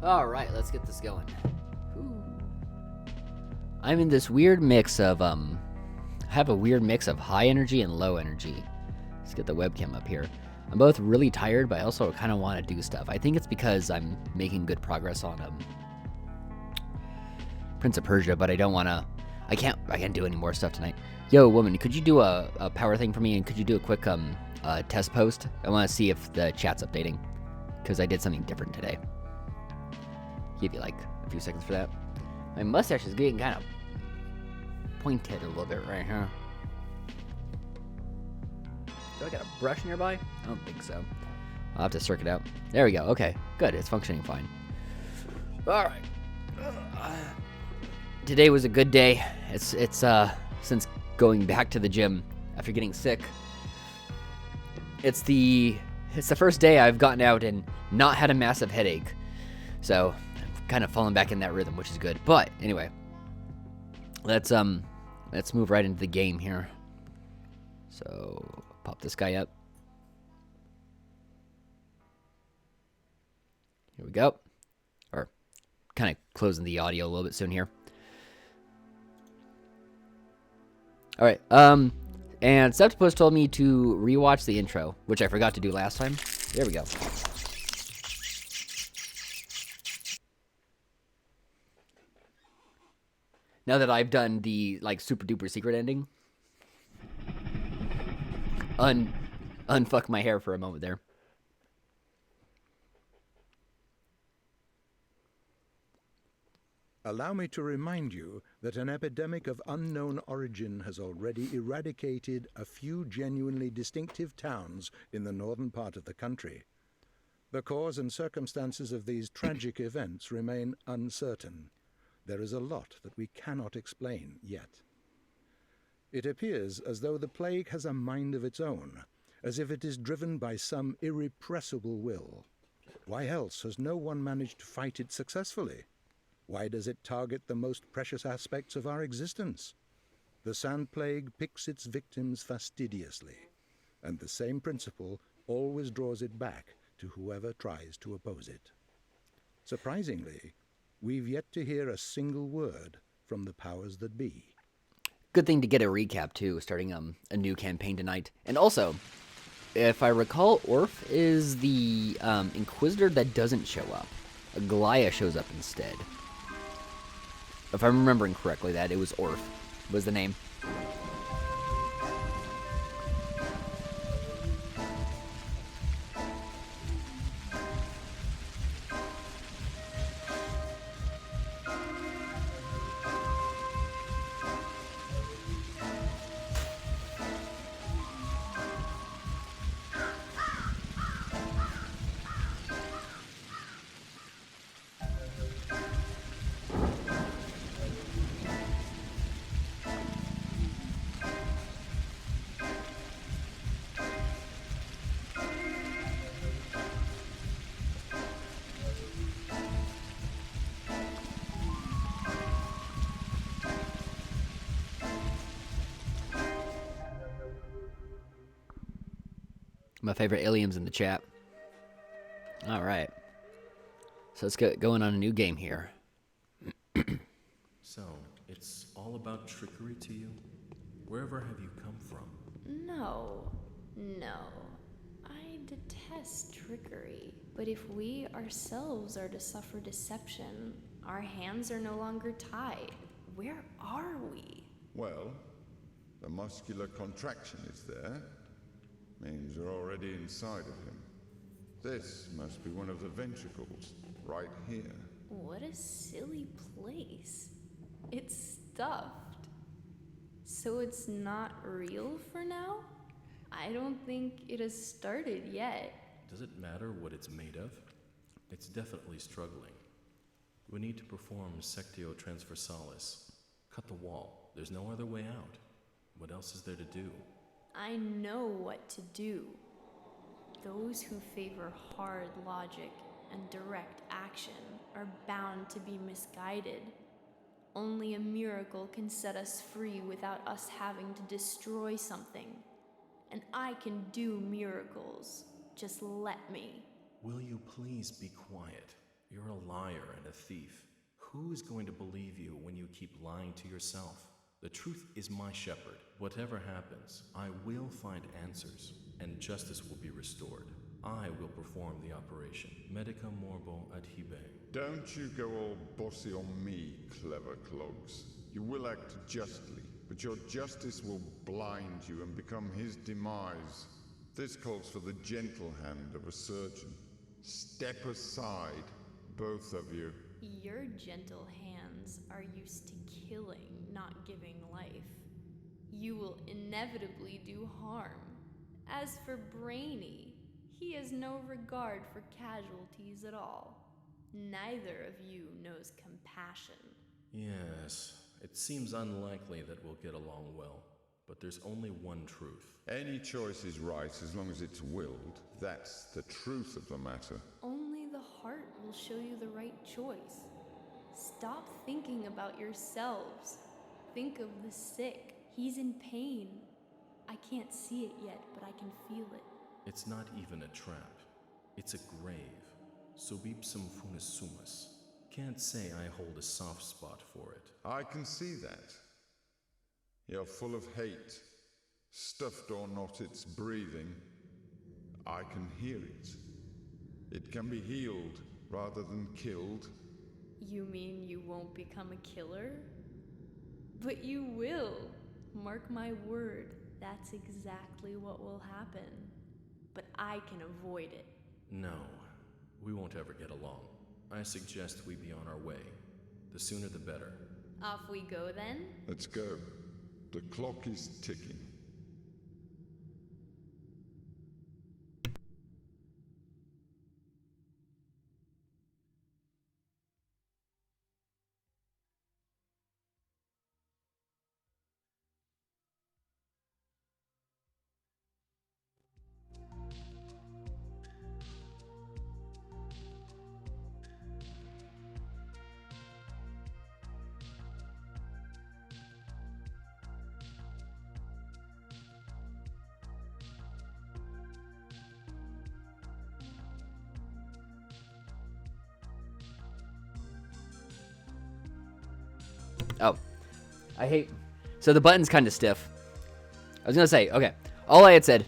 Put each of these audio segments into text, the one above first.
Alright, let's get this going. Ooh. I'm in this weird mix of, I have a weird mix of high energy and low energy. Let's get the webcam up here. I'm both really tired, but I also kind of want to do stuff. I think it's because I'm making good progress on Prince of Persia, but I don't want to. I can't do any more stuff tonight. Yo, woman, could you do a power thing for me, and could you do a quick test post? I want to see if the chat's updating, because I did something different today. Give you like a few seconds for that. My mustache is getting kind of pointed a little bit right here. Do I got a brush nearby? I don't think so. I'll have to circ it out. There we go. Okay, good. It's functioning fine. All right. Today was a good day. It's since going back to the gym after getting sick. It's the first day I've gotten out and not had a massive headache. So I've kind of fallen back in that rhythm, which is good. But anyway, let's move right into the game here. So pop this guy up. Here we go. Or kind of closing the audio a little bit soon here. All right. And Septipus told me to rewatch the intro, which I forgot to do last time. There we go. Now that I've done the like super duper secret ending, unfuck my hair for a moment there. Allow me to remind you that an epidemic of unknown origin has already eradicated a few genuinely distinctive towns in the northern part of the country. The cause and circumstances of these tragic events remain uncertain. There is a lot that we cannot explain yet. It appears as though the plague has a mind of its own, as if it is driven by some irrepressible will. Why else has no one managed to fight it successfully? Why does it target the most precious aspects of our existence? The sand plague picks its victims fastidiously, and the same principle always draws it back to whoever tries to oppose it. Surprisingly, we've yet to hear a single word from the powers that be. Good thing to get a recap too, starting a new campaign tonight. And also, if I recall, Orf is the Inquisitor that doesn't show up. Aglaia shows up instead. If I'm remembering correctly, that it was Orf was the name. My favorite aliens in the chat. All right. So let's get going on a new game here. So, it's all about trickery to you? Wherever have you come from? No. I detest trickery. But if we ourselves are to suffer deception, our hands are no longer tied. Where are we? Well, the muscular contraction is there. Means you're already inside of him. This must be one of the ventricles, right here. What a silly place. It's stuffed. So it's not real for now? I don't think it has started yet. Does it matter what it's made of? It's definitely struggling. We need to perform Sectio Transversalis. Cut the wall. There's no other way out. What else is there to do? I know what to do. Those who favor hard logic and direct action are bound to be misguided. Only a miracle can set us free without us having to destroy something. And I can do miracles. Just let me. Will you please be quiet? You're a liar and a thief. Who is going to believe you when you keep lying to yourself? The truth is my shepherd. Whatever happens, I will find answers, and justice will be restored. I will perform the operation. Medica morbo adhibe. Don't you go all bossy on me, clever clogs. You will act justly, but your justice will blind you and become his demise. This calls for the gentle hand of a surgeon. Step aside, both of you. Your gentle hands are used to killing, not giving life. You will inevitably do harm. As for Brainy, he has no regard for casualties at all. Neither of you knows compassion. Yes, it seems unlikely that we'll get along well, but there's only one truth. Any choice is right as long as it's willed. That's the truth of the matter. Only the heart will show you the right choice. Stop thinking about yourselves. Think of the sick. He's in pain. I can't see it yet, but I can feel it. It's not even a trap. It's a grave. Subipsum funis sumus. Can't say I hold a soft spot for it. I can see that. You're full of hate. Stuffed or not, it's breathing. I can hear it. It can be healed rather than killed. You mean you won't become a killer? But you will. Mark my word, that's exactly what will happen. But I can avoid it. No, we won't ever get along. I suggest we be on our way. The sooner the better. Off we go then? Let's go. The clock is ticking. Oh, I hate. So the button's kind of stiff. I was gonna say, okay. All I had said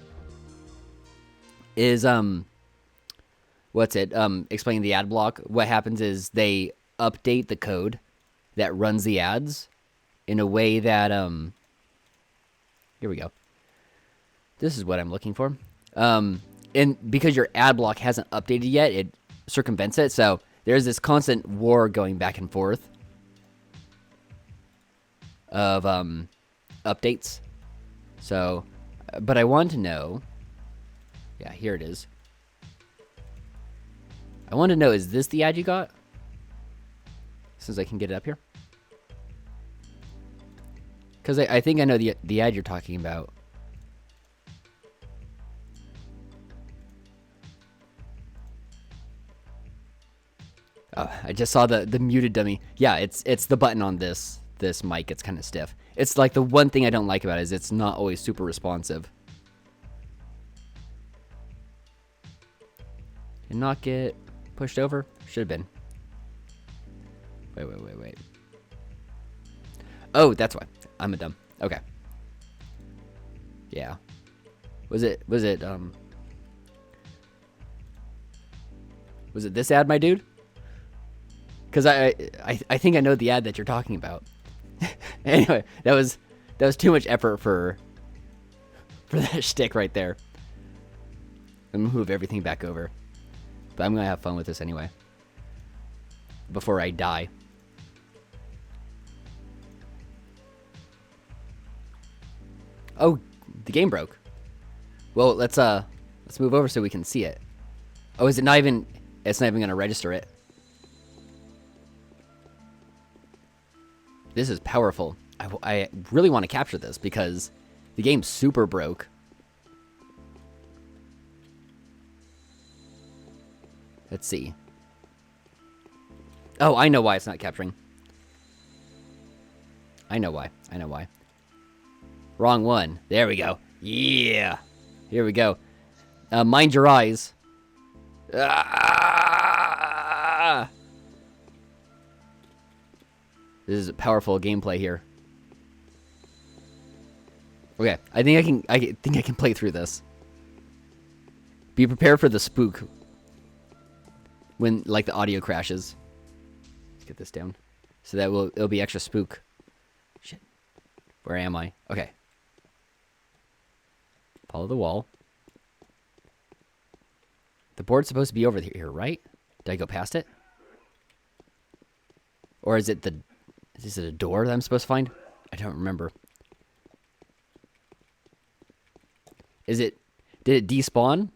is explaining the ad block. What happens is they update the code that runs the ads in a way that here we go. This is what I'm looking for. And because your ad block hasn't updated yet, it circumvents it. So there's this constant war going back and forth of updates. So, but I want to know. Yeah, here it is. I want to know, is this the ad you got? Since I can get it up here. Because I think I know the ad you're talking about. Oh, I just saw the muted dummy. Yeah, it's the button on this mic. It's kind of stiff. It's like the one thing I don't like about it is it's not always super responsive. Did not get pushed over? Should have been. Wait. Oh, that's why. I'm a dumb. Okay. Yeah. Was it this ad, my dude? Because I think I know the ad that you're talking about. Anyway, that was too much effort for that shtick right there. I'm gonna move everything back over, but I'm gonna have fun with this anyway. Before I die. Oh, the game broke. Well, let's move over so we can see it. Oh, is it not even? It's not even gonna register it. This is powerful. I really want to capture this because the game's super broke. Let's see. Oh, I know why it's not capturing. I know why. Wrong one. There we go. Yeah. Here we go. Mind your eyes. Ah! This is powerful gameplay here. Okay, I think I can play through this. Be prepared for the spook when like the audio crashes. Let's get this down. So that it'll be extra spook. Shit. Where am I? Okay. Follow the wall. The board's supposed to be over here, right? Did I go past it? Or is it a door that I'm supposed to find? I don't remember. Did it despawn?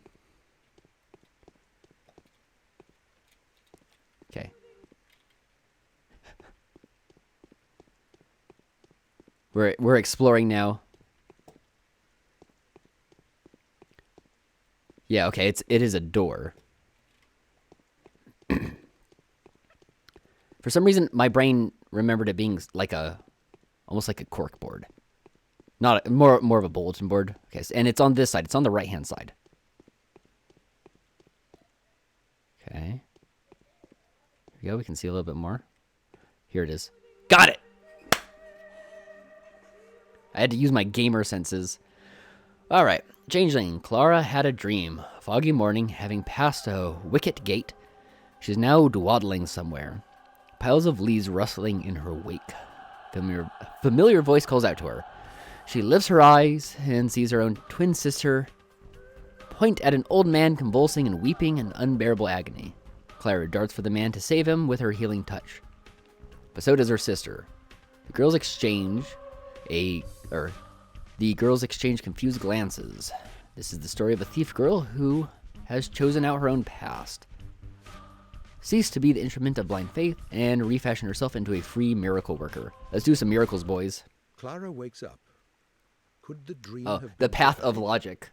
Okay. We're exploring now. Yeah, okay, it is a door. For some reason, my brain remembered it being like almost like a cork board. Not more of a bulletin board. Okay, and it's on this side. It's on the right-hand side. Okay. Here we go. We can see a little bit more. Here it is. Got it! I had to use my gamer senses. All right. Changeling. Clara had a dream. A foggy morning, having passed a wicket gate, she's now dawdling somewhere. Piles of leaves rustling in her wake. Familiar voice calls out to her. She lifts her eyes and sees her own twin sister point at an old man convulsing and weeping in unbearable agony. Clara darts for the man to save him with her healing touch. But so does her sister. The girls exchange confused glances. This is the story of a thief girl who has chosen out her own past, ceased to be the instrument of blind faith, and refashioned herself into a free miracle worker. Let's do some miracles, boys. Clara wakes up. Could the dream Oh, have the been path of prophetic? logic.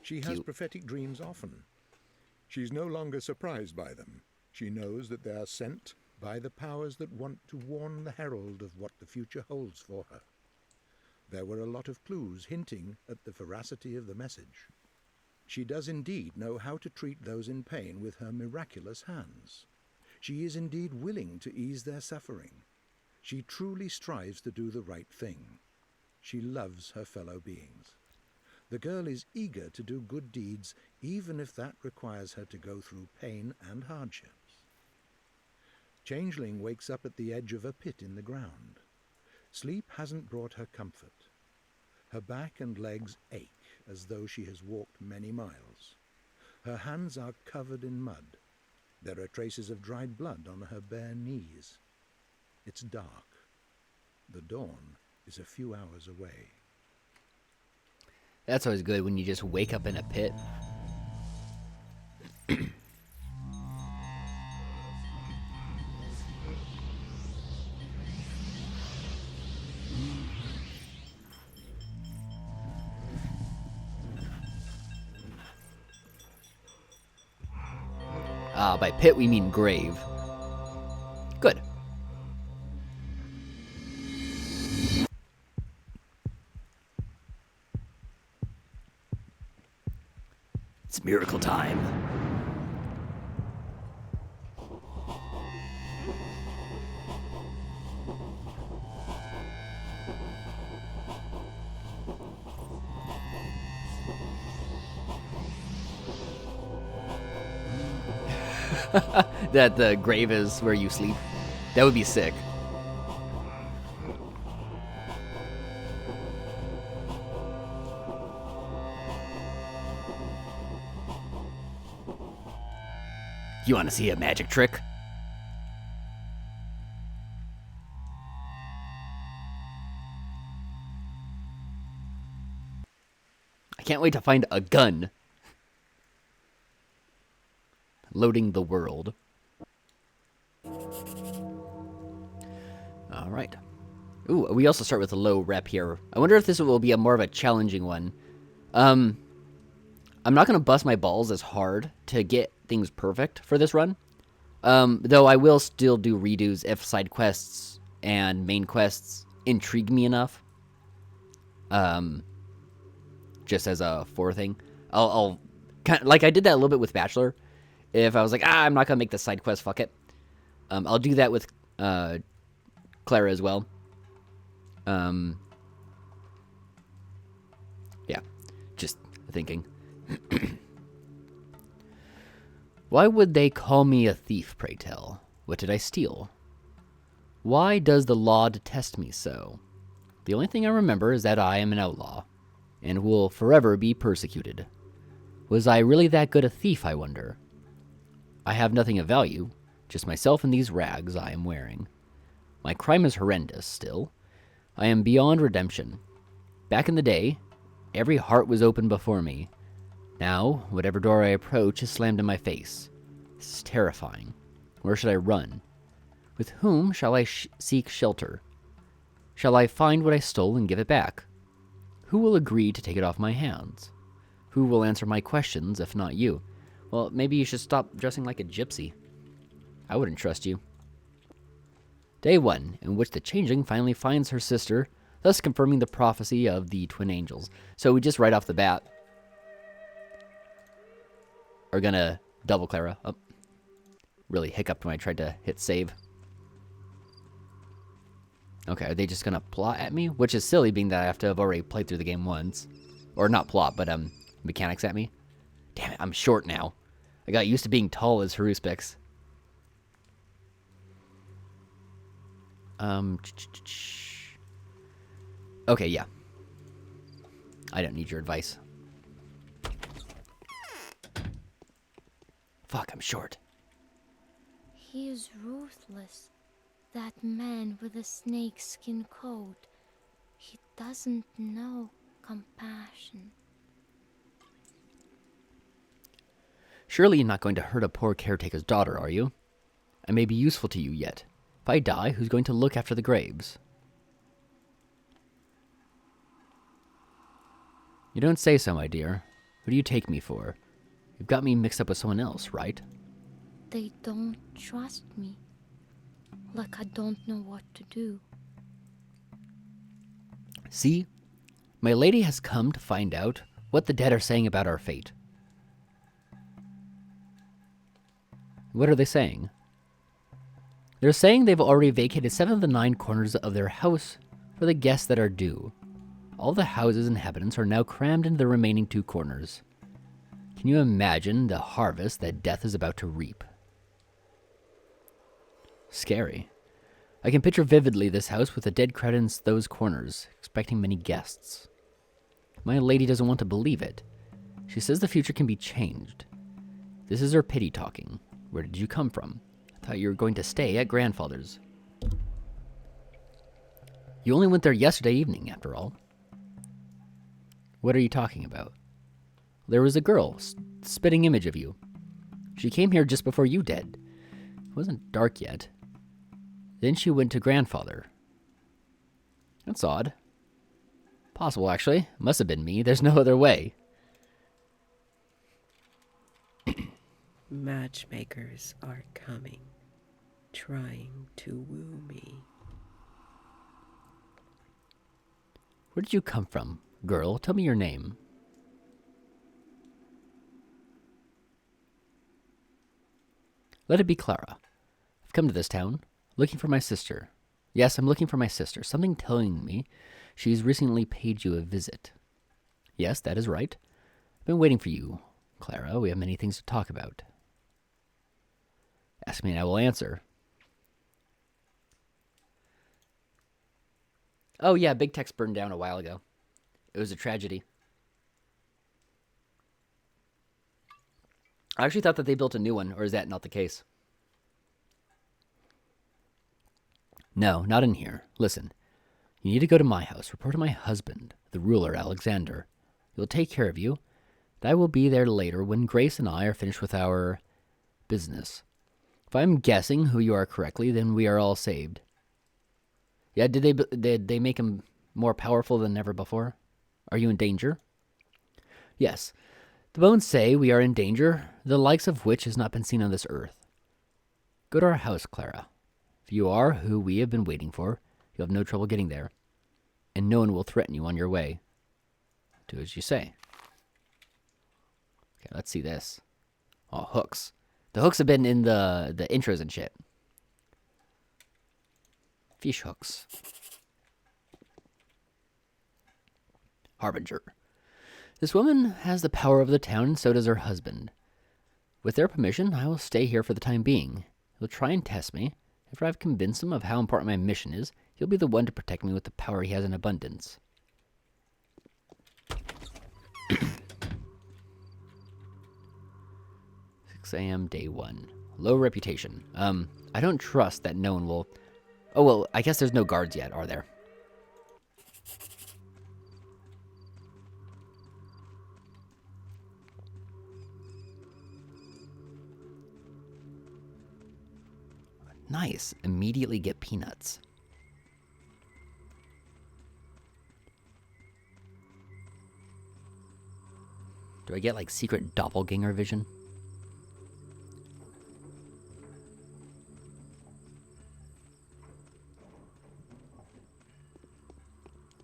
She has prophetic dreams often. She's no longer surprised by them. She knows that they are sent by the powers that want to warn the herald of what the future holds for her. There were a lot of clues hinting at the veracity of the message. She does indeed know how to treat those in pain with her miraculous hands. She is indeed willing to ease their suffering. She truly strives to do the right thing. She loves her fellow beings. The girl is eager to do good deeds, even if that requires her to go through pain and hardships. Changeling wakes up at the edge of a pit in the ground. Sleep hasn't brought her comfort. Her back and legs ache as though she has walked many miles. Her hands are covered in mud. There are traces of dried blood on her bare knees. It's dark. The dawn is a few hours away. That's always good when you just wake up in a pit. By pit we mean grave. Good. It's miracle time. That the grave is where you sleep. That would be sick. You want to see a magic trick? I can't wait to find a gun. Loading the world. All right. Ooh, we also start with a low rep here. I wonder if this will be more of a challenging one. I'm not going to bust my balls as hard to get things perfect for this run. Though I will still do redos if side quests and main quests intrigue me enough. Just as a thing. I'll kind of, like I did that a little bit with Bachelor. If I was like, I'm not going to make the side quest, fuck it. I'll do that with Clara as well. Yeah, just thinking. Why would they call me a thief, pray tell? What did I steal? Why does the law detest me so? The only thing I remember is that I am an outlaw, and will forever be persecuted. Was I really that good a thief, I wonder? I have nothing of value, just myself and these rags I am wearing. My crime is horrendous, still. I am beyond redemption. Back in the day, every heart was open before me. Now, whatever door I approach is slammed in my face. This is terrifying. Where should I run? With whom shall I seek shelter? Shall I find what I stole and give it back? Who will agree to take it off my hands? Who will answer my questions, if not you? Well, maybe you should stop dressing like a gypsy. I wouldn't trust you. Day 1, in which the Changeling finally finds her sister, thus confirming the prophecy of the twin angels. So we just right off the bat are gonna double Clara. Oh, really hiccuped when I tried to hit save. Okay, are they just gonna plot at me? Which is silly, being that I have to have already played through the game once. Or not plot, but mechanics at me. Damn it, I'm short now. I got used to being tall as Haruspix. Okay, yeah. I don't need your advice. Fuck, I'm short. He is ruthless. That man with the snakeskin coat. He doesn't know compassion. Surely you're not going to hurt a poor caretaker's daughter, are you? I may be useful to you yet. If I die, who's going to look after the graves? You don't say so, my dear. Who do you take me for? You've got me mixed up with someone else, right? They don't trust me. Like I don't know what to do. See? My lady has come to find out what the dead are saying about our fate. What are they saying? They're saying they've already vacated 7 of the 9 corners of their house for the guests that are due. All the house's inhabitants are now crammed into the remaining 2 corners. Can you imagine the harvest that death is about to reap? Scary. I can picture vividly this house with a dead crowd in those corners, expecting many guests. My lady doesn't want to believe it. She says the future can be changed. This is her pity talking. Where did you come from? I thought you were going to stay at grandfather's. You only went there yesterday evening, after all. What are you talking about? There was a girl, spitting image of you. She came here just before you did. It wasn't dark yet. Then she went to grandfather. That's odd. Possible, actually. Must have been me. There's no other way. Matchmakers are coming, trying to woo me. Where did you come from, girl? Tell me your name. Let it be Clara. I've come to this town, looking for my sister. Yes, I'm looking for my sister. Something telling me she's recently paid you a visit. Yes, that is right. I've been waiting for you, Clara. We have many things to talk about. Ask me and I will answer. Oh yeah, Big Tech's burned down a while ago. It was a tragedy. I actually thought that they built a new one, or is that not the case? No, not in here. Listen, you need to go to my house, report to my husband, the ruler, Alexander. He'll take care of you. And I will be there later when Grace and I are finished with our business. If I'm guessing who you are correctly, then we are all saved. Yeah, did they make him more powerful than ever before? Are you in danger? Yes. The bones say we are in danger, the likes of which has not been seen on this earth. Go to our house, Clara. If you are who we have been waiting for, you'll have no trouble getting there, and no one will threaten you on your way. Do as you say. Okay, let's see this. Oh, hooks. The hooks have been in the intros and shit. Fish hooks. Harbinger. This woman has the power of the town, and so does her husband. With their permission, I will stay here for the time being. He'll try and test me. After I've convinced him of how important my mission is, he'll be the one to protect me with the power he has in abundance. 6 a.m. day 1. Low reputation. I don't trust that no one will... Oh, well, I guess there's no guards yet, are there? Nice. Immediately get peanuts. Do I get, like, secret doppelganger vision?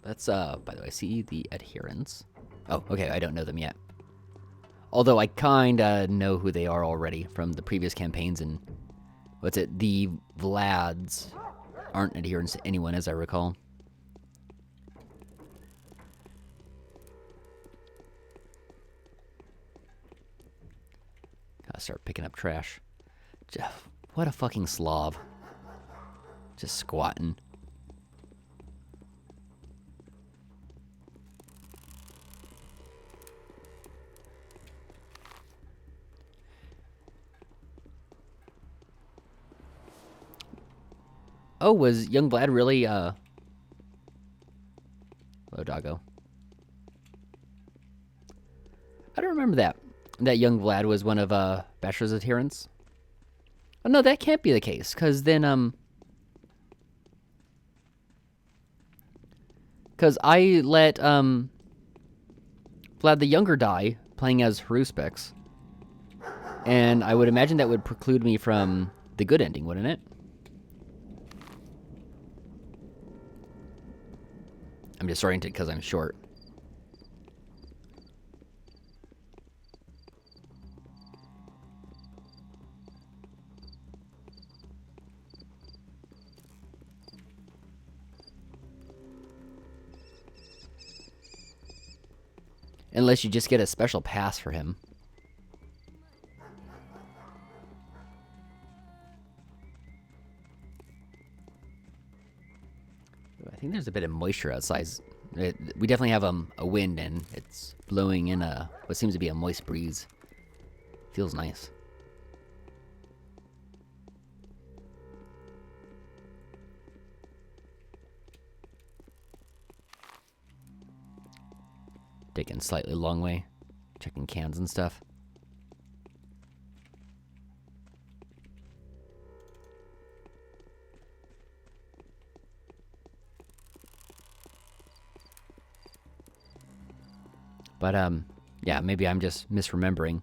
Let's, by the way, see the adherents. Oh, okay, I don't know them yet. Although I kinda know who they are already from the previous campaigns, and... What's it? The Vlads aren't adherents to anyone, as I recall. Gotta start picking up trash. What a fucking Slav. Just squatting. Oh, was young Vlad really, Hello, doggo. I don't remember that. That young Vlad was one of, Bachelor's adherents. Oh, no, that can't be the case, because then, because I let, Vlad the Younger die, playing as Haruspex. And I would imagine that would preclude me from the good ending, wouldn't it? I'm disoriented because I'm short. Unless you just get a special pass for him. I think there's a bit of moisture outside. We definitely have a wind, and it's blowing in what seems to be a moist breeze. Feels nice. Taking a slightly long way, checking cans and stuff. But, yeah, maybe I'm just misremembering.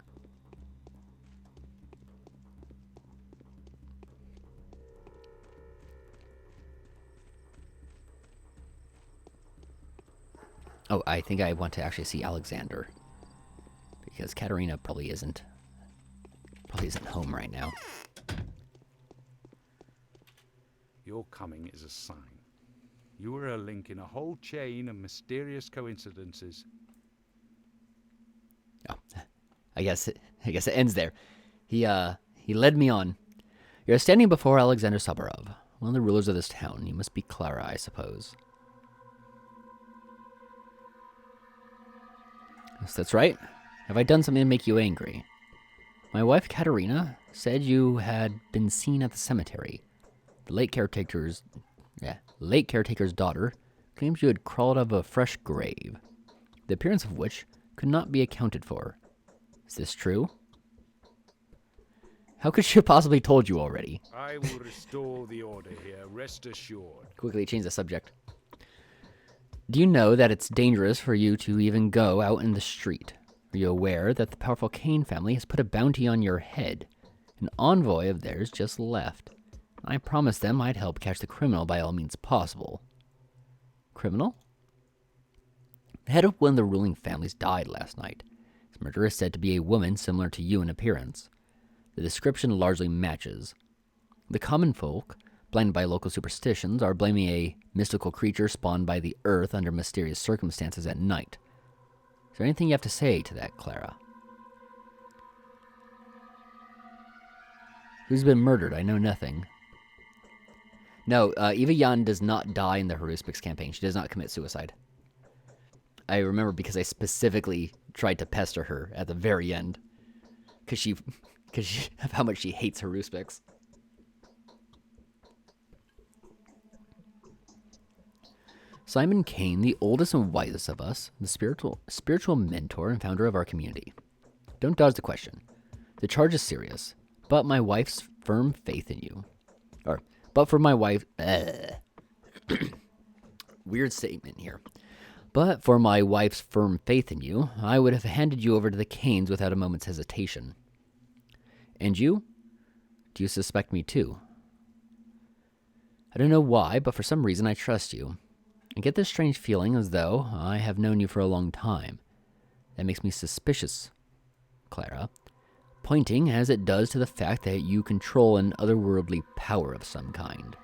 Oh, I think I want to actually see Alexander. Because Katerina probably isn't home right now. Your coming is a sign. You are a link in a whole chain of mysterious coincidences. Oh, I guess it ends there. He led me on. You're standing before Alexander Sabarov, one of the rulers of this town. You must be Clara, I suppose. Yes, that's right. Have I done something to make you angry? My wife Katerina said you had been seen at the cemetery. The late caretaker's daughter claims you had crawled out of a fresh grave, the appearance of which could not be accounted for. Is this true? How could she have possibly told you already? I will restore the order here, rest assured. Quickly change the subject. Do you know that it's dangerous for you to even go out in the street? Are you aware that the powerful Kane family has put a bounty on your head? An envoy of theirs just left. I promised them I'd help catch the criminal by all means possible. Criminal? The head of one of the ruling families died last night. His murderer is said to be a woman similar to you in appearance. The description largely matches. The common folk blinded by local superstitions, are blaming a mystical creature spawned by the earth under mysterious circumstances at night. Is there anything you have to say to that, Clara? Who's been murdered? I know nothing. No, Eva Yan does not die in the Haruspix campaign. She does not commit suicide. I remember because I specifically tried to pester her at the very end. Because of how much she hates Haruspix. Simon Kane, the oldest and wisest of us, the spiritual mentor and founder of our community. Don't dodge the question. The charge is serious, but my wife's firm faith in you. But for my wife... Weird statement here. But for my wife's firm faith in you, I would have handed you over to the Canes without a moment's hesitation. And you? Do you suspect me too? I don't know why, but for some reason I trust you. I get this strange feeling as though I have known you for a long time. That makes me suspicious, Clara, pointing as it does to the fact that you control an otherworldly power of some kind.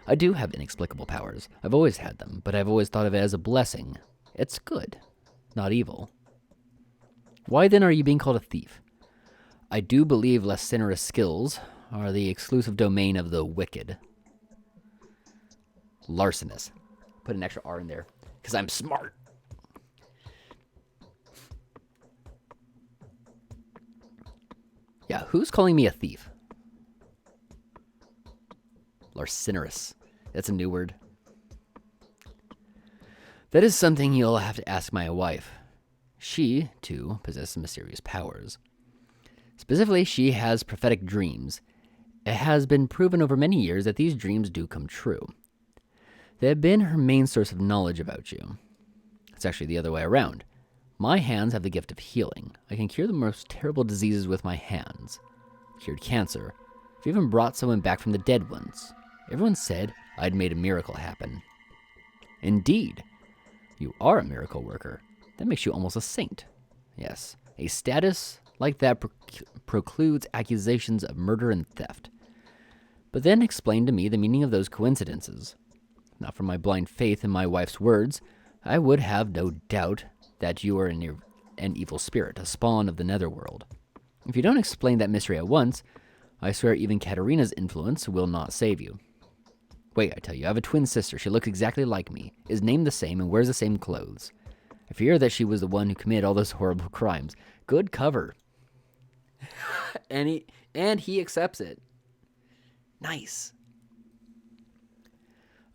I do have inexplicable powers. I've always had them, but I've always thought of it as a blessing. It's good, not evil. Why then are you being called a thief? I do believe lascivious skills are the exclusive domain of the wicked. Larcenous. Put an extra R in there, because I'm smart. Yeah, who's calling me a thief? Larcenous. That's a new word. That is something you'll have to ask my wife. She, too, possesses mysterious powers. Specifically, she has prophetic dreams. It has been proven over many years that these dreams do come true. They have been her main source of knowledge about you. It's actually the other way around. My hands have the gift of healing. I can cure the most terrible diseases with my hands. Cured cancer. I've even brought someone back from the dead once. Everyone said I'd made a miracle happen. Indeed, you are a miracle worker. That makes you almost a saint. Yes, a status like that precludes accusations of murder and theft. But then explain to me the meaning of those coincidences. Not from my blind faith in my wife's words, I would have no doubt that you are an evil spirit, a spawn of the netherworld. If you don't explain that mystery at once, I swear even Katerina's influence will not save you. Wait, I tell you, I have a twin sister. She looks exactly like me, is named the same, and wears the same clothes. I fear that she was the one who committed all those horrible crimes. Good cover. and he accepts it. Nice.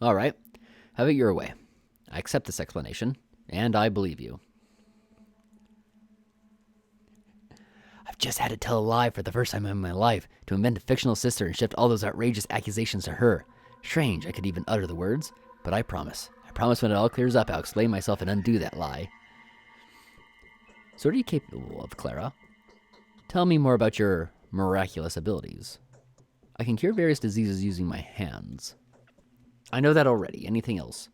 All right, have it your way. I accept this explanation, and I believe you. I've just had to tell a lie for the first time in my life, to invent a fictional sister and shift all those outrageous accusations to her. Strange I could even utter the words, but I promise. I promise when it all clears up, I'll explain myself and undo that lie. So what are you capable of, Clara? Tell me more about your miraculous abilities. I can cure various diseases using my hands. I know that already. Anything else?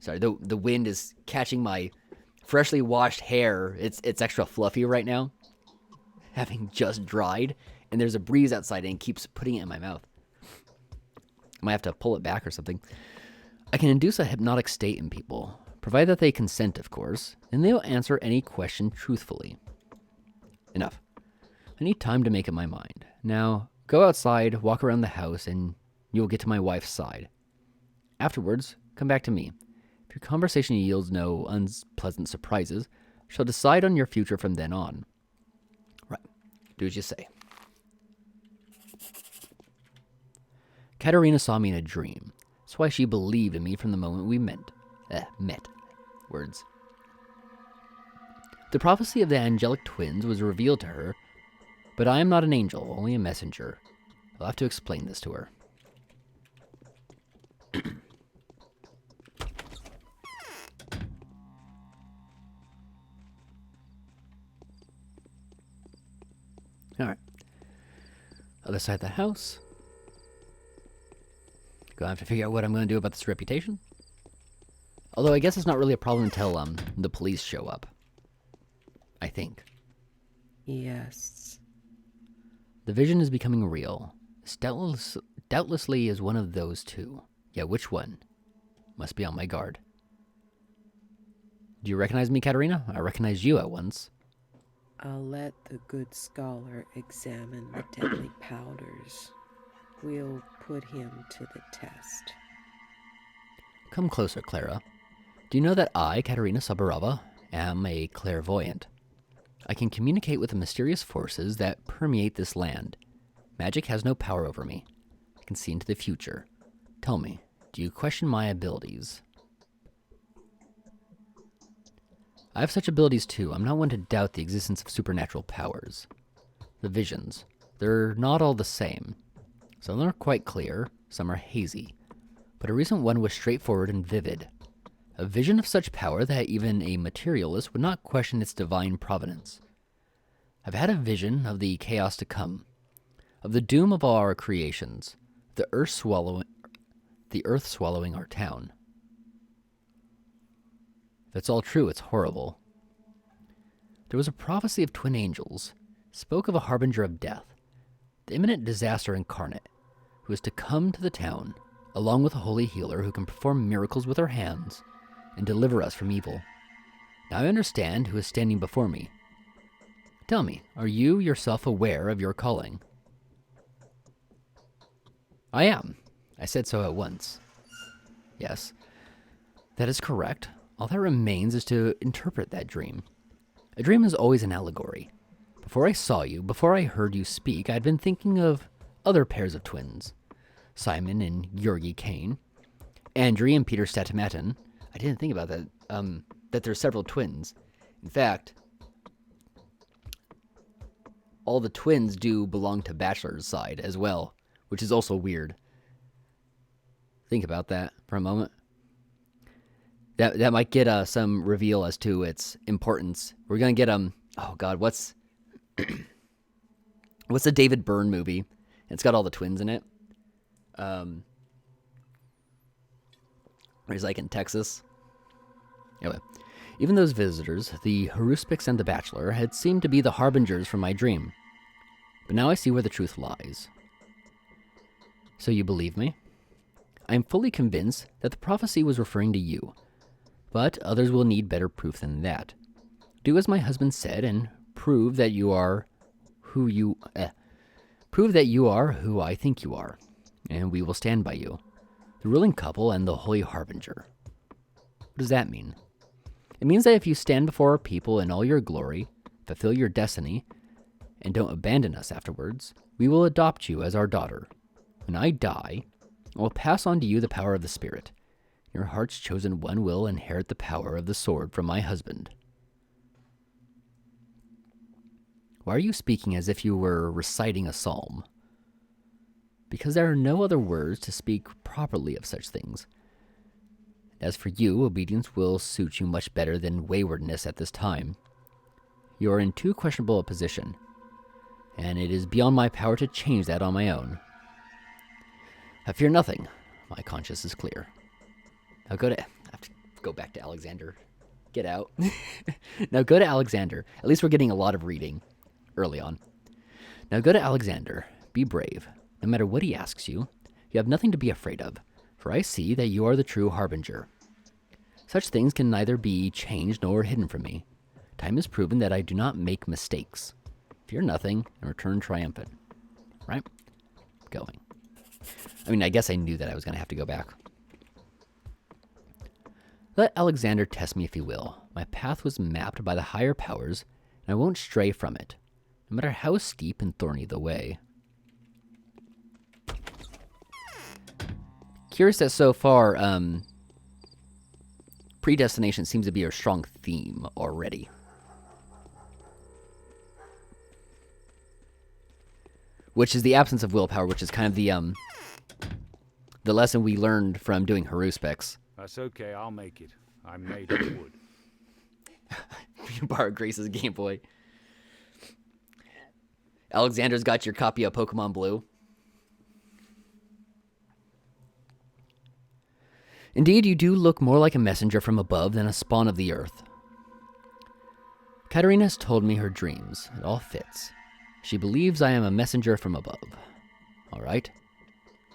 Sorry, the wind is catching my freshly washed hair. It's extra fluffy right now, having just dried, and there's a breeze outside and it keeps putting it in my mouth. I might have to pull it back or something. I can induce a hypnotic state in people, provided that they consent, of course, and they will answer any question truthfully. Enough. I need time to make up my mind. Now, go outside, walk around the house, and you will get to my wife's side. Afterwards, come back to me. If your conversation yields no unpleasant surprises, I shall decide on your future from then on. Right. Do as you say. Katerina saw me in a dream. That's why she believed in me from the moment we met. Words. The prophecy of the angelic twins was revealed to her, but I am not an angel, only a messenger. I'll have to explain this to her. Alright. Other side of the house. Gonna have to figure out what I'm gonna do about this reputation. Although I guess it's not really a problem until the police show up. I think. Yes. The vision is becoming real. This doubtlessly is one of those two. Yet which one? Must be on my guard. Do you recognize me, Katerina? I recognized you at once. I'll let the good scholar examine the deadly powders. We'll put him to the test. Come closer, Clara. Do you know that I, Katerina Sabarova, am a clairvoyant? I can communicate with the mysterious forces that permeate this land. Magic has no power over me. I can see into the future. Tell me, do you question my abilities? I have such abilities too. I'm not one to doubt the existence of supernatural powers. The visions, they're not all the same. Some are quite clear, some are hazy. But a recent one was straightforward and vivid. A vision of such power that even a materialist would not question its divine providence. I've had a vision of the chaos to come, of the doom of all our creations, the earth swallowing our town. If it's all true, it's horrible. There was a prophecy of twin angels, spoke of a harbinger of death, the imminent disaster incarnate, who is to come to the town, along with a holy healer who can perform miracles with her hands and deliver us from evil. Now I understand who is standing before me. Tell me, are you yourself aware of your calling? I am. I said so at once. Yes, that is correct. All that remains is to interpret that dream. A dream is always an allegory. Before I saw you, before I heard you speak, I'd been thinking of other pairs of twins. Simon and Georgi Kane. Andrei and Peter Statomatin. I didn't think about that, that there's several twins. In fact, all the twins do belong to Bachelor's side as well, which is also weird. Think about that for a moment. That might get some reveal as to its importance. We're gonna get oh god, what's the David Byrne movie? It's got all the twins in it. Where he's like in Texas. Anyway, even those visitors, the Haruspics and the Bachelor, had seemed to be the harbingers from my dream. But now I see where the truth lies. So you believe me? I am fully convinced that the prophecy was referring to you. But others will need better proof than that. Do as my husband said and prove that you are who I think you are, and we will stand by you, the ruling couple and the holy harbinger. What does that mean? It means that if you stand before our people in all your glory, fulfill your destiny, and don't abandon us afterwards, we will adopt you as our daughter. When I die, I will pass on to you the power of the Spirit. Your heart's chosen one will inherit the power of the sword from my husband. Why are you speaking as if you were reciting a psalm? Because there are no other words to speak properly of such things. As for you, obedience will suit you much better than waywardness at this time. You are in too questionable a position, and it is beyond my power to change that on my own. I fear nothing. My conscience is clear. Now I have to go back to Alexander. Get out. Now go to Alexander. At least we're getting a lot of reading early on. Now go to Alexander. Be brave. No matter what he asks you, you have nothing to be afraid of, for I see that you are the true harbinger. Such things can neither be changed nor hidden from me. Time has proven that I do not make mistakes. Fear nothing and return triumphant. Right? Going. I mean, I guess I knew that I was going to have to go back. Let Alexander test me if he will. My path was mapped by the higher powers, and I won't stray from it, no matter how steep and thorny the way. Curious that so far, predestination seems to be a strong theme already. Which is the absence of willpower, which is kind of the lesson we learned from doing Haruspics. That's okay, I'll make it. I'm made of wood. You borrowed Grace's Game Boy. Alexander's got your copy of Pokemon Blue. Indeed, you do look more like a messenger from above than a spawn of the earth. Katerina has told me her dreams. It all fits. She believes I am a messenger from above. All right.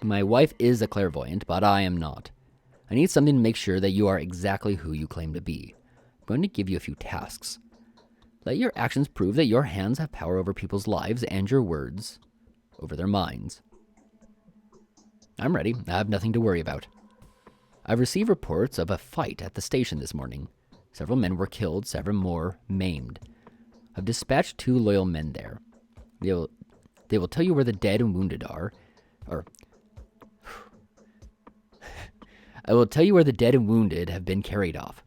My wife is a clairvoyant, but I am not. I need something to make sure that you are exactly who you claim to be. I'm going to give you a few tasks. Let your actions prove that your hands have power over people's lives and your words over their minds. I'm ready. I have nothing to worry about. I've received reports of a fight at the station this morning. Several men were killed, several more maimed. I've dispatched 2 loyal men there. They will tell you where the dead and wounded are. I will tell you where the dead and wounded have been carried off.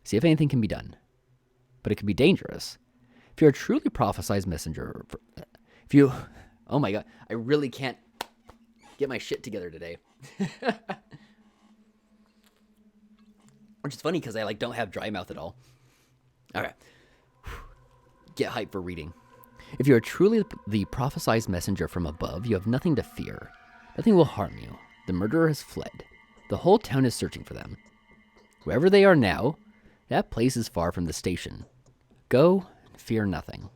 See if anything can be done. But it could be dangerous. If you're a truly prophesized messenger... Oh my god, I really can't get my shit together today. Which is funny because I don't have dry mouth at all. Alright. Get hyped for reading. If you are truly the prophesized messenger from above, you have nothing to fear. Nothing will harm you. The murderer has fled. The whole town is searching for them. Wherever they are now, that place is far from the station. Go and fear nothing.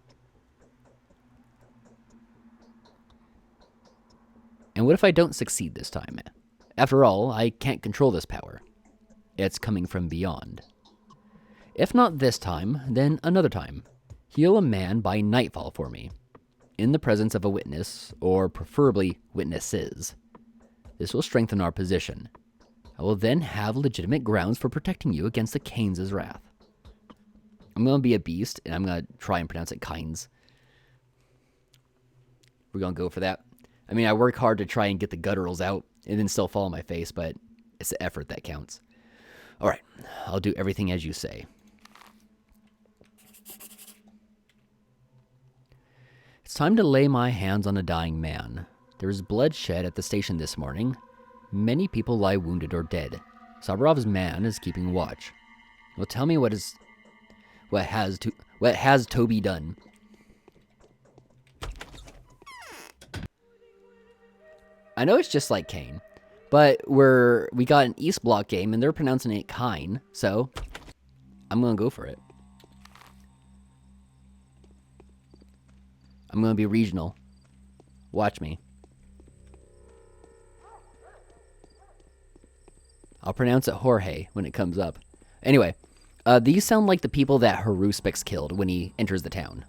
And what if I don't succeed this time? After all, I can't control this power. It's coming from beyond. If not this time, then another time. Heal a man by nightfall for me, in the presence of a witness, or preferably witnesses. This will strengthen our position. I will then have legitimate grounds for protecting you against the Keynes' wrath. I'm going to be a beast, and I'm going to try and pronounce it Keynes. We're going to go for that. I mean, I work hard to try and get the gutturals out, and then still fall on my face, but it's the effort that counts. Alright, I'll do everything as you say. It's time to lay my hands on a dying man. There is blood shed at the station this morning. Many people lie wounded or dead. Sabarov's man is keeping watch. Well, tell me what has Toby done? I know it's just like Kane, but we got an East Block game and they're pronouncing it Kine, so I'm gonna go for it. I'm gonna be regional. Watch me. I'll pronounce it Jorge when it comes up. Anyway, these sound like the people that Haruspix killed when he enters the town.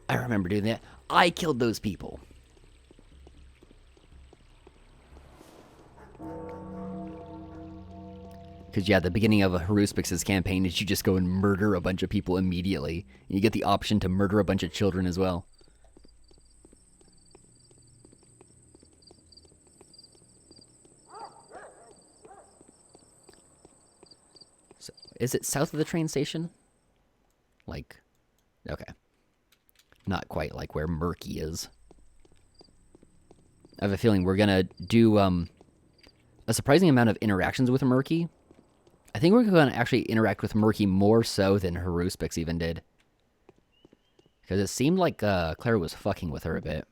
I remember doing that. I killed those people. Because, yeah, the beginning of a Haruspix's campaign is you just go and murder a bunch of people immediately. And you get the option to murder a bunch of children as well. So, is it south of the train station? Okay. Not quite like where Murky is. I have a feeling we're going to do a surprising amount of interactions with Murky. I think we're going to actually interact with Murky more so than Haruspix even did. Because it seemed like Claire was fucking with her a bit.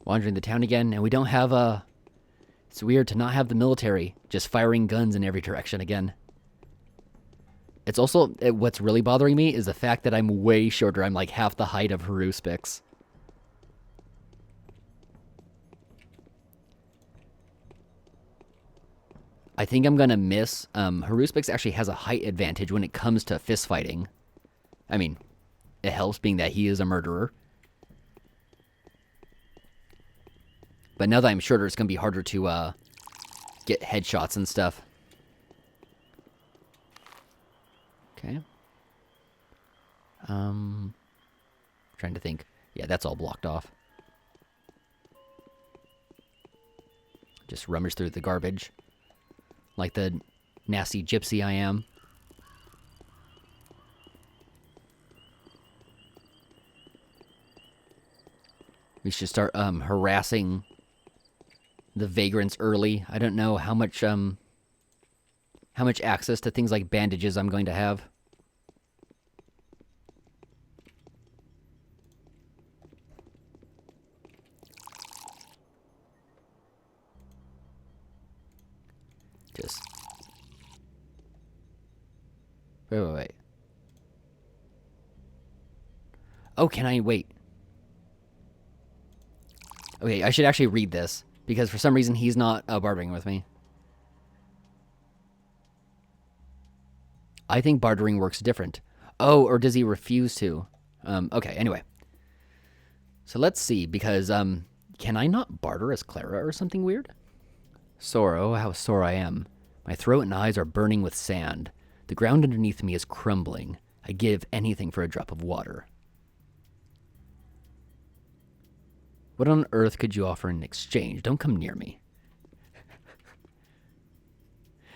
Wandering the town again, and we don't have It's weird to not have the military just firing guns in every direction again. It's also, what's really bothering me is the fact that I'm way shorter. I'm like half the height of Haruspix. I think I'm gonna miss. Haruspix actually has a height advantage when it comes to fist fighting. I mean, it helps being that he is a murderer. But now that I'm shorter, it's going to be harder to get headshots and stuff. Okay. Trying to think. Yeah, that's all blocked off. Just rummage through the garbage. Like the nasty gypsy I am. We should start harassing the vagrants early. I don't know how much access to things like bandages I'm going to have. Just wait. Oh, can I wait? Okay, I should actually read this because for some reason he's not bartering with me. I think bartering works different. Oh, or does he refuse to? Okay, anyway. So let's see, because can I not barter as Clara or something weird? Sore, oh how sore I am. My throat and eyes are burning with sand. The ground underneath me is crumbling. I'd give anything for a drop of water. What on earth could you offer in exchange? Don't come near me.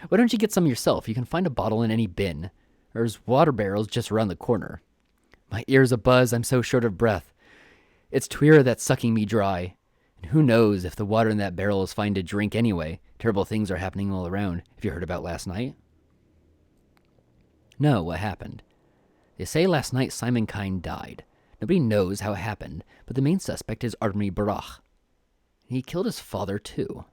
Why don't you get some yourself? You can find a bottle in any bin. There's water barrels just around the corner. My ears abuzz, I'm so short of breath. It's Twira that's sucking me dry. And who knows if the water in that barrel is fine to drink anyway. Terrible things are happening all around. Have you heard about last night? No, what happened? They say last night Simon Kine died. Nobody knows how it happened, but the main suspect is Artemy Barach. He killed his father too.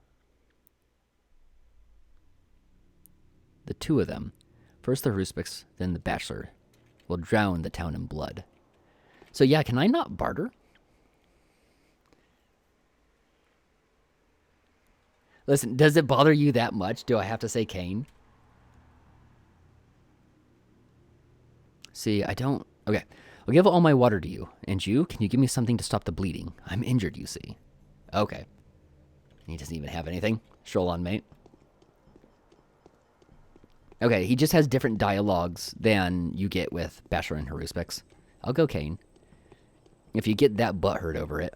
The two of them, first the Ruspics, then the Bachelor, will drown the town in blood. So yeah, can I not barter? Listen, does it bother you that much? Do I have to say Kane? See, I don't... Okay, I'll give all my water to you. And you, can you give me something to stop the bleeding? I'm injured, you see. Okay. He doesn't even have anything. Stroll on, mate. Okay, he just has different dialogues than you get with Bachelor and Haruspix. I'll go Kane. If you get that butthurt over it.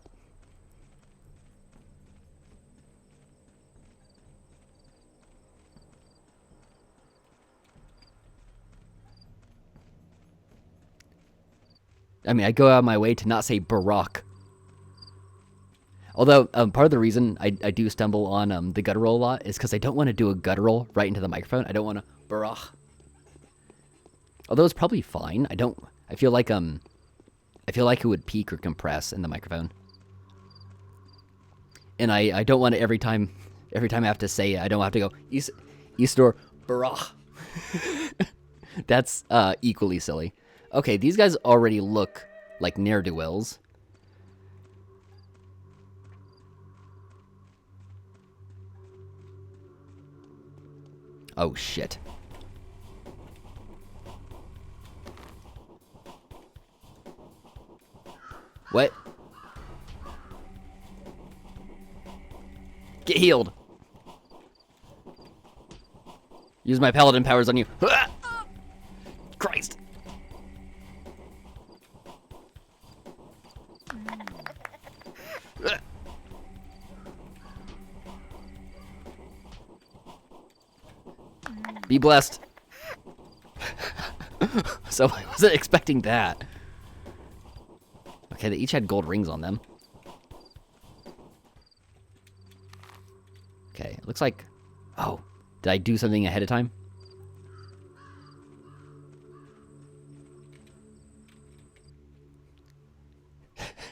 I mean, I go out of my way to not say Barack. Although, part of the reason I do stumble on the guttural a lot is because I don't want to do a guttural right into the microphone. I don't want to Barack. Although it's probably fine. I feel like it would peak or compress in the microphone. And I don't want to every time I have to say it, I don't have to go Eastor Barack. That's equally silly. Okay, these guys already look like ne'er-do-wells. Oh, shit. What? Get healed. Use my paladin powers on you. Christ. Be blessed. So I wasn't expecting that. Okay, they each had gold rings on them. Okay, it looks like... Oh, did I do something ahead of time?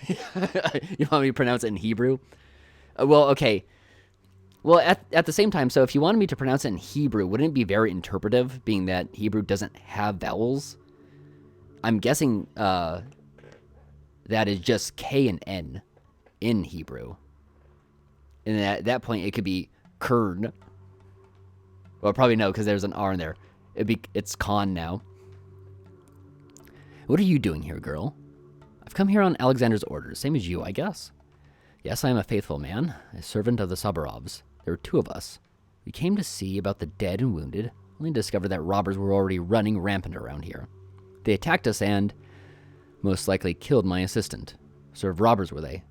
You want me to pronounce it in Hebrew? Well, okay. Well, at the same time, so if you wanted me to pronounce it in Hebrew, wouldn't it be very interpretive, being that Hebrew doesn't have vowels? I'm guessing that is just K and N in Hebrew. And at that point, it could be Kern. Well, probably no, because there's an R in there. It's Khan now. What are you doing here, girl? I've come here on Alexander's orders, same as you, I guess. Yes, I am a faithful man, a servant of the Sabarovs. There were two of us. We came to see about the dead and wounded, only to discover that robbers were already running rampant around here. They attacked us and, most likely, killed my assistant. What sort of robbers were they?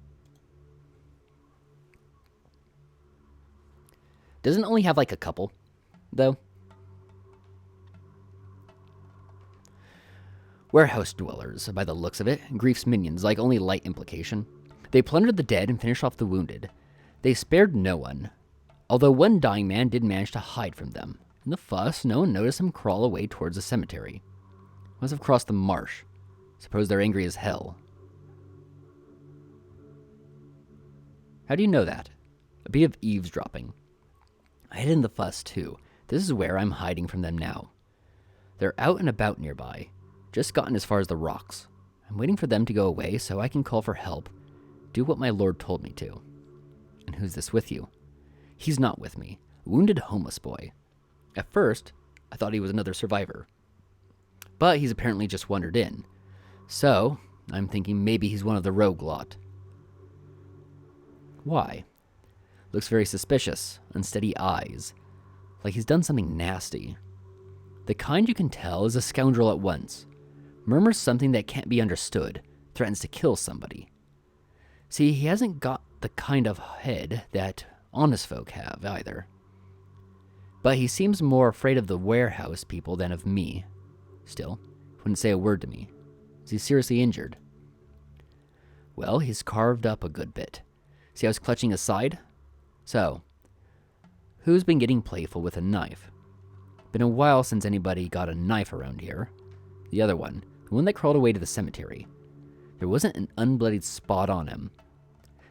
Doesn't it only have like a couple, though? Warehouse dwellers, by the looks of it. Grief's minions, like only light implication. They plundered the dead and finished off the wounded. They spared no one, although one dying man did manage to hide from them. In the fuss, no one noticed him crawl away towards the cemetery. Must have crossed the marsh. Suppose they're angry as hell. How do you know that? A bit of eavesdropping. I hid in the fuss, too. This is where I'm hiding from them now. They're out and about nearby. Just gotten as far as the rocks. I'm waiting for them to go away so I can call for help. Do what my lord told me to. And who's this with you? He's not with me. A wounded homeless boy. At first, I thought he was another survivor. But he's apparently just wandered in. So, I'm thinking maybe he's one of the rogue lot. Why? Looks very suspicious. Unsteady eyes. Like he's done something nasty. The kind you can tell is a scoundrel at once. Murmurs something that can't be understood. Threatens to kill somebody. See, he hasn't got the kind of head that honest folk have, either. But he seems more afraid of the warehouse people than of me. Still, wouldn't say a word to me. Is he seriously injured? Well, he's carved up a good bit. See how he's clutching his side? So, who's been getting playful with a knife? Been a while since anybody got a knife around here. The other one, the one that crawled away to the cemetery. There wasn't an unbloodied spot on him.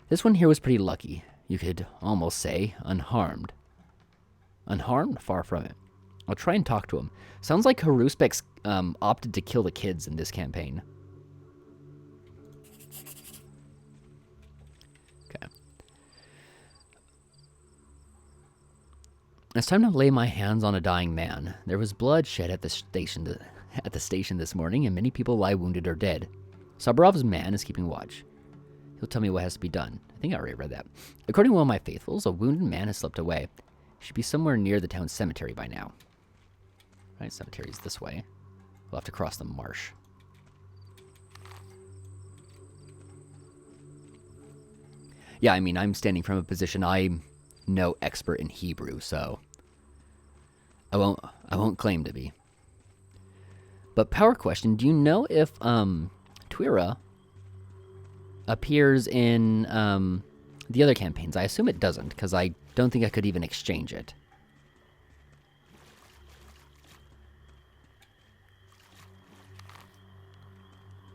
This one here was pretty lucky. You could almost say unharmed. Unharmed? Far from it. I'll try and talk to him. Sounds like Haruspec's opted to kill the kids in this campaign. Okay. It's time to lay my hands on a dying man. There was blood shed at the station this morning, and many people lie wounded or dead. Sabrov's man is keeping watch. He'll tell me what has to be done. I think I already read that. According to one of my faithfuls, a wounded man has slipped away. He should be somewhere near the town cemetery by now. Right, cemetery's this way. We'll have to cross the marsh. Yeah, I mean, I'm standing from a position I'm no expert in Hebrew, so I won't claim to be. But power question, do you know if Tuira appears in the other campaigns? I assume it doesn't, because I don't think I could even exchange it.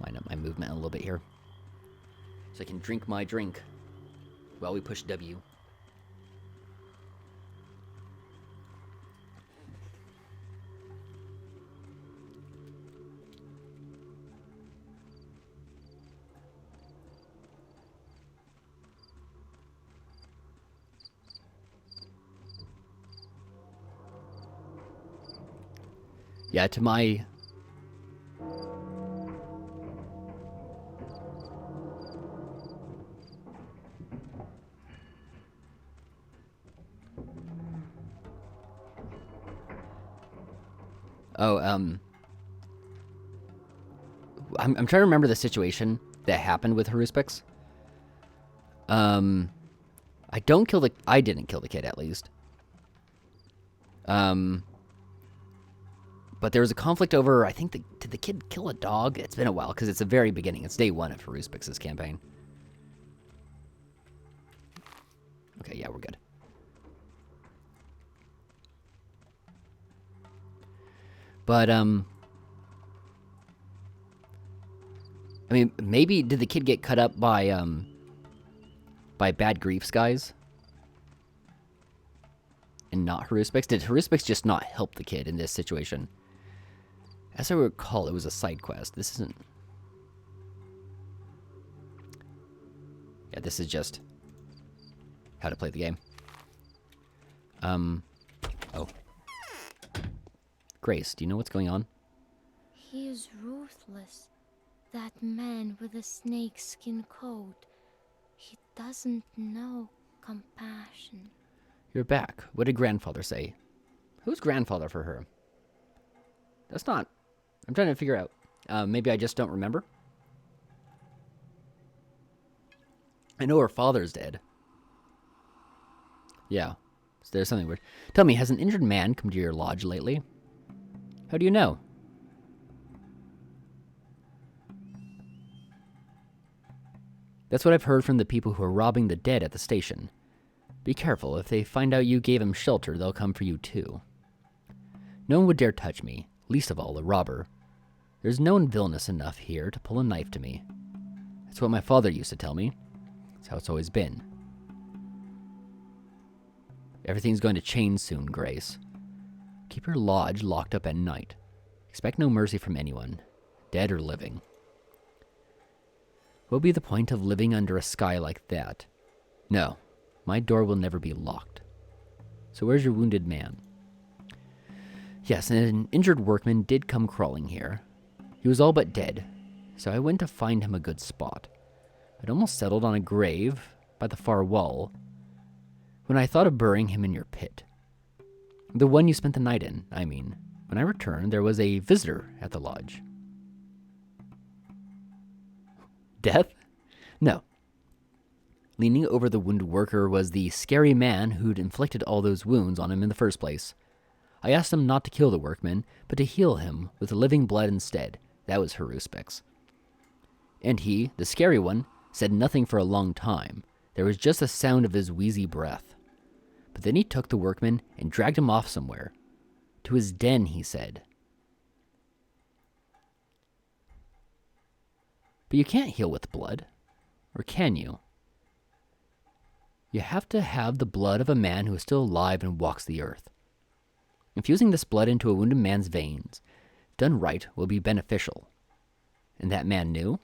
Line up my movement a little bit here, so I can drink my drink while we push W. Yeah, to my... Oh, I'm trying to remember the situation that happened with Haruspix. I didn't kill the kid, at least. But there was a conflict over, I think, did the kid kill a dog? It's been a while, because it's the very beginning. It's day 1 of Haruspix's campaign. Okay, yeah, we're good. But, I mean, maybe, did the kid get cut up by Bad Griefs guys? And not Haruspix? Did Haruspix just not help the kid in this situation? As I recall, it was a side quest. This isn't... Yeah, this is just how to play the game. Oh. Grace, do you know what's going on? He is ruthless. That man with a snakeskin coat. He doesn't know compassion. You're back. What did grandfather say? Who's grandfather for her? That's not... I'm trying to figure out. Maybe I just don't remember? I know her father's dead. Yeah. So there's something weird. Tell me, has an injured man come to your lodge lately? How do you know? That's what I've heard from the people who are robbing the dead at the station. Be careful, if they find out you gave them shelter, they'll come for you too. No one would dare touch me, least of all a robber. There's no one villainous enough here to pull a knife to me. That's what my father used to tell me. That's how it's always been. Everything's going to change soon, Grace. Keep your lodge locked up at night. Expect no mercy from anyone, dead or living. What would be the point of living under a sky like that? No, my door will never be locked. So where's your wounded man? Yes, an injured workman did come crawling here. He was all but dead, so I went to find him a good spot. I'd almost settled on a grave by the far wall when I thought of burying him in your pit. The one you spent the night in, I mean. When I returned, there was a visitor at the lodge. Death? No. Leaning over the wounded worker was the scary man who'd inflicted all those wounds on him in the first place. I asked him not to kill the workman, but to heal him with living blood instead. That was Haruspix. And he, the scary one, said nothing for a long time. There was just the sound of his wheezy breath. But then he took the workman and dragged him off somewhere. To his den, he said. But you can't heal with blood. Or can you? You have to have the blood of a man who is still alive and walks the earth. Infusing this blood into a wounded man's veins, done right, will be beneficial. And that man knew?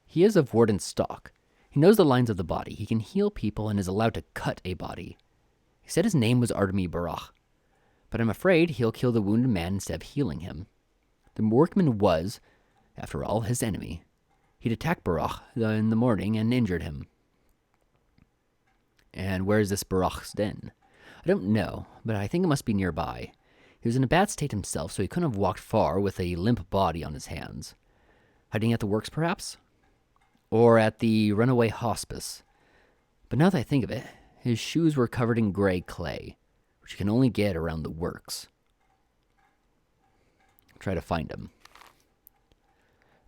He is of Warden's stock. He knows the lines of the body. He can heal people and is allowed to cut a body. He said his name was Artemi Barach. But I'm afraid he'll kill the wounded man instead of healing him. The workman was, after all, his enemy. He'd attacked Barach in the morning and injured him. And where is this Barach's den? I don't know, but I think it must be nearby. He was in a bad state himself, so he couldn't have walked far with a limp body on his hands. Hiding at the works, perhaps? Or at the runaway hospice. But now that I think of it, his shoes were covered in gray clay, which you can only get around the works. Try to find him.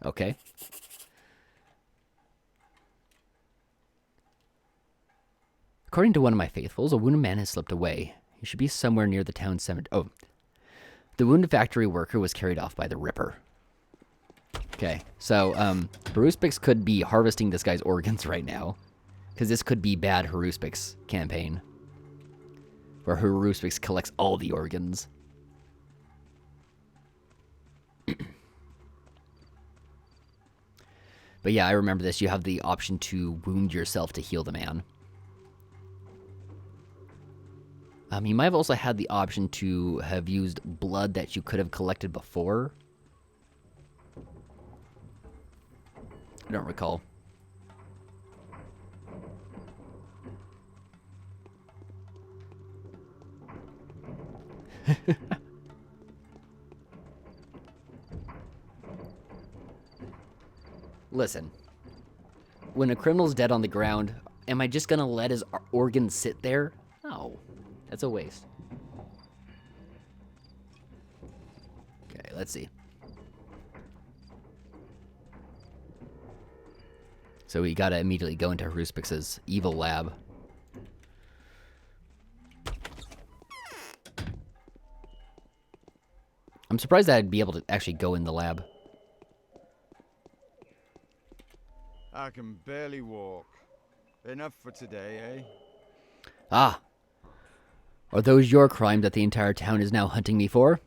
Okay. According to one of my faithfuls, a wounded man has slipped away. He should be somewhere near the town cemetery. Oh, the wounded factory worker was carried off by the Ripper. Okay, so Haruspix could be harvesting this guy's organs right now, because this could be bad Haruspix campaign, where Haruspix collects all the organs. But yeah, I remember this. You have the option to wound yourself to heal the man. You might have also had the option to have used blood that you could have collected before. I don't recall. Listen, when a criminal's dead on the ground, am I just gonna let his organs sit there? No, that's a waste. Okay, let's see. So we gotta immediately go into Haruspix's evil lab. I'm surprised that I'd be able to actually go in the lab. I can barely walk. Enough for today, eh? Ah. Are those your crimes that the entire town is now hunting me for?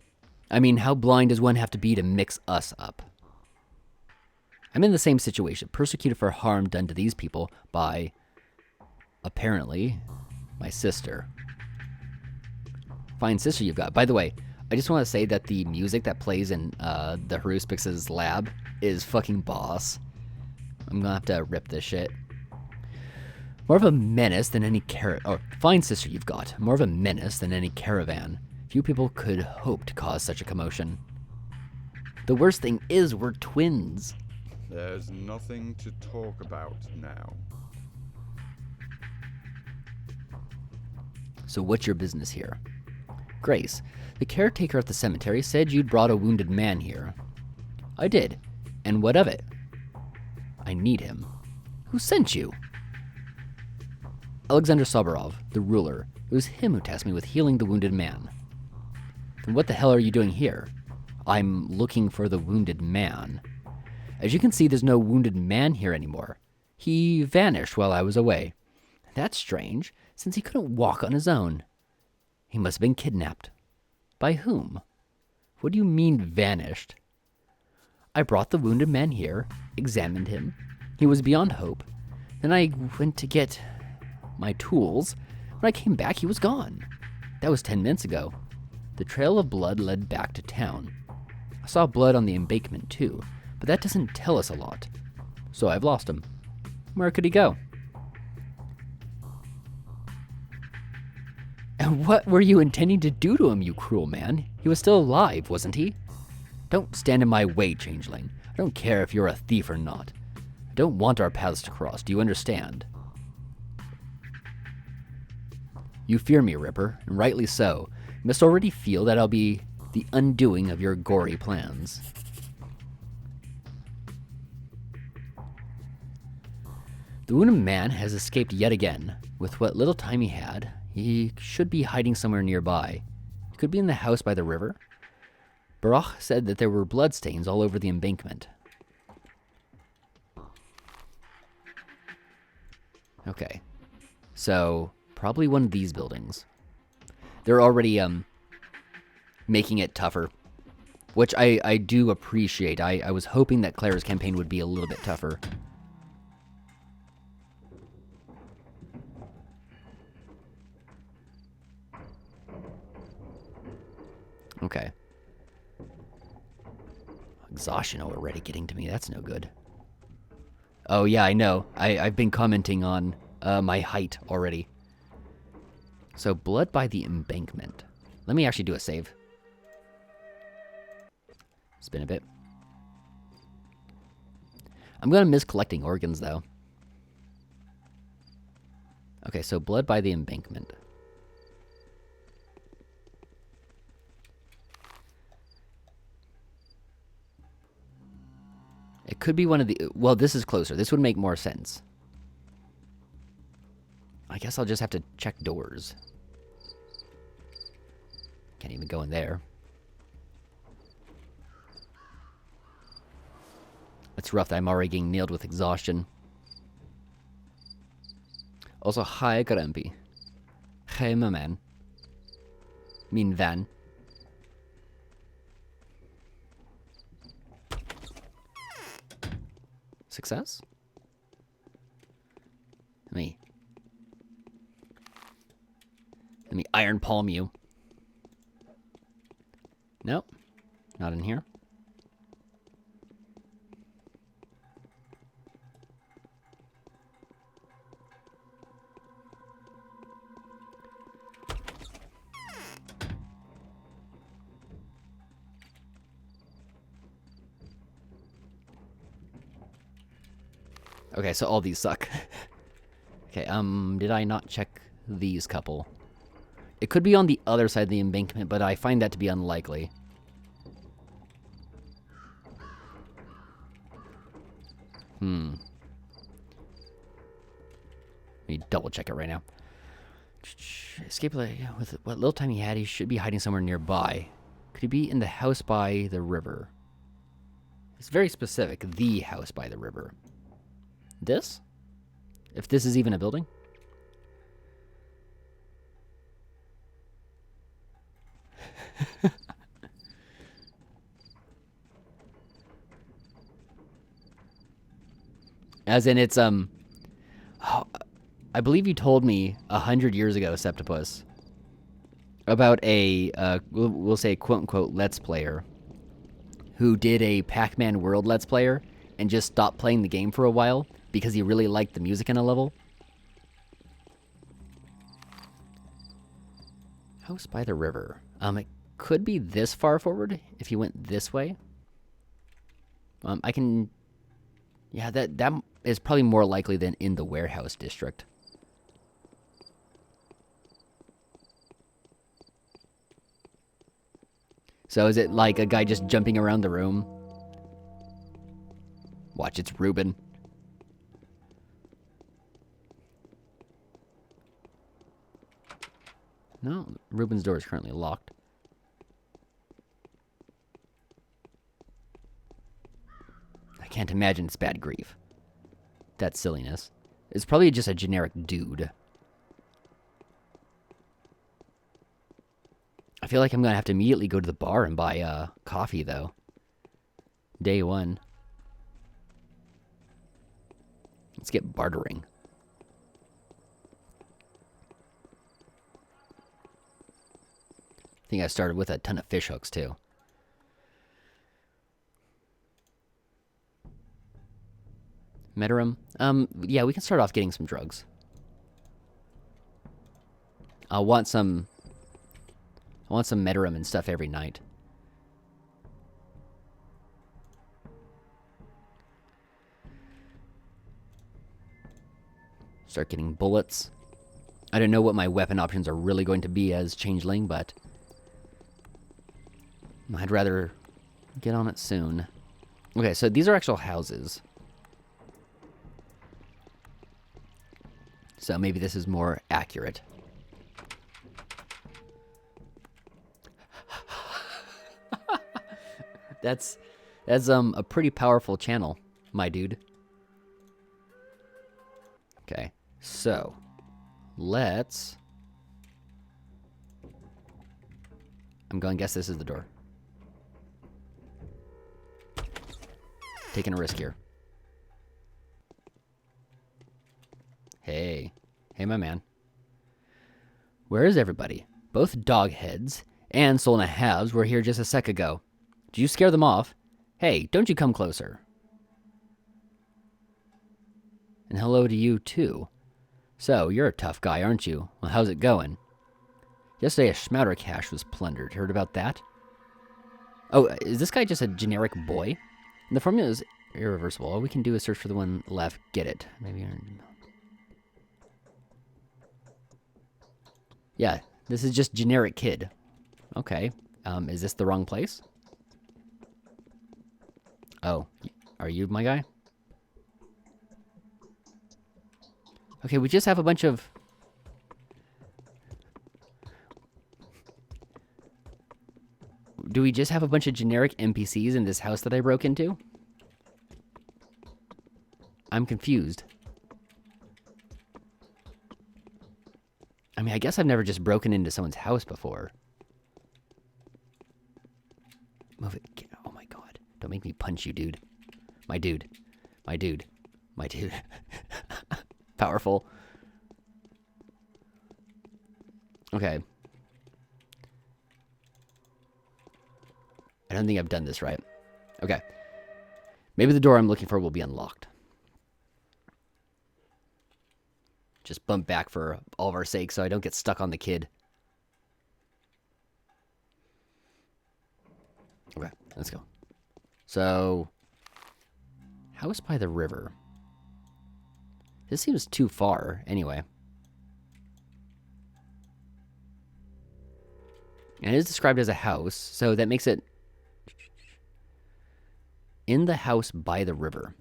I mean, how blind does one have to be to mix us up? I'm in the same situation, persecuted for harm done to these people by, apparently, my sister. Fine sister you've got. By the way, I just want to say that the music that plays in the Haruspix's lab is fucking boss. I'm gonna have to rip this shit. More of a menace than any fine sister you've got. More of a menace than any caravan. Few people could hope to cause such a commotion. The worst thing is we're twins. There's nothing to talk about now. So what's your business here? Grace, the caretaker at the cemetery said you'd brought a wounded man here. I did. And what of it? I need him. Who sent you? Alexander Soborov, the ruler. It was him who tasked me with healing the wounded man. Then what the hell are you doing here? I'm looking for the wounded man. As you can see, there's no wounded man here anymore. He vanished while I was away. That's strange, since he couldn't walk on his own. He must have been kidnapped. By whom? What do you mean, vanished? I brought the wounded man here, examined him. He was beyond hope. Then I went to get my tools. When I came back, he was gone. That was 10 minutes ago. The trail of blood led back to town. I saw blood on the embankment too, but that doesn't tell us a lot. So I've lost him. Where could he go? And what were you intending to do to him, you cruel man? He was still alive, wasn't he? Don't stand in my way, Changeling. I don't care if you're a thief or not. I don't want our paths to cross, do you understand? You fear me, Ripper, and rightly so. You must already feel that I'll be the undoing of your gory plans. The wounded man has escaped yet again. With what little time he had, he should be hiding somewhere nearby. He could be in the house by the river. Baruch said that there were bloodstains all over the embankment. Okay. So, probably one of these buildings. They're already making it tougher, which I do appreciate. I was hoping that Claire's campaign would be a little bit tougher. Okay. Exhaustion already getting to me. That's no good. Oh, yeah, I know. I've been commenting on my height already. So, blood by the embankment. Let me actually do a save. Spin a bit. I'm going to miss collecting organs, though. Okay, so blood by the embankment. It could be one of the... Well, this is closer. This would make more sense. I guess I'll just have to check doors. Can't even go in there. It's rough that I'm already getting nailed with exhaustion. Also, hi, Grumpy. Hey, my man. Min vän. Success? Let me iron palm you. Nope. Not in here. Okay, so all these suck. Okay, did I not check these couple? It could be on the other side of the embankment, but I find that to be unlikely. Let me double check it right now. Escape with what little time he had, he should be hiding somewhere nearby. Could he be in the house by the river? It's very specific, the house by the river. This? If this is even a building? As in, it's, I believe you told me 100 years ago, Septipus, about a, we'll say quote-unquote Let's Player, who did a Pac-Man World Let's Player and just stopped playing the game for a while because he really liked the music in a level. House by the river. It could be this far forward if you went this way. I can... Yeah, that is probably more likely than in the warehouse district. So is it like a guy just jumping around the room? Watch, it's Ruben. No, Ruben's door is currently locked. I can't imagine it's bad grief. That's silliness. It's probably just a generic dude. I feel like I'm going to have to immediately go to the bar and buy coffee, though. Day one. Let's get bartering. I think I started with a ton of fish hooks, too. Meterum? Yeah, we can start off getting some drugs. I want some Meterum and stuff every night. Start getting bullets. I don't know what my weapon options are really going to be as Changeling, but I'd rather get on it soon. Okay, so these are actual houses. So maybe this is more accurate. That's a pretty powerful channel, my dude. Okay, so let's. I'm going to guess this is the door. Taking a risk here. Hey, my man. Where is everybody? Both dog heads and soul and a halves were here just a sec ago. Did you scare them off? Hey, don't you come closer. And hello to you, too. So, you're a tough guy, aren't you? Well, how's it going? Yesterday, a Schmouder cache was plundered. Heard about that? Oh, is this guy just a generic boy? The formula is irreversible. All we can do is search for the one left. Get it. Maybe. Yeah, this is just generic kid. Okay. Is this the wrong place? Oh, are you my guy? Okay, we just have a bunch of... Do we just have a bunch of generic NPCs in this house that I broke into? I'm confused. I mean, I guess I've never just broken into someone's house before. Move it. Oh my god. Don't make me punch you, dude. My dude. My dude. My dude. Powerful. Okay. I don't think I've done this right. Okay. Maybe the door I'm looking for will be unlocked. Just bump back for all of our sake so I don't get stuck on the kid. Okay, let's go. So, house by the river. This seems too far, anyway. And it is described as a house, so that makes it in the house by the river.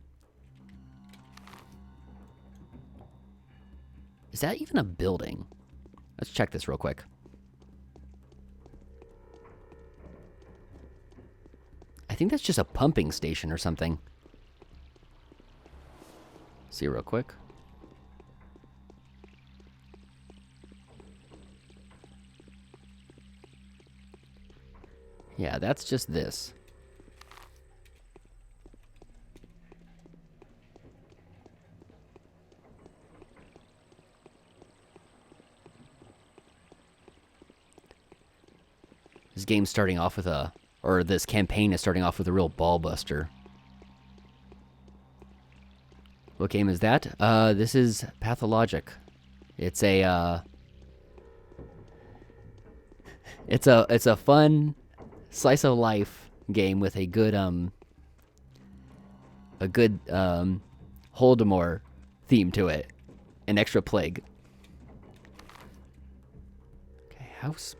Is that even a building? Let's check this real quick. I think that's just a pumping station or something. See real quick. Yeah, that's just this. This game's starting off with a... Or this campaign is starting off with a real ball buster. What game is that? This is Pathologic. It's a, It's a fun slice of life game with a good Holdemort theme to it. An extra plague. Okay, house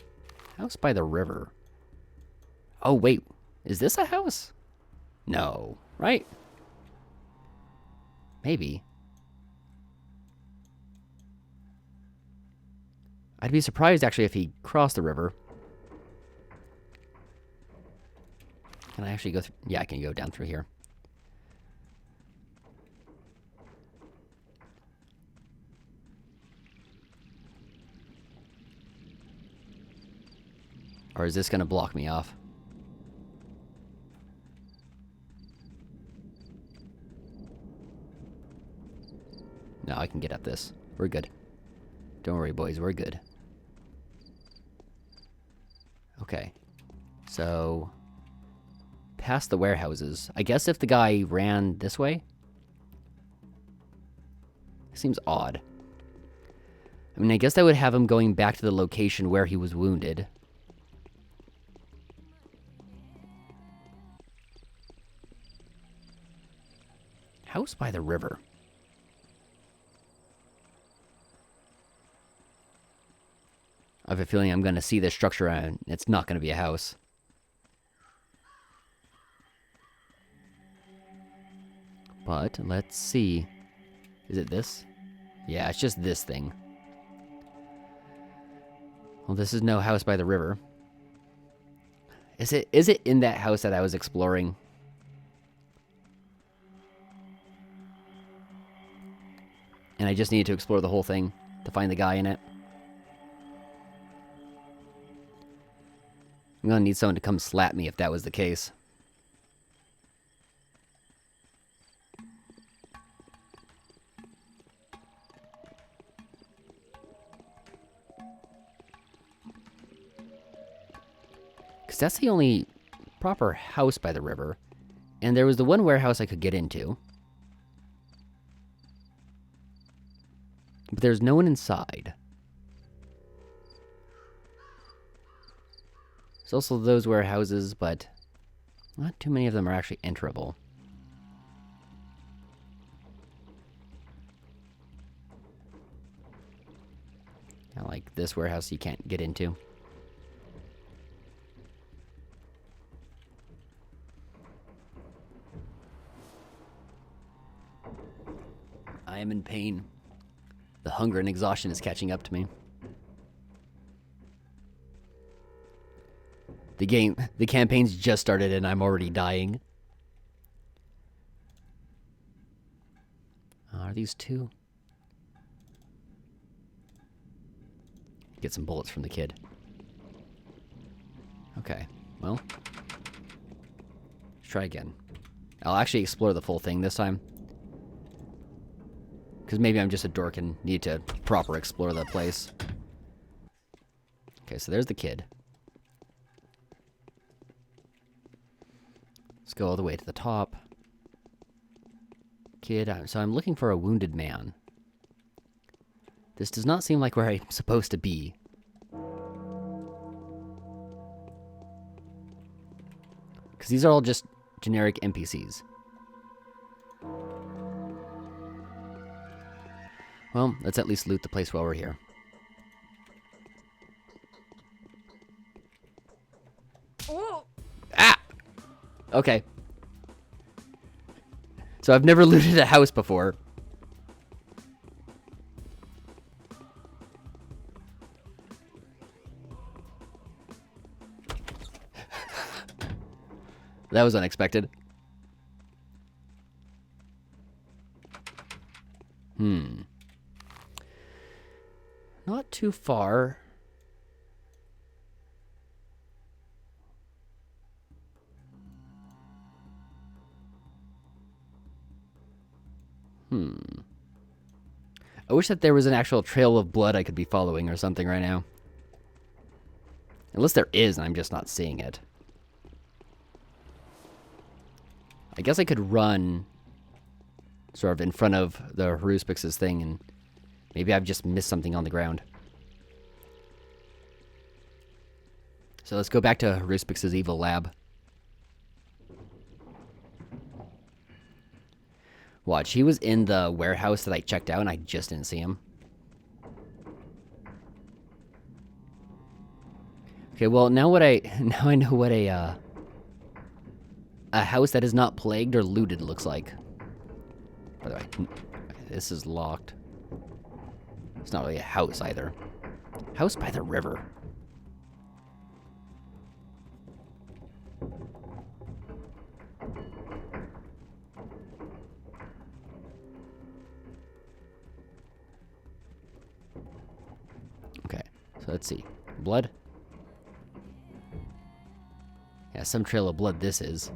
by the river. Oh wait, is this a house? No, right? Maybe. I'd be surprised, actually, if he crossed the river. Can I actually go through? Yeah, I can go down through here. Or is this going to block me off? No, I can get up this. We're good. Don't worry, boys. We're good. Okay. So, past the warehouses. I guess if the guy ran this way? Seems odd. I mean, I guess that would have him going back to the location where he was wounded. House by the river. I have a feeling I'm going to see this structure and it's not going to be a house. But let's see. Is it this? Yeah, it's just this thing. Well, this is no house by the river. Is it in that house that I was exploring? And I just needed to explore the whole thing to find the guy in it. I'm gonna need someone to come slap me if that was the case. Because that's the only proper house by the river. And there was the one warehouse I could get into. But there's no one inside. There's also those warehouses, but not too many of them are actually enterable. Kind of like this warehouse you can't get into. I am in pain. The hunger and exhaustion is catching up to me. The campaign's just started and I'm already dying. Are these two? Get some bullets from the kid. Okay, well. Let's try again. I'll actually explore the full thing this time. Because maybe I'm just a dork and need to proper explore the place. Okay, so there's the kid. Let's go all the way to the top. Kid, so I'm looking for a wounded man. This does not seem like where I'm supposed to be. Because these are all just generic NPCs. Well, let's at least loot the place while we're here. Oh. Ah! Okay. So I've never looted a house before. That was unexpected. Not too far. I wish that there was an actual trail of blood I could be following or something right now. Unless there is and I'm just not seeing it. I guess I could run sort of in front of the Haruspix's thing and maybe I've just missed something on the ground. So let's go back to Haruspix's evil lab. Watch, he was in the warehouse that I checked out and I just didn't see him. Okay, well now I know what a house that is not plagued or looted looks like. By the way, this is locked. It's not really a house either. House by the river. Okay, so let's see. Blood? Yeah, some trail of blood this is.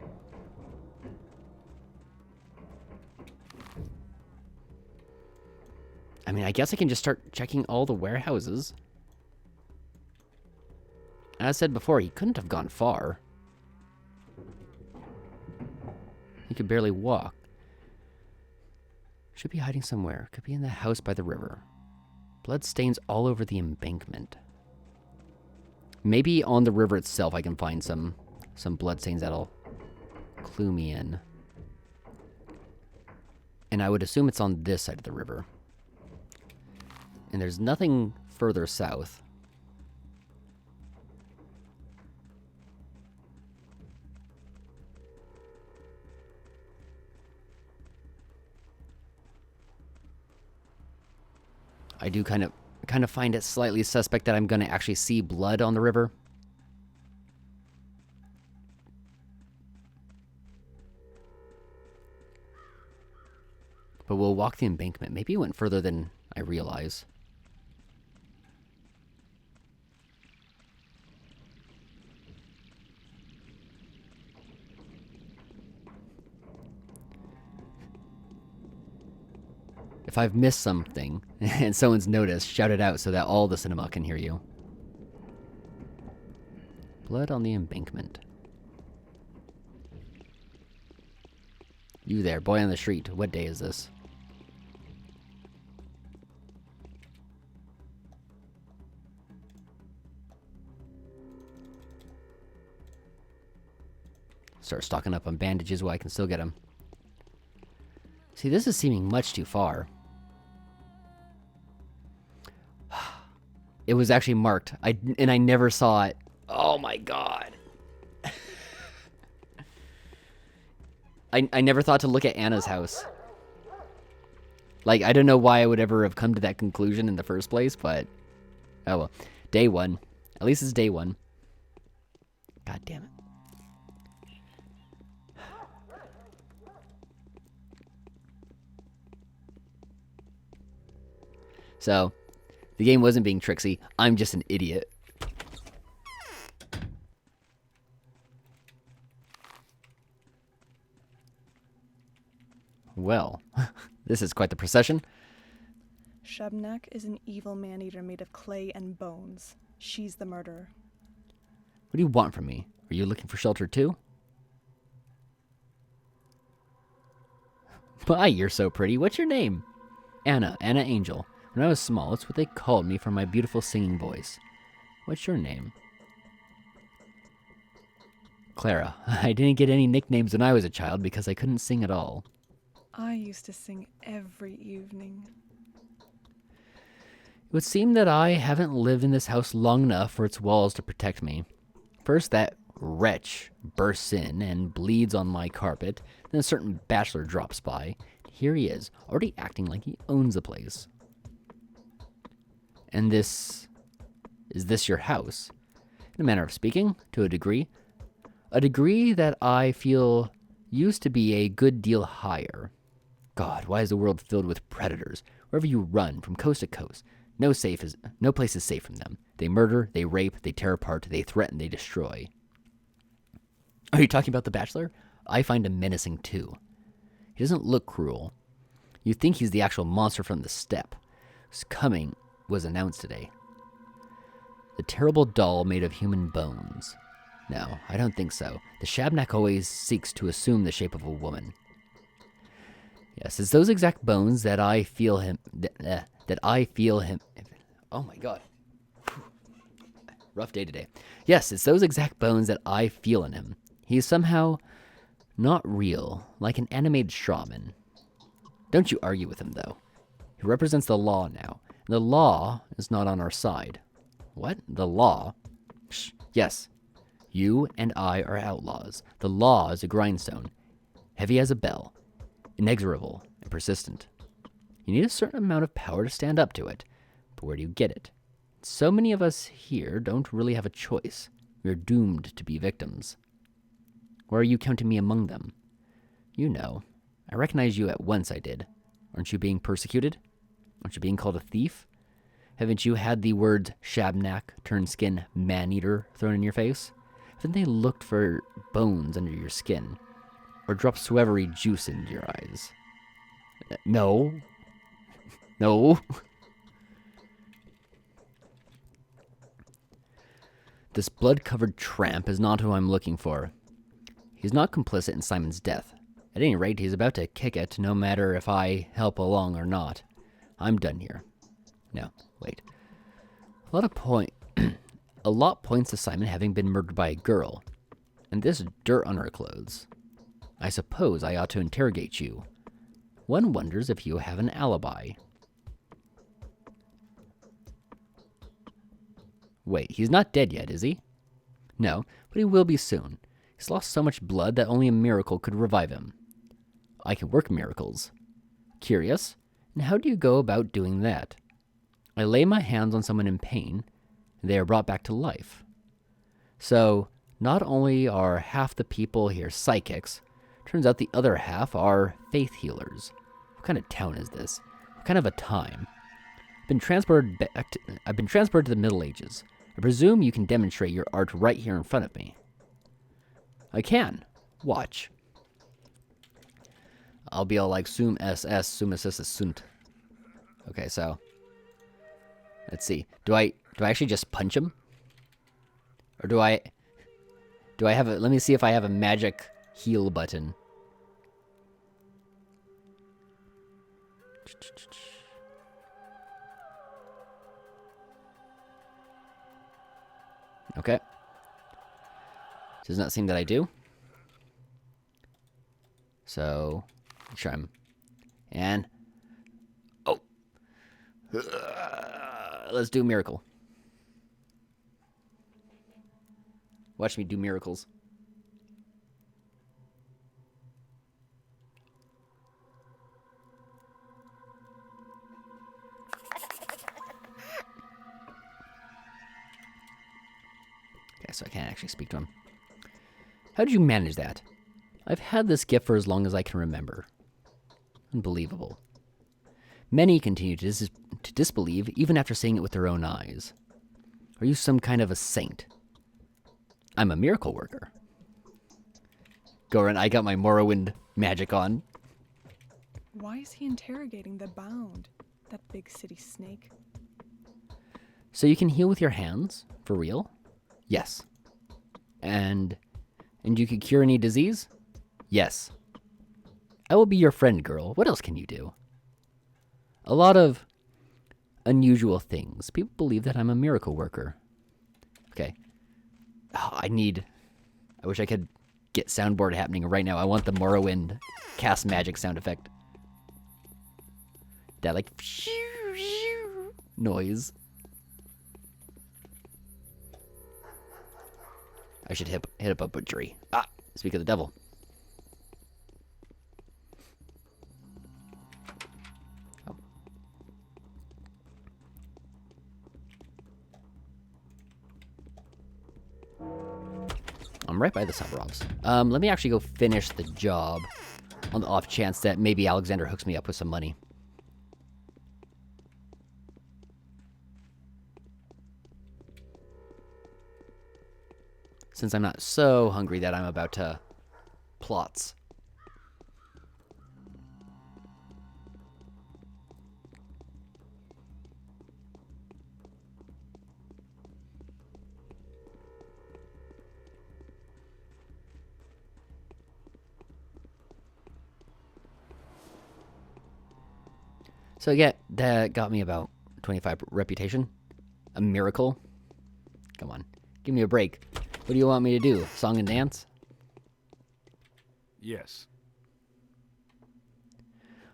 I mean, I guess I can just start checking all the warehouses. As I said before, he couldn't have gone far. He could barely walk. Should be hiding somewhere. Could be in the house by the river. Blood stains all over the embankment. Maybe on the river itself I can find some blood stains that'll clue me in. And I would assume it's on this side of the river. And there's nothing further south. I do kind of find it slightly suspect that I'm going to actually see blood on the river. But we'll walk the embankment. Maybe it went further than I realize. If I've missed something and someone's noticed, shout it out so that all the cinema can hear you. Blood on the embankment. You there, boy on the street. What day is this? Start stocking up on bandages while I can still get them. See, this is seeming much too far. It was actually marked. I never saw it. Oh my god. I never thought to look at Anna's house. Like, I don't know why I would ever have come to that conclusion in the first place, but... oh well. Day one. At least it's day one. God damn it. So, the game wasn't being tricksy. I'm just an idiot. Well, this is quite the procession. Shebnak is an evil man-eater made of clay and bones. She's the murderer. What do you want from me? Are you looking for shelter too? My, you're so pretty. What's your name? Anna Angel. When I was small, it's what they called me for my beautiful singing voice. What's your name? Clara. I didn't get any nicknames when I was a child because I couldn't sing at all. I used to sing every evening. It would seem that I haven't lived in this house long enough for its walls to protect me. First, that wretch bursts in and bleeds on my carpet. Then a certain bachelor drops by. Here he is, already acting like he owns the place. And is this your house? In a manner of speaking, to a degree. A degree that I feel used to be a good deal higher. God, why is the world filled with predators? Wherever you run, from coast to coast, no place is safe from them. They murder, they rape, they tear apart, they threaten, they destroy. Are you talking about the Bachelor? I find him menacing too. He doesn't look cruel. You'd think he's the actual monster from the steppe. His coming was announced today. The terrible doll made of human bones. No, I don't think so. The Shebnak always seeks to assume the shape of a woman. Yes, it's those exact bones that I feel him... that I feel him... Oh my god. Rough day today. Yes, it's those exact bones that I feel in him. He is somehow not real, like an animated shaman. Don't you argue with him, though. He represents the law now. The law is not on our side. What? The law? Psh, yes. You and I are outlaws. The law is a grindstone, heavy as a bell, inexorable and persistent. You need a certain amount of power to stand up to it. But where do you get it? So many of us here don't really have a choice. We're doomed to be victims. Or are you counting me among them? You know. I recognized you at once, I did. Aren't you being persecuted? Aren't you being called a thief? Haven't you had the words Shabnak, turn-skin, man-eater thrown in your face? Haven't they looked for bones under your skin? Or dropped swevery juice into your eyes? No. No. This blood-covered tramp is not who I'm looking for. He's not complicit in Simon's death. At any rate, he's about to kick it, no matter if I help along or not. I'm done here. No, wait. A lot points to Simon having been murdered by a girl, and this dirt on her clothes. I suppose I ought to interrogate you. One wonders if you have an alibi. Wait, he's not dead yet, is he? No, but he will be soon. He's lost so much blood that only a miracle could revive him. I can work miracles. Curious? And how do you go about doing that? I lay my hands on someone in pain, and they are brought back to life. So, not only are half the people here psychics, turns out the other half are faith healers. What kind of town is this? What kind of a time? I've been transported to the Middle Ages. I presume you can demonstrate your art right here in front of me. I can. Watch. I'll be all like sum ss sum assist sunt. Okay, so let's see. Do I actually just punch him? Or do I have a, let me see if I have a magic heal button. Okay. Does not seem that I do. So, try him. And oh. Let's do a miracle. Watch me do miracles. Okay, so I can't actually speak to him. How did you manage that? I've had this gift for as long as I can remember. Unbelievable. Many continue to disbelieve even after seeing it with their own eyes. Are you some kind of a saint? I'm a miracle worker. Goran, I got my Morrowind magic on. Why is he interrogating the bound? That big city snake. So you can heal with your hands? For real? Yes. And you can cure any disease? Yes. I will be your friend, girl. What else can you do? A lot of unusual things. People believe that I'm a miracle worker. Okay. Oh, I wish I could get soundboard happening right now. I want the Morrowind cast magic sound effect. That like noise. I should hit up a butchery. Ah, speak of the devil. Oh. I'm right by the Subrobs. Let me actually go finish the job on the off chance that maybe Alexander hooks me up with some money. Since I'm not so hungry that I'm about to plots. So yeah, that got me about 25 reputation. A miracle. Come on, give me a break. What do you want me to do? Song and dance? Yes.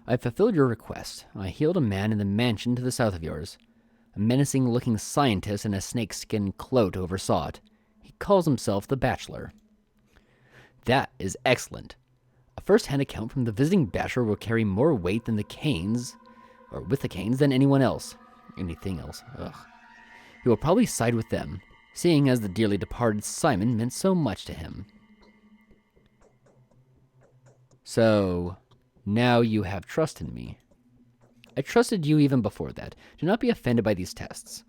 I fulfilled your request. I healed a man in the mansion to the south of yours. A menacing-looking scientist in a snakeskin cloak oversaw it. He calls himself the Bachelor. That is excellent. A first-hand account from the visiting bachelor will carry more weight than the Canes, or with the Canes, than anyone else. Anything else. Ugh. he will probably side with them, seeing as the dearly departed Simon meant so much to him. So, now you have trust in me. I trusted you even before that. Do not be offended by these tests.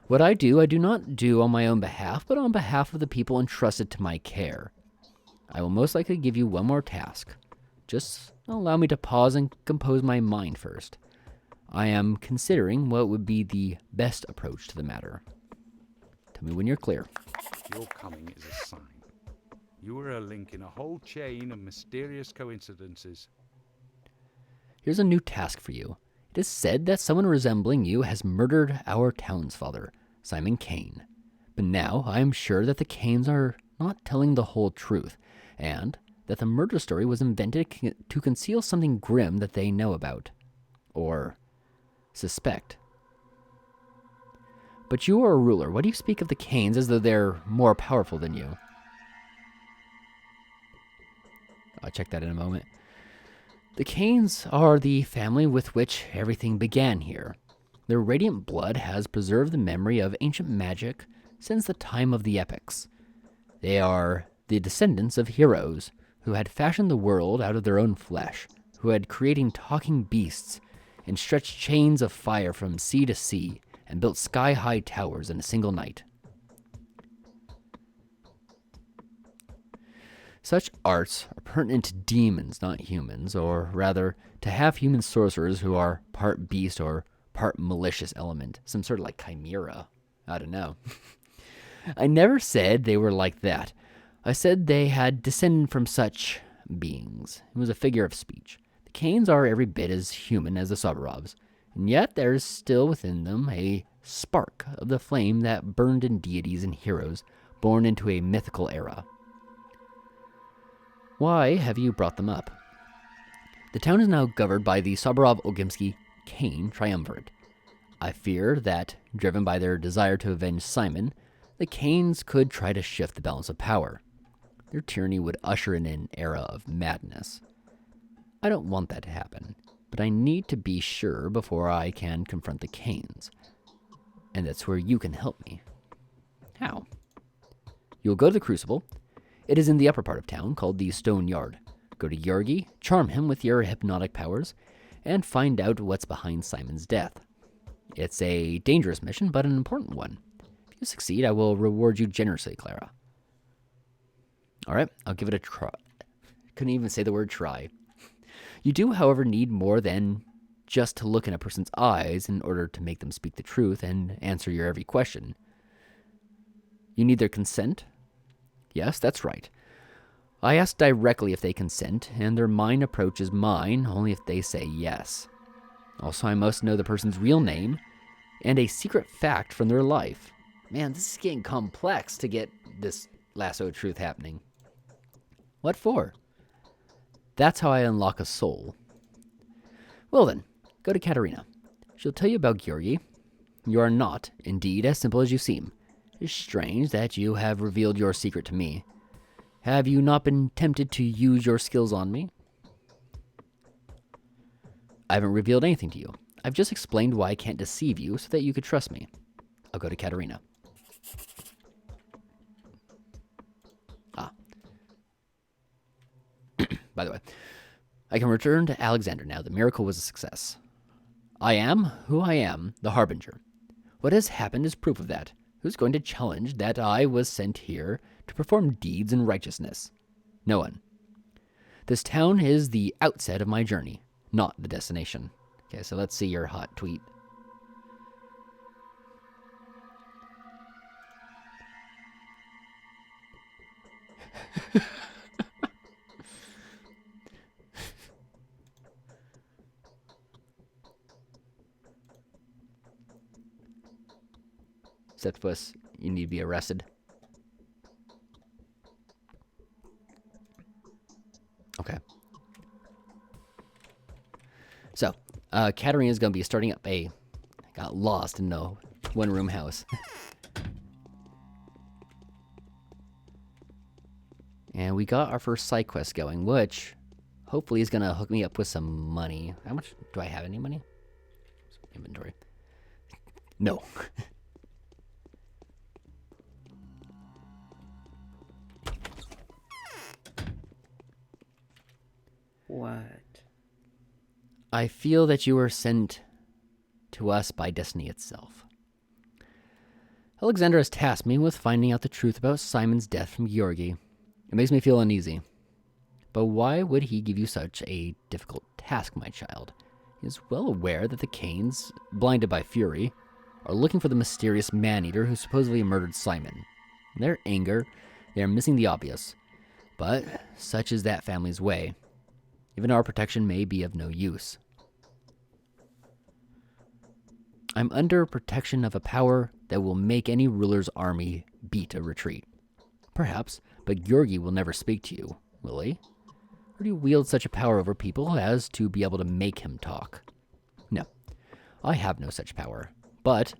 What I do not do on my own behalf, but on behalf of the people entrusted to my care. I will most likely give you one more task. Just allow me to pause and compose my mind first. I am considering what would be the best approach to the matter. Tell me when you're clear. Your coming is a sign. You are a link in a whole chain of mysterious coincidences. Here's a new task for you. It is said that someone resembling you has murdered our townsfather, Simon Kane. But now I am sure that the Kanes are not telling the whole truth, and that the murder story was invented to conceal something grim that they know about. Or suspect. But you are a ruler. Why do you speak of the Kanes as though they're more powerful than you? I'll check that in a moment. The Kanes are the family with which everything began here. Their radiant blood has preserved the memory of ancient magic since the time of the epics. They are the descendants of heroes who had fashioned the world out of their own flesh, who had created talking beasts and stretched chains of fire from sea to sea and built sky-high towers in a single night. Such arts are pertinent to demons, not humans, or rather, to half-human sorcerers who are part beast or part malicious element. Some sort of like chimera. I don't know. I never said they were like that. I said they had descended from such beings. It was a figure of speech. The Kanes are every bit as human as the Soborovs, and yet there is still within them a spark of the flame that burned in deities and heroes born into a mythical era. Why have you brought them up? The town is now governed by the Soborov-Ogimsky-Kane triumvirate. I fear that, driven by their desire to avenge Simon, the Kanes could try to shift the balance of power. Their tyranny would usher in an era of madness. I don't want that to happen, but I need to be sure before I can confront the Kanes. And that's where you can help me. How? You'll go to the Crucible. It is in the upper part of town, called the Stone Yard. Go to Yorgi, charm him with your hypnotic powers, and find out what's behind Simon's death. It's a dangerous mission, but an important one. If you succeed, I will reward you generously, Clara. All right, I'll give it a try. Couldn't even say the word try. You do, however, need more than just to look in a person's eyes in order to make them speak the truth and answer your every question. You need their consent. Yes, that's right. I ask directly if they consent, and their mind approaches mine only if they say yes. Also, I must know the person's real name and a secret fact from their life. Man, this is getting complex to get this lasso of truth happening. What for? That's how I unlock a soul. Well then, go to Katerina. She'll tell you about Georgi. You are not, indeed, as simple as you seem. It's strange that you have revealed your secret to me. Have you not been tempted to use your skills on me? I haven't revealed anything to you. I've just explained why I can't deceive you so that you could trust me. I'll go to Katerina. By the way, I can return to Alexander now. The miracle was a success. I am who I am, the Harbinger. What has happened is proof of that. Who's going to challenge that I was sent here to perform deeds in righteousness? No one. This town is the outset of my journey, not the destination. Okay, so let's see your hot tweet. Septipus, you need to be arrested. Okay. So, Katerina's going to be starting up got lost in the one-room house. And we got our first side quest going, which hopefully is going to hook me up with some money. How much? Do I have any money? Inventory. No. What? I feel that you were sent to us by destiny itself. Alexander has tasked me with finding out the truth about Simon's death from Georgi. It makes me feel uneasy. But why would he give you such a difficult task, my child? He is well aware that the Canes, blinded by fury, are looking for the mysterious man-eater who supposedly murdered Simon. In their anger, they are missing the obvious. But such is that family's way. Even our protection may be of no use. I'm under protection of a power that will make any ruler's army beat a retreat. Perhaps, but Georgi will never speak to you, will he? Or do you wield such a power over people as to be able to make him talk? No, I have no such power. But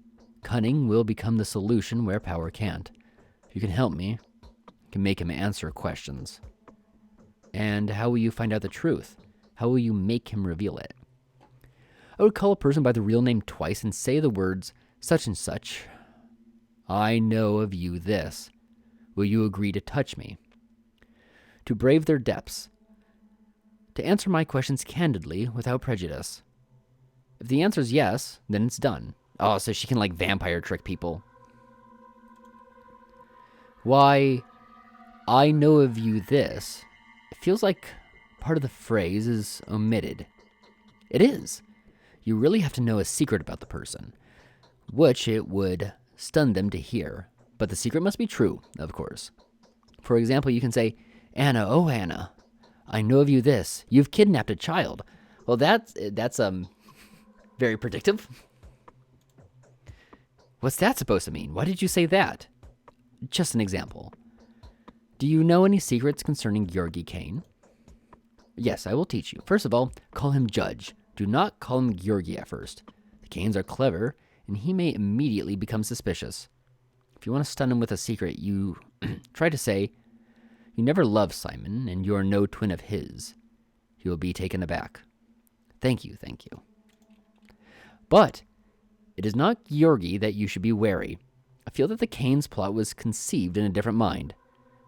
cunning will become the solution where power can't. If you can help me, I can make him answer questions. And how will you find out the truth? How will you make him reveal it? I would call a person by the real name twice and say the words, such and such. I know of you this. Will you agree to touch me? To brave their depths. To answer my questions candidly, without prejudice. If the answer is yes, then it's done. Oh, so she can like vampire trick people. Why, I know of you this. It feels like part of the phrase is omitted. It is. You really have to know a secret about the person, which it would stun them to hear. But the secret must be true, of course. For example, you can say, Anna, oh Anna, I know of you this. You've kidnapped a child. Well, that's very predictive. What's that supposed to mean? Why did you say that? Just an example. Do you know any secrets concerning Georgi Kane? Yes, I will teach you. First of all, call him Judge. Do not call him Georgi at first. The Canes are clever, and he may immediately become suspicious. If you want to stun him with a secret, you try to say, you never loved Simon, and you are no twin of his. He will be taken aback. Thank you, thank you. But it is not Georgi that you should be wary. I feel that the Canes' plot was conceived in a different mind.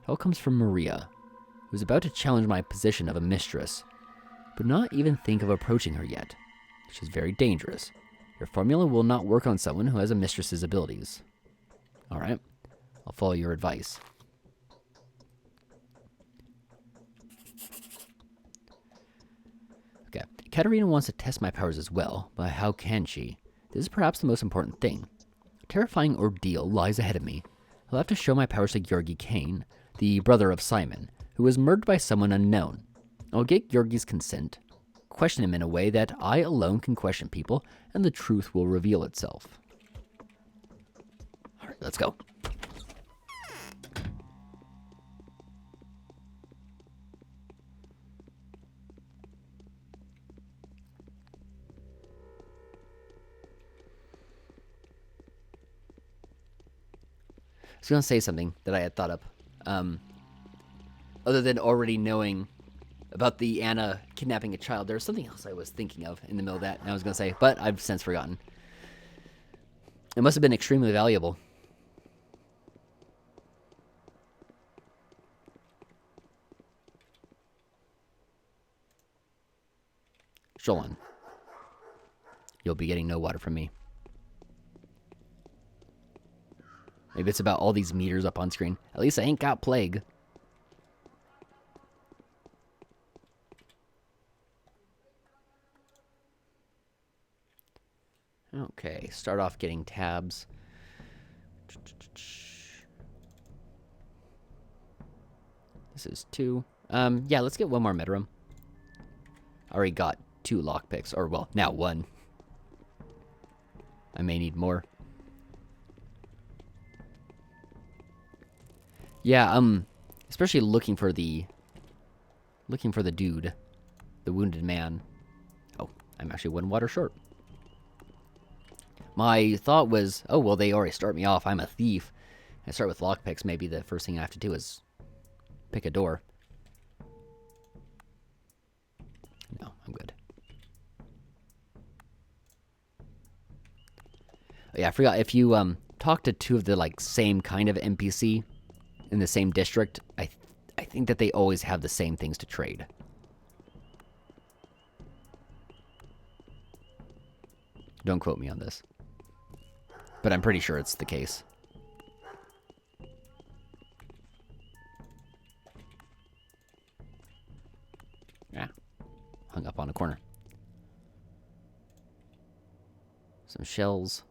It all comes from Maria, who is about to challenge my position of a mistress, but not even think of approaching her yet, which is very dangerous. Your formula will not work on someone who has a mistress's abilities. All right, I'll follow your advice. Okay, Katerina wants to test my powers as well, but how can she? This is perhaps the most important thing. A terrifying ordeal lies ahead of me. I'll have to show my powers to Georgi Kane, the brother of Simon, who was murdered by someone unknown. I'll get Georgi's consent, question him in a way that I alone can question people, and the truth will reveal itself. All right, let's go. I was going to say something that I had thought up. Other than already knowing about the Anna kidnapping a child, there was something else I was thinking of in the middle of that, and I was going to say, but I've since forgotten. It must have been extremely valuable. Sholon, you'll be getting no water from me. Maybe it's about all these meters up on screen. At least I ain't got plague. Okay, start off getting tabs. This is 2. Yeah, let's get one more meta room. I already got 2 lockpicks, or well, now 1. I may need more. Yeah, especially looking for the dude, the wounded man. Oh, I'm actually 1 water short. My thought was, oh, well, they already start me off. I'm a thief. I start with lockpicks. Maybe the first thing I have to do is pick a door. No, I'm good. Oh, yeah, I forgot. If you talk to 2 of the like same kind of NPC in the same district, I think that they always have the same things to trade. Don't quote me on this. But I'm pretty sure it's the case. Yeah. Hung up on a corner. Some shells.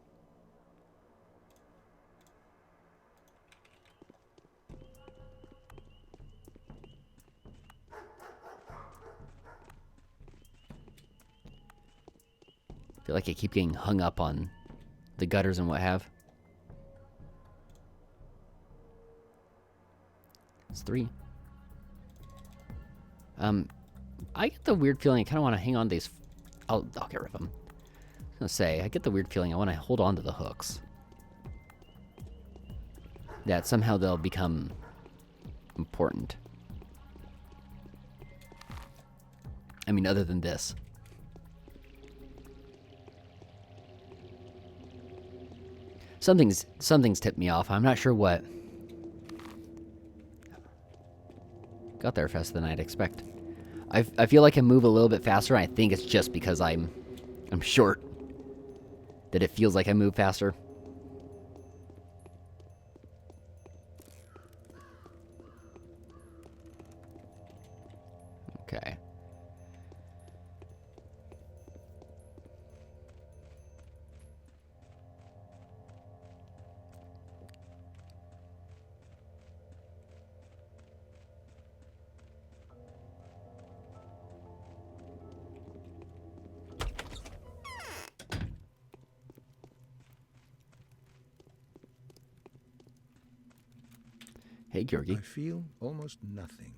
I feel like I keep getting hung up on the gutters and what have. It's 3. I get the weird feeling I kind of want to hang on to these. I'll get rid of them. I was gonna say, I get the weird feeling I want to hold on to the hooks. That somehow they'll become important. I mean, other than this. Something's tipped me off. I'm not sure what. Got there faster than I'd expect. I feel like I move a little bit faster. I think it's just because I'm short that it feels like I move faster. Okay. Hey, Georgi. I feel almost nothing.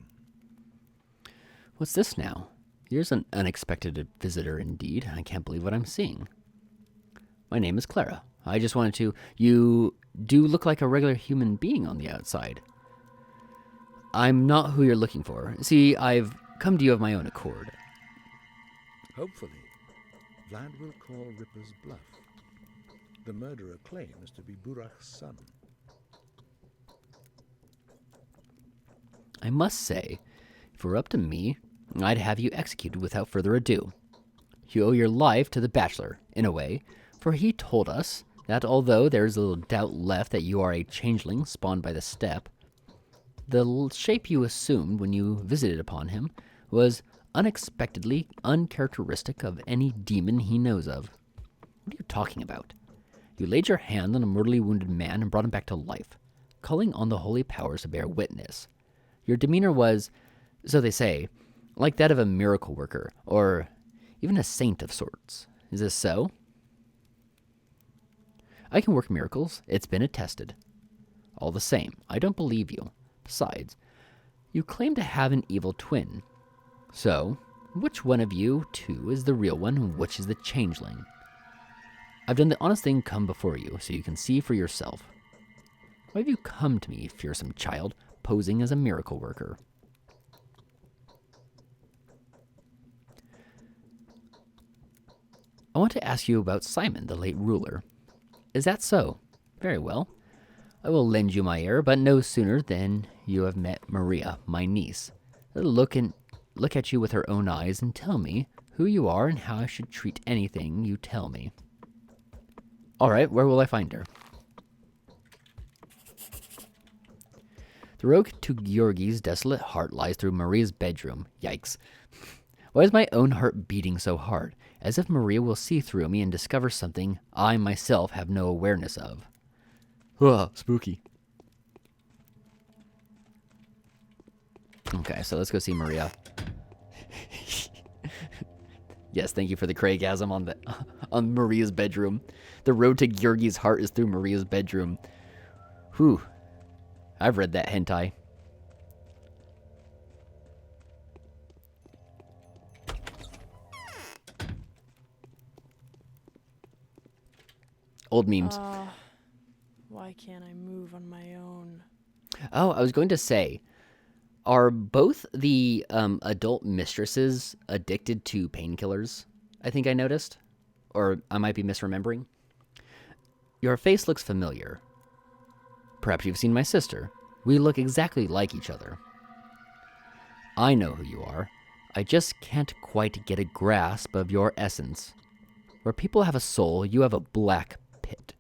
What's this now? Here's an unexpected visitor indeed. I can't believe what I'm seeing. My name is Clara. I just wanted to... You do look like a regular human being on the outside. I'm not who you're looking for. See, I've come to you of my own accord. Hopefully, Vlad will call Ripper's bluff. The murderer claims to be Burach's son. I must say, if it were up to me, I'd have you executed without further ado. You owe your life to the bachelor, in a way, for he told us that although there is a little doubt left that you are a changeling spawned by the steppe, the shape you assumed when you visited upon him was unexpectedly uncharacteristic of any demon he knows of. What are you talking about? You laid your hand on a mortally wounded man and brought him back to life, calling on the holy powers to bear witness. Your demeanor was, so they say, like that of a miracle worker, or even a saint of sorts. Is this so? I can work miracles. It's been attested. All the same, I don't believe you. Besides, you claim to have an evil twin. So, which one of you two is the real one and which is the changeling? I've done the honest thing come before you, so you can see for yourself. Why have you come to me, fearsome child, posing as a miracle worker? I want to ask you about Simon, the late ruler. Is that so? Very well. I will lend you my ear, but no sooner than you have met Maria, my niece. Look at you with her own eyes and tell me who you are and how I should treat anything you tell me. All right, where will I find her? The road to Georgi's desolate heart lies through Maria's bedroom. Yikes. Why is my own heart beating so hard? As if Maria will see through me and discover something I myself have no awareness of. Ugh, spooky. Okay, so let's go see Maria. Yes, thank you for the Craigasm on Maria's bedroom. The road to Georgi's heart is through Maria's bedroom. Whew. I've read that hentai. Old memes. Why can't I move on my own? Oh, I was going to say, are both the adult mistresses addicted to painkillers? I think I noticed. Or I might be misremembering. Your face looks familiar. Perhaps you've seen my sister. We look exactly like each other. I know who you are. I just can't quite get a grasp of your essence. Where people have a soul, you have a black pit.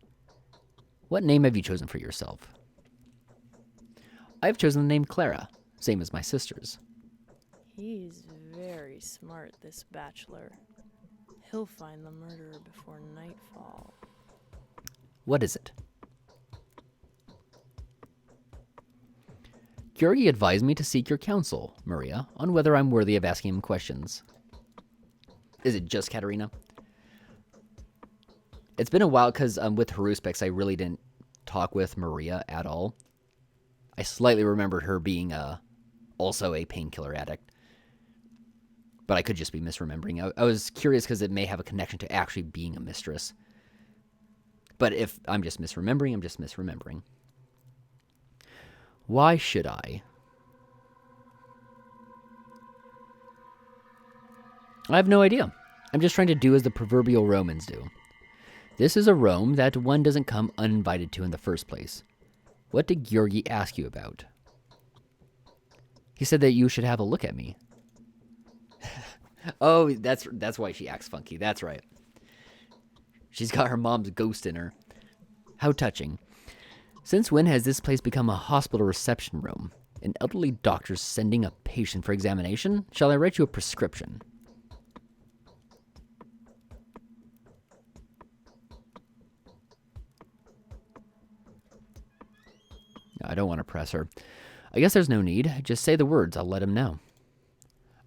What name have you chosen for yourself? I've chosen the name Clara, same as my sister's. He's very smart, this bachelor. He'll find the murderer before nightfall. What is it? Georgi advised me to seek your counsel, Maria, on whether I'm worthy of asking him questions. Is it just Katerina? It's been a while because with Haruspex, I really didn't talk with Maria at all. I slightly remembered her being also a painkiller addict. But I could just be misremembering. I was curious because it may have a connection to actually being a mistress. But if I'm just misremembering, I'm just misremembering. Why should I? I have no idea. I'm just trying to do as the proverbial Romans do. This is a Rome that one doesn't come uninvited to in the first place. What did Georgi ask you about? He said that you should have a look at me. Oh, that's why she acts funky. That's right. She's got her mom's ghost in her. How touching. Since when has this place become a hospital reception room? An elderly doctor sending a patient for examination? Shall I write you a prescription? I don't want to press her. I guess there's no need. Just say the words. I'll let him know.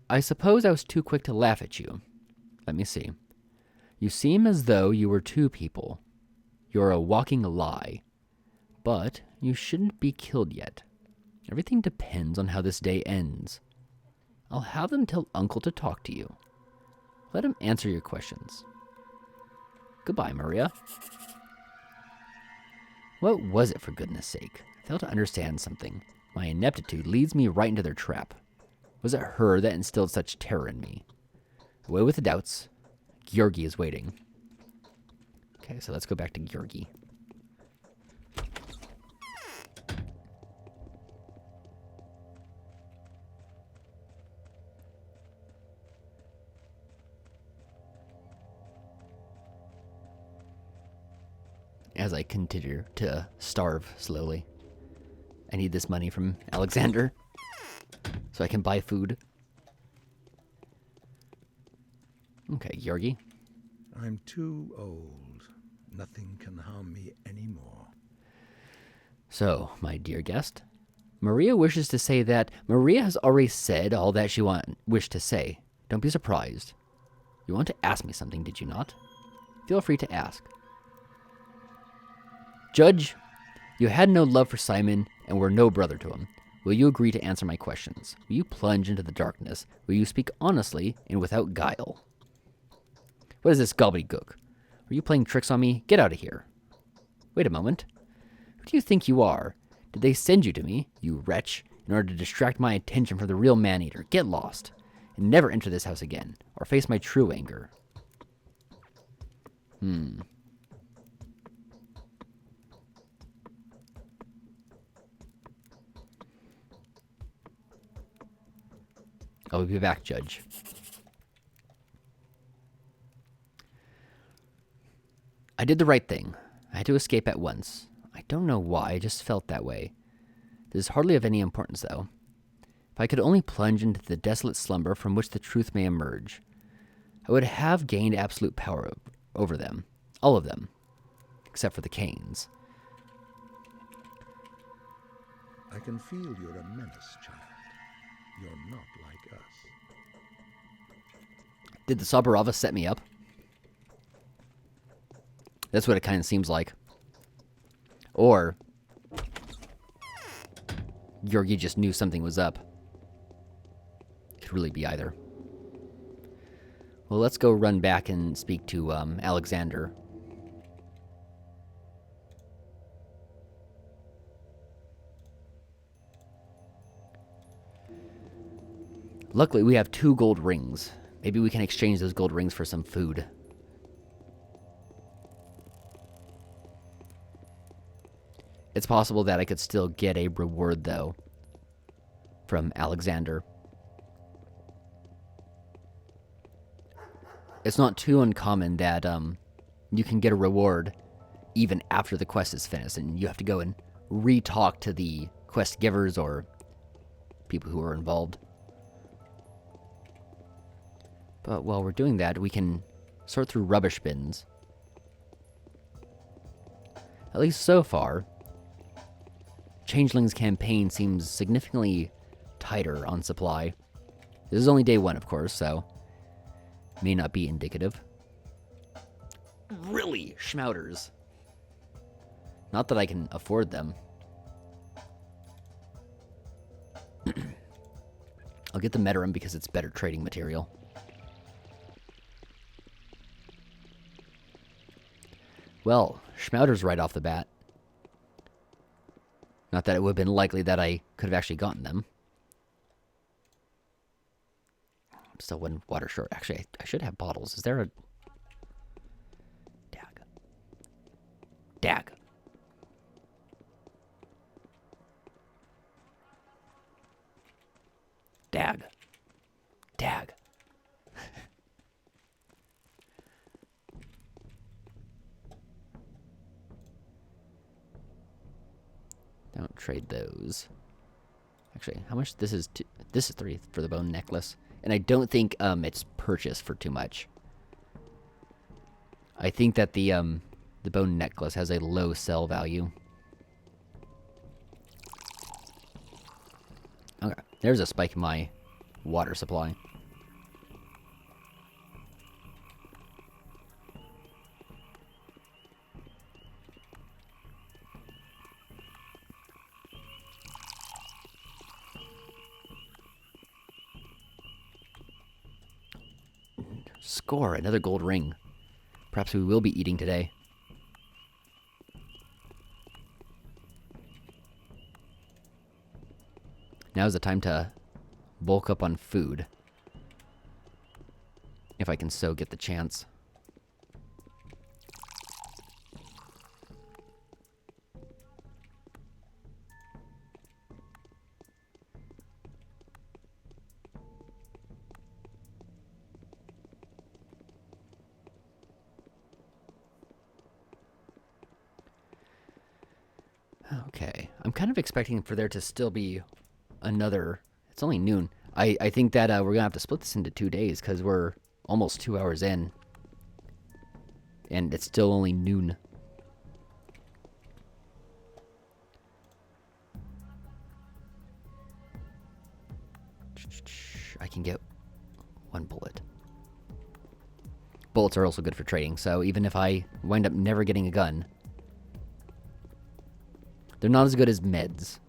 I suppose I was too quick to laugh at you. Let me see. You seem as though you were two people. You're a walking lie. But you shouldn't be killed yet. Everything depends on how this day ends. I'll have them tell Uncle to talk to you. Let him answer your questions. Goodbye, Maria. What was it, for goodness sake? I fail to understand something. My ineptitude leads me right into their trap. Was it her that instilled such terror in me? Away with the doubts. Georgi is waiting. Okay, so let's go back to Georgi. As I continue to starve slowly. I need this money from Alexander so I can buy food. Okay, Georgi. I'm too old. Nothing can harm me anymore. So, my dear guest, Maria wishes to say that Maria has already said all that she wished to say. Don't be surprised. You want to ask me something, did you not? Feel free to ask. Judge, you had no love for Simon and were no brother to him. Will you agree to answer my questions? Will you plunge into the darkness? Will you speak honestly and without guile? What is this gobbledygook? Are you playing tricks on me? Get out of here. Wait a moment. Who do you think you are? Did they send you to me, you wretch, in order to distract my attention from the real man-eater? Get lost, and never enter this house again, or face my true anger. I'll be back, Judge. I did the right thing. I had to escape at once. I don't know why, I just felt that way. This is hardly of any importance, though. If I could only plunge into the desolate slumber from which the truth may emerge, I would have gained absolute power over them. All of them. Except for the Canes. I can feel you're a menace, child. You're not like us. Did the Saburava set me up? That's what it kind of seems like. Or Georgi just knew something was up. Could really be either. Well, let's go run back and speak to Alexander. Luckily, we have 2 gold rings. Maybe we can exchange those gold rings for some food. It's possible that I could still get a reward, though, from Alexander. it's not too uncommon that you can get a reward even after the quest is finished, and you have to go and re-talk to the quest givers or people who are involved. But while we're doing that, we can sort through rubbish bins. At least so far, Changeling's campaign seems significantly tighter on supply. This is only day 1, of course, so may not be indicative. Really, schmouters. Not that I can afford them. I'll get the Meterum because it's better trading material. Well, schmouters right off the bat. Not that it would have been likely that I could have actually gotten them. I'm still one water short. Actually, I should have bottles. Is there a... Dag. Dag. Dag. Don't trade those. Actually, how much this is? This is 3 for the bone necklace, and I don't think it's purchased for too much. I think that the bone necklace has a low sell value. Okay, there's a spike in my water supply. Score, another gold ring. Perhaps we will be eating today. Now's the time to bulk up on food. If I can so get the chance. Okay, I'm kind of expecting for there to still be another... It's only noon. I think that we're going to have to split this into 2 days because we're almost 2 hours in. And it's still only noon. I can get 1 bullet. Bullets are also good for trading, so even if I wind up never getting a gun... They're not as good as meds.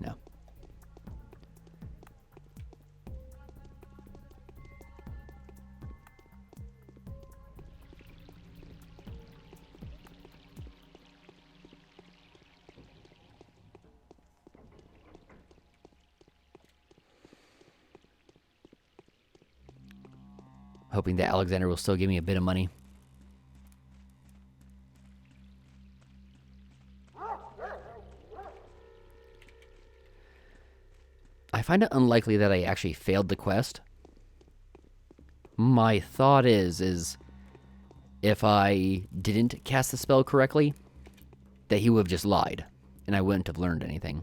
No. Hoping that Alexander will still give me a bit of money. I find it unlikely that I actually failed the quest. My thought is if I didn't cast the spell correctly, that he would have just lied, and I wouldn't have learned anything.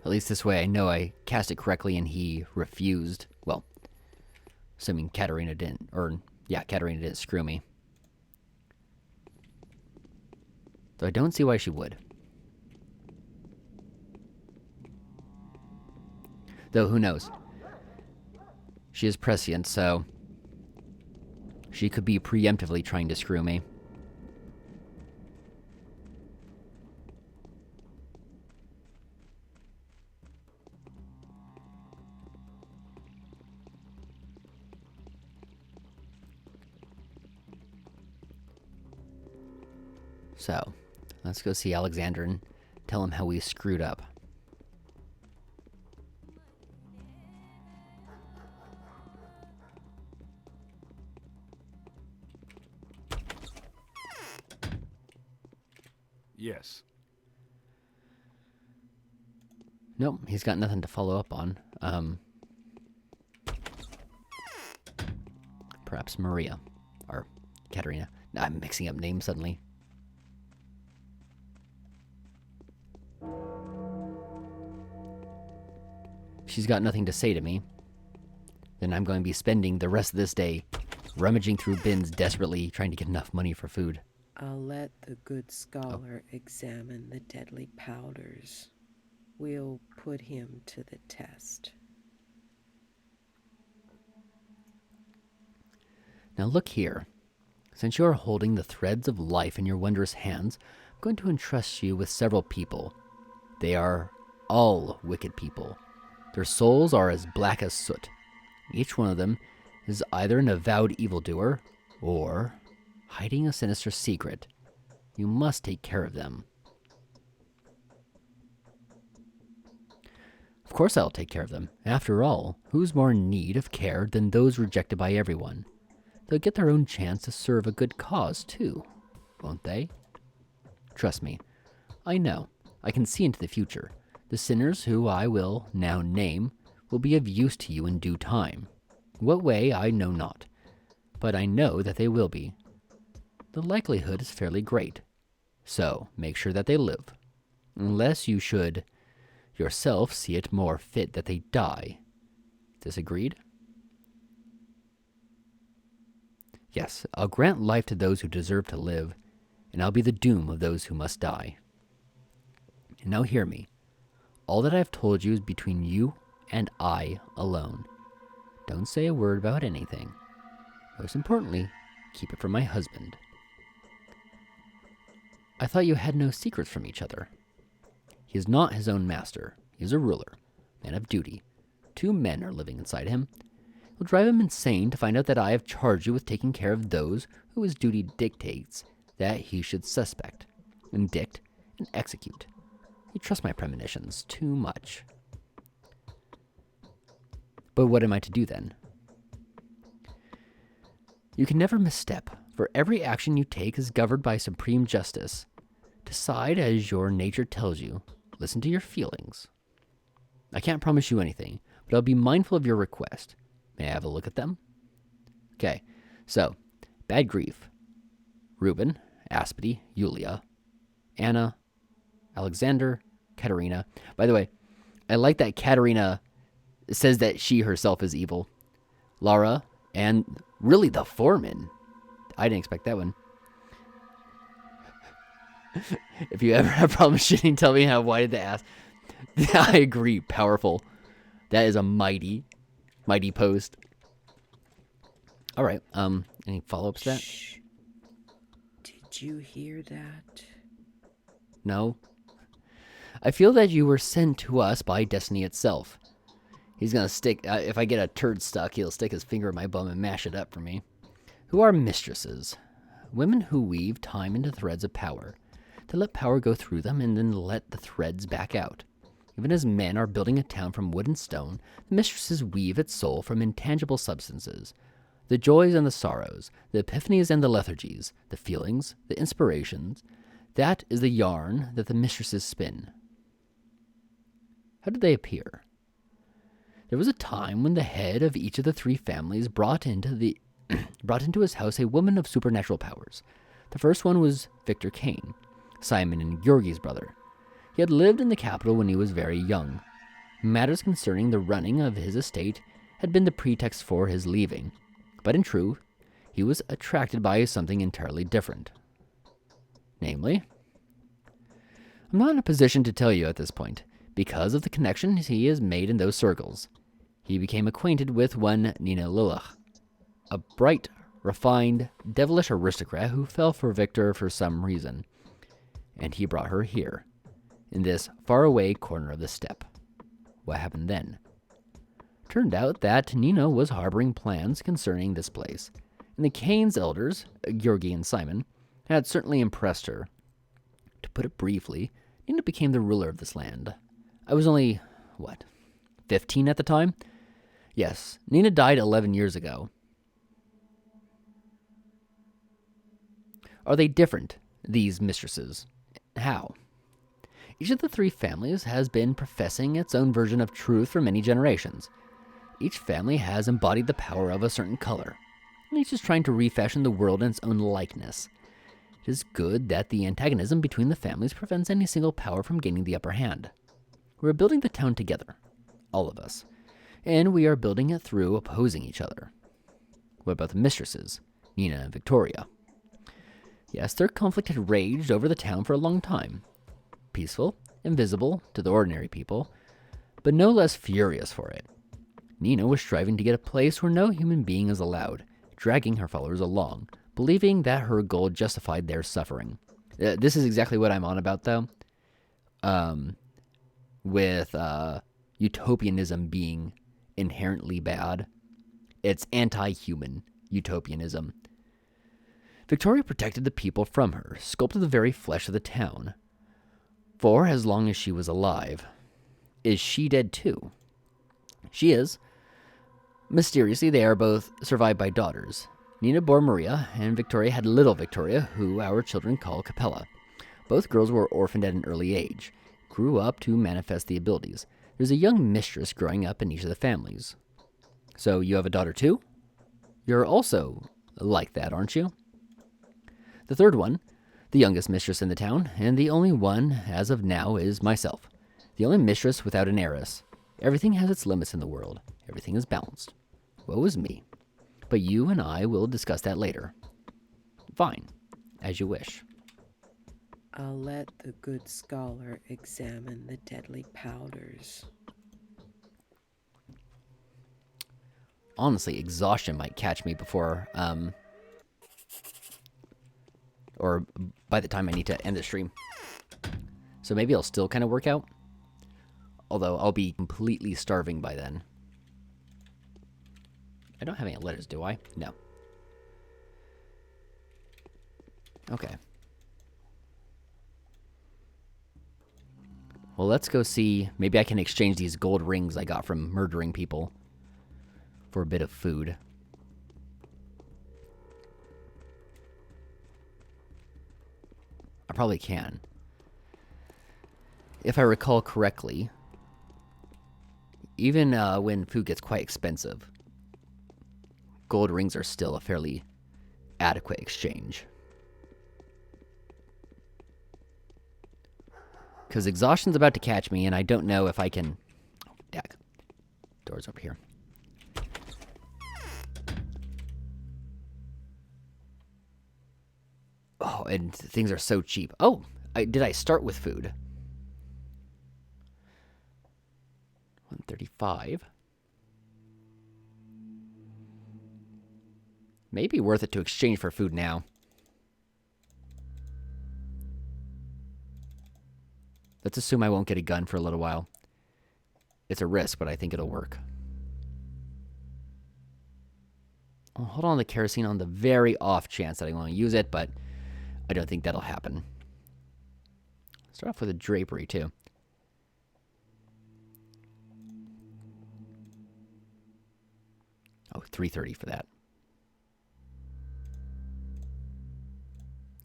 At least this way I know I cast it correctly and he refused. Well, assuming Katarina didn't, or yeah, Katarina didn't screw me. Though I don't see why she would. Though who knows? She is prescient, so she could be preemptively trying to screw me. So, let's go see Alexander and tell him how we screwed up. Yes. Nope, he's got nothing to follow up on. Perhaps Maria. Or Katerina. I'm mixing up names suddenly. She's got nothing to say to me. Then I'm going to be spending the rest of this day rummaging through bins desperately trying to get enough money for food. I'll let the good scholar examine the deadly powders. We'll put him to the test. Now look here. Since you are holding the threads of life in your wondrous hands, I'm going to entrust you with several people. They are all wicked people. Their souls are as black as soot. Each one of them is either an avowed evildoer or hiding a sinister secret. You must take care of them. Of course I'll take care of them. After all, who's more in need of care than those rejected by everyone? They'll get their own chance to serve a good cause, too, won't they? Trust me, I know. I can see into the future. The sinners who I will now name will be of use to you in due time. What way, I know not, but I know that they will be. The likelihood is fairly great, so make sure that they live, unless you should yourself see it more fit that they die. Disagreed? Yes, I'll grant life to those who deserve to live, and I'll be the doom of those who must die. And now hear me. All that I have told you is between you and I alone. Don't say a word about anything. Most importantly, keep it from my husband. I thought you had no secrets from each other. He is not his own master. He is a ruler, man of duty. 2 men are living inside him. It will drive him insane to find out that I have charged you with taking care of those who his duty dictates that he should suspect, indict, and execute. You trust my premonitions too much. But what am I to do then? You can never misstep, for every action you take is governed by supreme justice. Decide as your nature tells you. Listen to your feelings. I can't promise you anything, but I'll be mindful of your request. May I have a look at them? Okay, so, Bad Grief. Reuben, Aspity, Yulia, Anna, Alexander, Katerina. By the way, I like that Katerina says that she herself is evil. Lara, and really the foreman. I didn't expect that one. If you ever have problems shitting, tell me how. Why did they ask? I agree. Powerful. That is a mighty post. All right. Any follow-ups to that? Shh. Did you hear that? No. I feel that you were sent to us by destiny itself. He's gonna stick. If I get a turd stuck, he'll stick his finger in my bum and mash it up for me. Who are mistresses? Women who weave time into threads of power. They let power go through them and then let the threads back out. Even as men are building a town from wood and stone, the mistresses weave its soul from intangible substances. The joys and the sorrows, the epiphanies and the lethargies, the feelings, the inspirations. That is the yarn that the mistresses spin. How did they appear? There was a time when the head of each of the 3 families brought into his house a woman of supernatural powers. The first one was Victor Kane, Simon and Georgi's brother. He had lived in the capital when he was very young. Matters concerning the running of his estate had been the pretext for his leaving, but in truth, he was attracted by something entirely different. Namely, I'm not in a position to tell you at this point, because of the connections he has made in those circles. He became acquainted with one Nina Lilach, a bright, refined, devilish aristocrat who fell for Victor for some reason, and he brought her here, in this faraway corner of the steppe. What happened then? Turned out that Nina was harboring plans concerning this place, and the Kane's elders, Georgi and Simon, had certainly impressed her. To put it briefly, Nina became the ruler of this land. I was only, 15 at the time? Yes, Nina died 11 years ago. Are they different, these mistresses? How? Each of the three families has been professing its own version of truth for many generations. Each family has embodied the power of a certain color, and each is trying to refashion the world in its own likeness. It is good that the antagonism between the families prevents any single power from gaining the upper hand. We are building the town together, all of us, and we are building it through opposing each other. What about the mistresses, Nina and Victoria? Yes, their conflict had raged over the town for a long time. Peaceful, invisible to the ordinary people, but no less furious for it. Nina was striving to get a place where no human being is allowed, dragging her followers along, believing that her goal justified their suffering. This is exactly what I'm on about, though. With utopianism being inherently bad. It's anti-human utopianism. Victoria protected the people from her, sculpted the very flesh of the town. For as long as she was alive. Is she dead too? She is. Mysteriously, they are both survived by daughters. Nina bore Maria, and Victoria had little Victoria, who our children call Capella. Both girls were orphaned at an early age, grew up to manifest the abilities. There's a young mistress growing up in each of the families. So you have a daughter too? You're also like that, aren't you? The third one, the youngest mistress in the town, and the only one, as of now, is myself. The only mistress without an heiress. Everything has its limits in the world. Everything is balanced. Woe is me. But you and I will discuss that later. Fine, as you wish. I'll let the good scholar examine the deadly powders. Honestly, exhaustion might catch me before, or by the time I need to end the stream. So maybe I'll still kind of work out. Although I'll be completely starving by then. I don't have any letters, do I? No. Okay. Well, let's go see. Maybe I can exchange these gold rings I got from murdering people for a bit of food. I probably can. If I recall correctly, even when food gets quite expensive, gold rings are still a fairly adequate exchange. Because exhaustion's about to catch me, and I don't know if I can... Oh, dag. Door's over here. Oh, and things are so cheap. Oh, did I start with food? 135. Maybe worth it to exchange for food now. Let's assume I won't get a gun for a little while. It's a risk, but I think it'll work. I'll hold on to kerosene on the very off chance that I want to use it, but I don't think that'll happen. Start off with a drapery, too. Oh, 330 for that.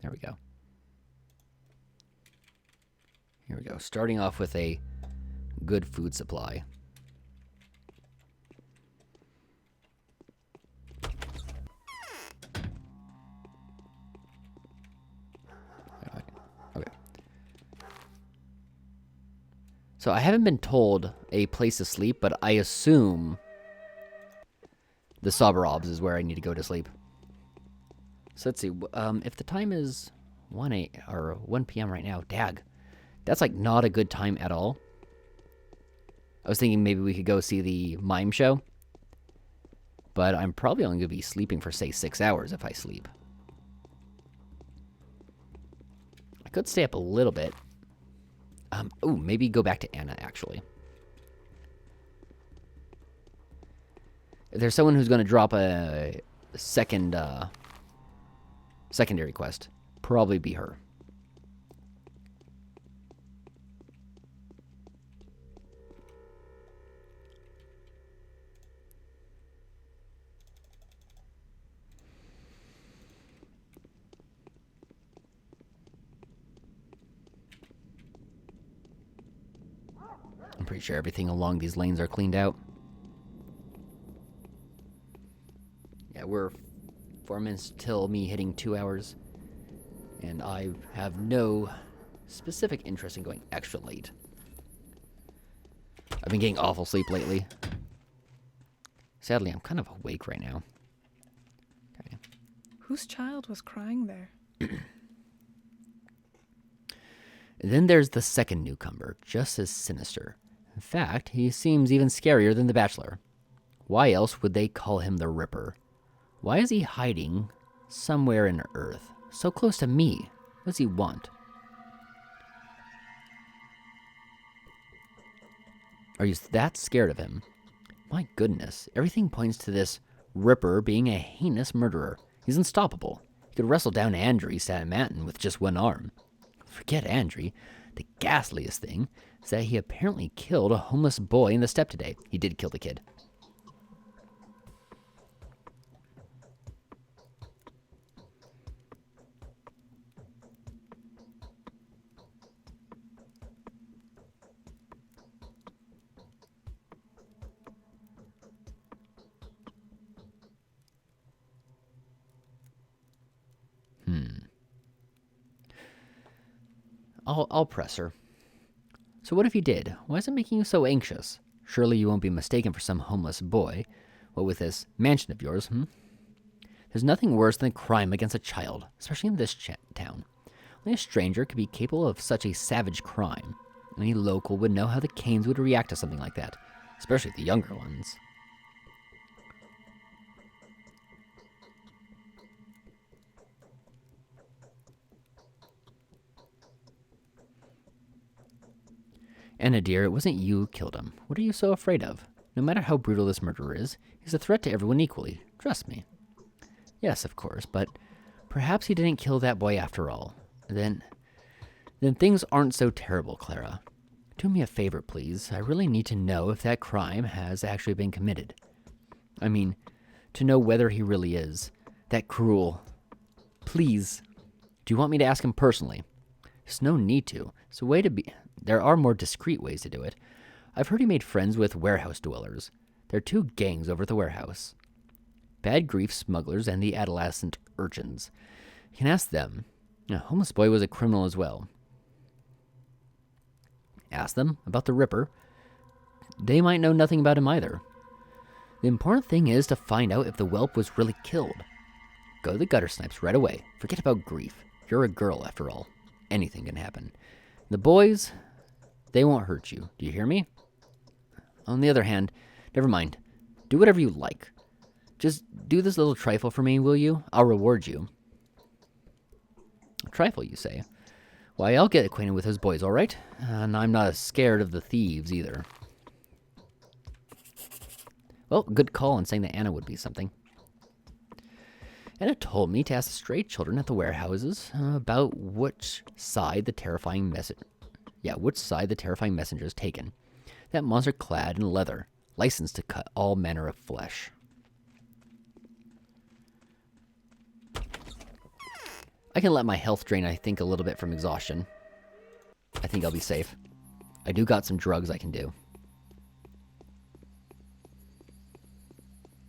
There we go. Here we go. Starting off with a good food supply. Okay. So I haven't been told a place to sleep, but I assume the Soberobs is where I need to go to sleep. So let's see. If the time is 1 p.m. right now, dag. That's like not a good time at all. I was thinking maybe we could go see the mime show. But I'm probably only going to be sleeping for, say, 6 hours if I sleep. I could stay up a little bit. Oh, maybe go back to Anna, actually. If there's someone who's going to drop a secondary quest, probably be her. I'm pretty sure everything along these lanes are cleaned out. Yeah, we're 4 minutes till me hitting 2 hours. And I have no specific interest in going extra late. I've been getting awful sleep lately. Sadly, I'm kind of awake right now. Okay. Whose child was crying there? And then there's the second newcomer, just as sinister. In fact, he seems even scarier than the Bachelor. Why else would they call him the Ripper? Why is he hiding somewhere in Earth, so close to me? What does he want? Are you that scared of him? My goodness, everything points to this Ripper being a heinous murderer. He's unstoppable. He could wrestle down Andrew Mountain with just one arm. Forget Andrew. The ghastliest thing is that he apparently killed a homeless boy in the step today. He did kill the kid. I'll press her. So what if you did? Why is it making you so anxious? Surely you won't be mistaken for some homeless boy. What with this mansion of yours, There's nothing worse than crime against a child, especially in this town. Only a stranger could be capable of such a savage crime. Any local would know how the Canes would react to something like that, especially the younger ones. Anna dear, it wasn't you who killed him. What are you so afraid of? No matter how brutal this murderer is, he's a threat to everyone equally. Trust me. Yes, of course, but perhaps he didn't kill that boy after all. Then things aren't so terrible, Clara. Do me a favor, please. I really need to know if that crime has actually been committed. I mean, to know whether he really is that cruel. Please. Do you want me to ask him personally? There's no need to. It's a way to be. There are more discreet ways to do it. I've heard he made friends with warehouse dwellers. There are 2 gangs over at the warehouse. Bad Grief smugglers and the adolescent urchins. You can ask them. A homeless boy was a criminal as well. Ask them about the Ripper. They might know nothing about him either. The important thing is to find out if the whelp was really killed. Go to the gutter snipes right away. Forget about Grief. You're a girl, after all. Anything can happen. The boys, they won't hurt you. Do you hear me? On the other hand, never mind. Do whatever you like. Just do this little trifle for me, will you? I'll reward you. A trifle, you say? Why, I'll get acquainted with those boys, all right? And I'm not as scared of the thieves, either. Well, good call on saying that Anna would be something. Anna told me to ask the stray children at the warehouses about which side the terrifying messenger has taken. That monster clad in leather, licensed to cut all manner of flesh. I can let my health drain, I think, a little bit from exhaustion. I think I'll be safe. I do got some drugs I can do.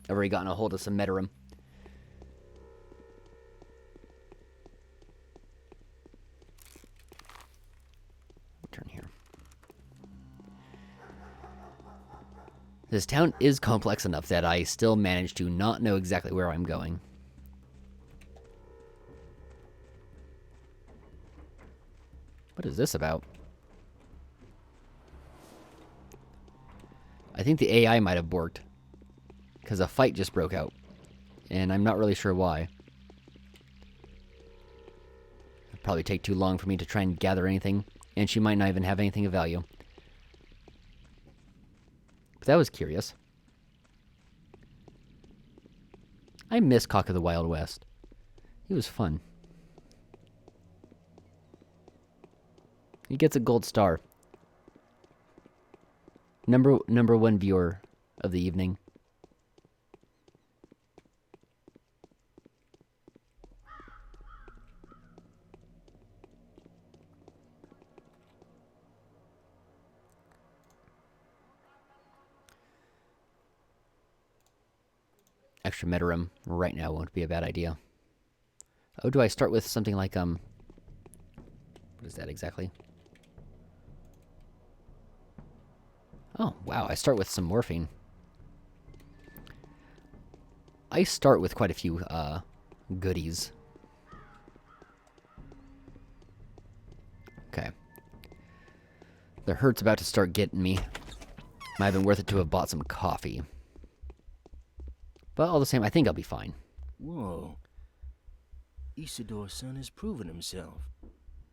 I've already gotten a hold of some Metarum. Turn here. This town is complex enough that I still manage to not know exactly where I'm going. What is this about? I think the AI might have borked, because a fight just broke out, and I'm not really sure why. It'd probably take too long for me to try and gather anything, and she might not even have anything of value. But that was curious. I miss Cock of the Wild West. He was fun. He gets a gold star. Number 1 viewer of the evening. extra meta room right now won't be a bad idea. Oh, do I start with something like, what is that exactly? Oh, wow, I start with some morphine. I start with quite a few, goodies. Okay. The hurt's about to start getting me. Might have been worth it to have bought some coffee. But all the same, I think I'll be fine. Whoa. Isidor's son has proven himself.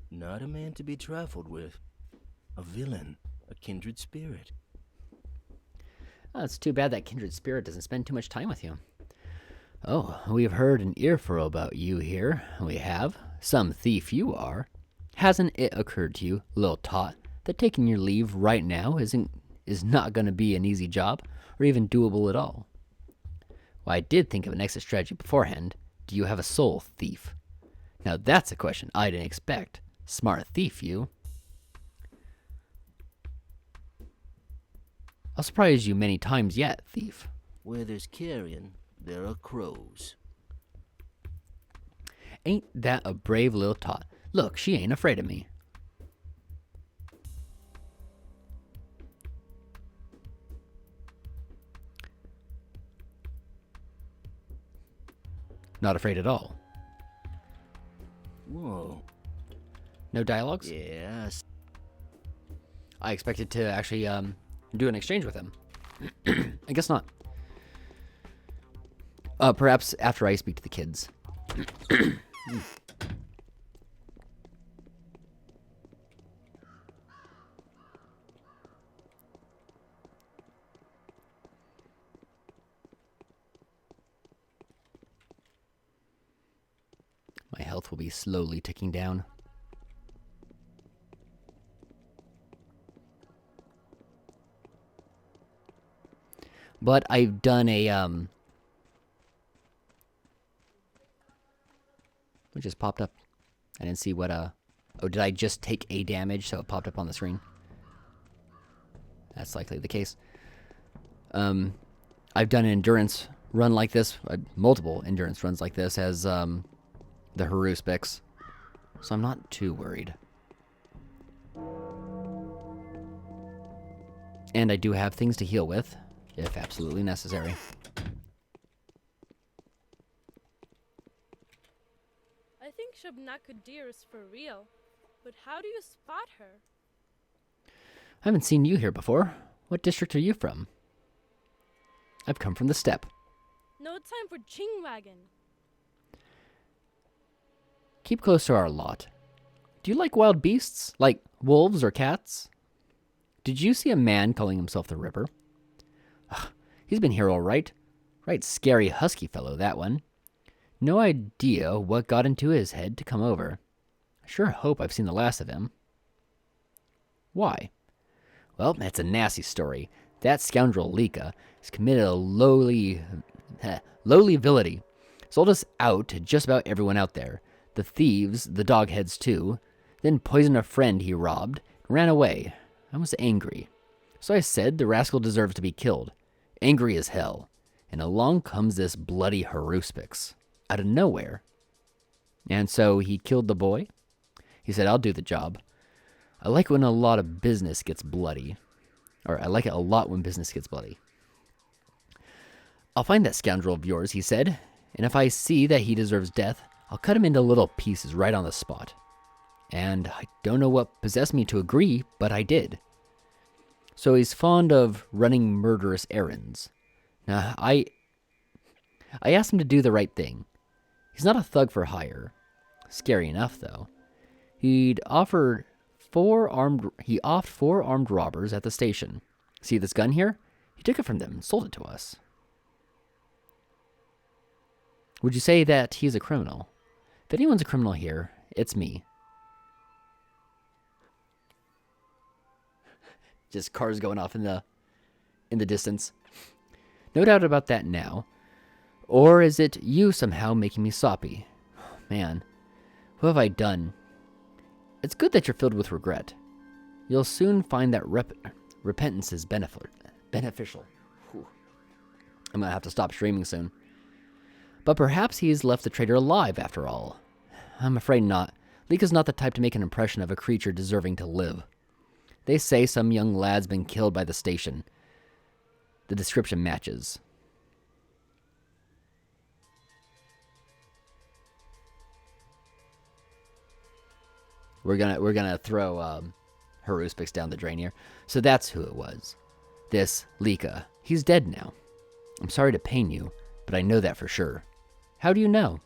Not a man to be trifled with. A villain. A kindred spirit. Oh, it's too bad that kindred spirit doesn't spend too much time with you. Oh, we've heard an earful about you here. We have. Some thief you are. Hasn't it occurred to you, little tot, that taking your leave right now is not going to be an easy job, or even doable at all? Well, I did think of an exit strategy beforehand. Do you have a soul, thief? Now that's a question I didn't expect. Smart thief, you. I'll surprise you many times yet, thief. Where there's carrion, there are crows. Ain't that a brave little tot? Look, she ain't afraid of me. Not afraid at all. Whoa. No dialogues? Yes. I expected to actually do an exchange with him. I guess not. Perhaps after I speak to the kids. My health will be slowly ticking down. But I've done a, what just popped up? I didn't see what, oh, did I just take a damage so it popped up on the screen? That's likely the case. I've done an endurance run like this, multiple endurance runs like this as, the Haruspix, so I'm not too worried. And I do have things to heal with, if absolutely necessary. I think Shabnakadir is for real, but how do you spot her? I haven't seen you here before. What district are you from? I've come from the steppe. No time for chingwagon. Keep close to our lot. Do you like wild beasts? Like wolves or cats? Did you see a man calling himself the Ripper? Ugh, he's been here all right. Right scary husky fellow, that one. No idea what got into his head to come over. I sure hope I've seen the last of him. Why? Well, that's a nasty story. That scoundrel Lika has committed a lowly villainy. Sold us out to just about everyone out there. The thieves, the dogheads too, then poisoned a friend he robbed, and ran away. I was angry. So I said the rascal deserves to be killed. Angry as hell. And along comes this bloody Haruspix. Out of nowhere. And so he killed the boy? He said, I'll do the job. I like when a lot of business gets bloody. Or I like it a lot when business gets bloody. I'll find that scoundrel of yours, he said. And if I see that he deserves death, I'll cut him into little pieces right on the spot. And I don't know what possessed me to agree, but I did. So he's fond of running murderous errands. Now, I asked him to do the right thing. He's not a thug for hire. Scary enough, though. He offed 4 armed robbers at the station. See this gun here? He took it from them and sold it to us. Would you say that he's a criminal? If anyone's a criminal here, it's me. Just cars going off in the distance. No doubt about that now. Or is it you somehow making me soppy? Man, what have I done? It's good that you're filled with regret. You'll soon find that repentance is beneficial. Whew. I'm gonna have to stop streaming soon. But perhaps he's left the traitor alive after all. I'm afraid not. Lika's not the type to make an impression of a creature deserving to live. They say some young lad's been killed by the station. The description matches. We're gonna throw Haruspix down the drain here. So that's who it was. This Lika. He's dead now. I'm sorry to pain you, but I know that for sure. How do you know?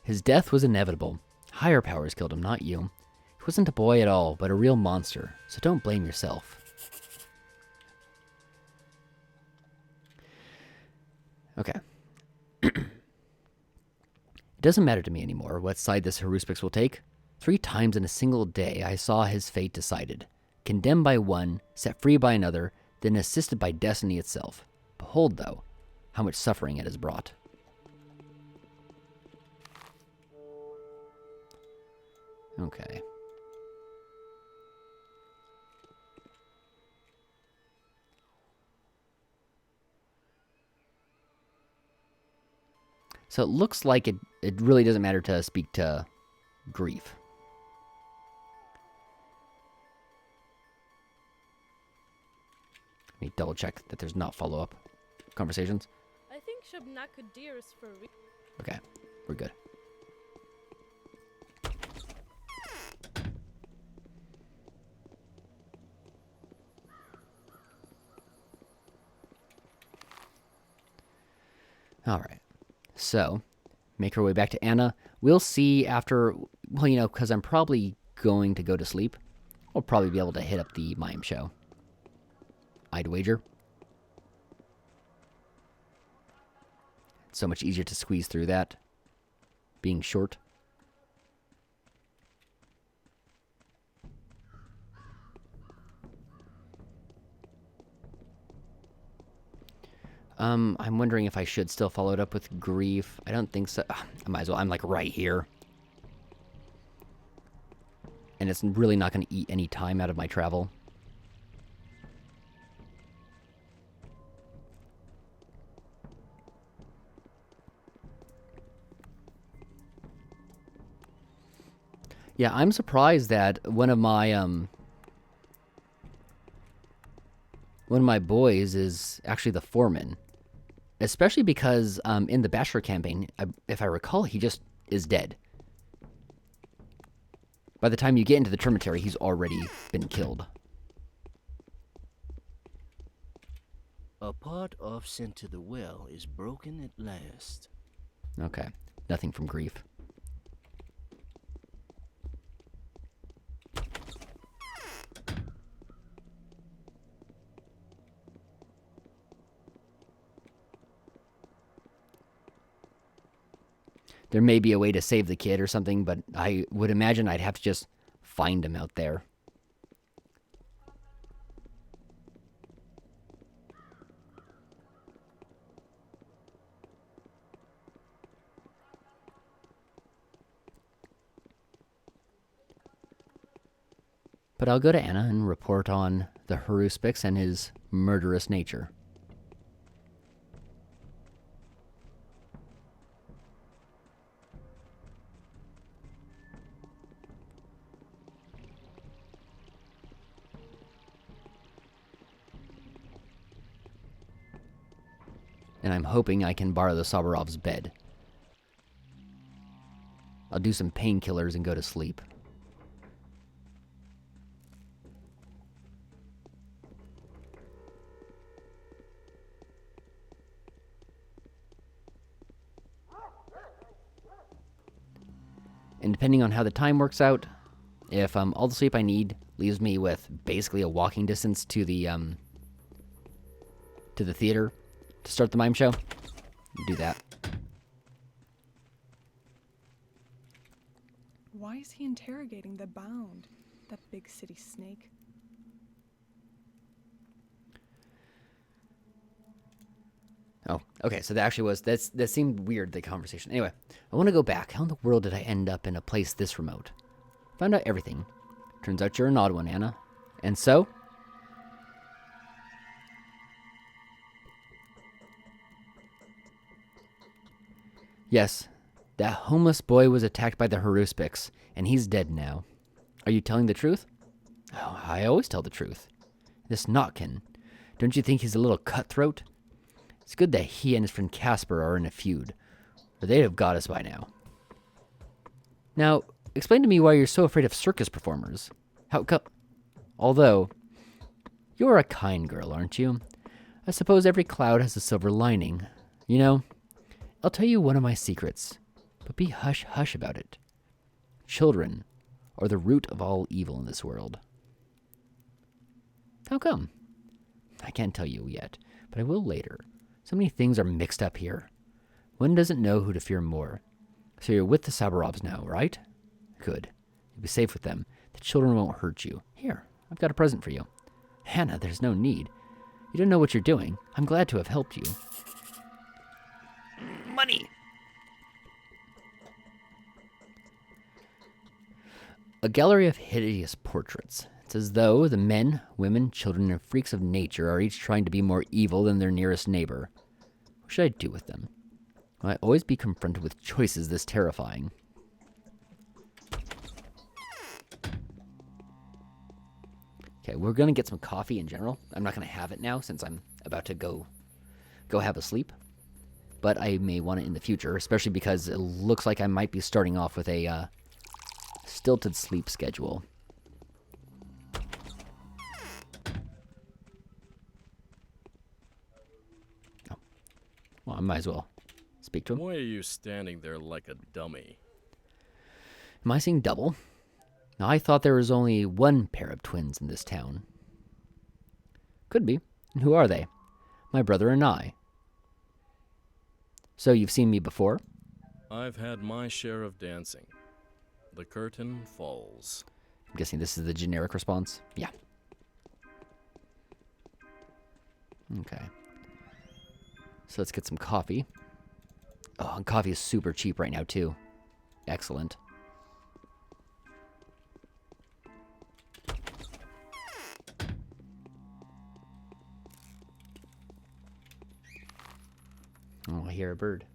His death was inevitable. Higher powers killed him, not you. He wasn't a boy at all, but a real monster, so don't blame yourself. Okay. It doesn't matter to me anymore what side this Haruspix will take. 3 times in a single day I saw his fate decided. Condemned by one, set free by another, then assisted by destiny itself. Behold, though, how much suffering it has brought. Okay. So it looks like it really doesn't matter to speak to Grief. Let me double check that there's not follow-up conversations. I think Shabnaka dear is for real. Okay, we're good. All right. So, make our way back to Anna. We'll see after, well, you know, because I'm probably going to go to sleep. We'll probably be able to hit up the mime show. I'd wager. It's so much easier to squeeze through that, being short. I'm wondering if I should still follow it up with Grief. I don't think so. I might as well. I'm like right here. And it's really not going to eat any time out of my travel. Yeah, I'm surprised that one of my boys is actually the foreman. Especially because in the Bachelor campaign, if I recall, he just is dead. By the time you get into the Termitary, he's already been killed. A part off sent to the well is broken at last. Okay, nothing from Grief. There may be a way to save the kid or something, but I would imagine I'd have to just find him out there. But I'll go to Anna and report on the Haruspix and his murderous nature. And I'm hoping I can borrow the Sabarov's bed. I'll do some painkillers and go to sleep. And depending on how the time works out, if all the sleep I need leaves me with basically a walking distance to the theater to start the mime show, do that. Why is he interrogating the Bound, that big city snake? Oh, okay, so that actually was, that seemed weird, the conversation. Anyway, I want to go back. How in the world did I end up in a place this remote? Found out everything. Turns out you're an odd one, Anna. And so? Yes, that homeless boy was attacked by the Haruspics, and he's dead now. Are you telling the truth? Oh, I always tell the truth. This Notkin, don't you think he's a little cutthroat? It's good that he and his friend Casper are in a feud, or they'd have got us by now. Now, explain to me why you're so afraid of circus performers. How come? Although, you're a kind girl, aren't you? I suppose every cloud has a silver lining. You know, I'll tell you one of my secrets, but be hush-hush about it. Children are the root of all evil in this world. How come? I can't tell you yet, but I will later. So many things are mixed up here. One doesn't know who to fear more. So you're with the Sabarovs now, right? Good. You'll be safe with them. The children won't hurt you. Here, I've got a present for you. Hannah, there's no need. You don't know what you're doing. I'm glad to have helped you. Money! A gallery of hideous portraits. It's as though the men, women, children, and freaks of nature are each trying to be more evil than their nearest neighbor. What should I do with them? Will I always be confronted with choices this terrifying? Okay, we're gonna get some coffee in general. I'm not gonna have it now since I'm about to go have a sleep. But I may want it in the future, especially because it looks like I might be starting off with a stilted sleep schedule. Oh. Well, I might as well speak to him. Why are you standing there like a dummy? Am I seeing double? Now, I thought there was only one pair of twins in this town. Could be. And who are they? My brother and I. So you've seen me before? I've had my share of dancing. The curtain falls. I'm guessing this is the generic response? Yeah. Okay. So let's get some coffee. Oh, and coffee is super cheap right now, too. Excellent. Oh, I hear a bird.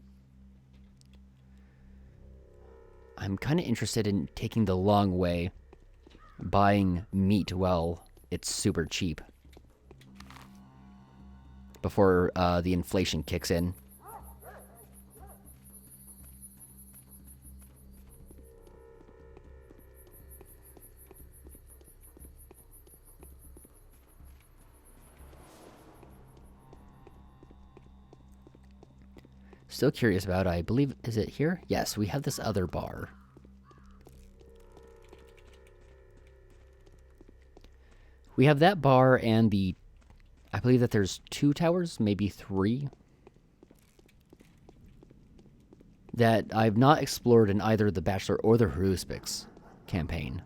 I'm kind of interested in taking the long way, buying meat while it's super cheap, before the inflation kicks in. Still curious about, I believe, is it here? Yes, we have this other bar. We have that bar and the, I believe that there's 2 towers, maybe 3, that I've not explored in either the Bachelor or the Haruspics campaign.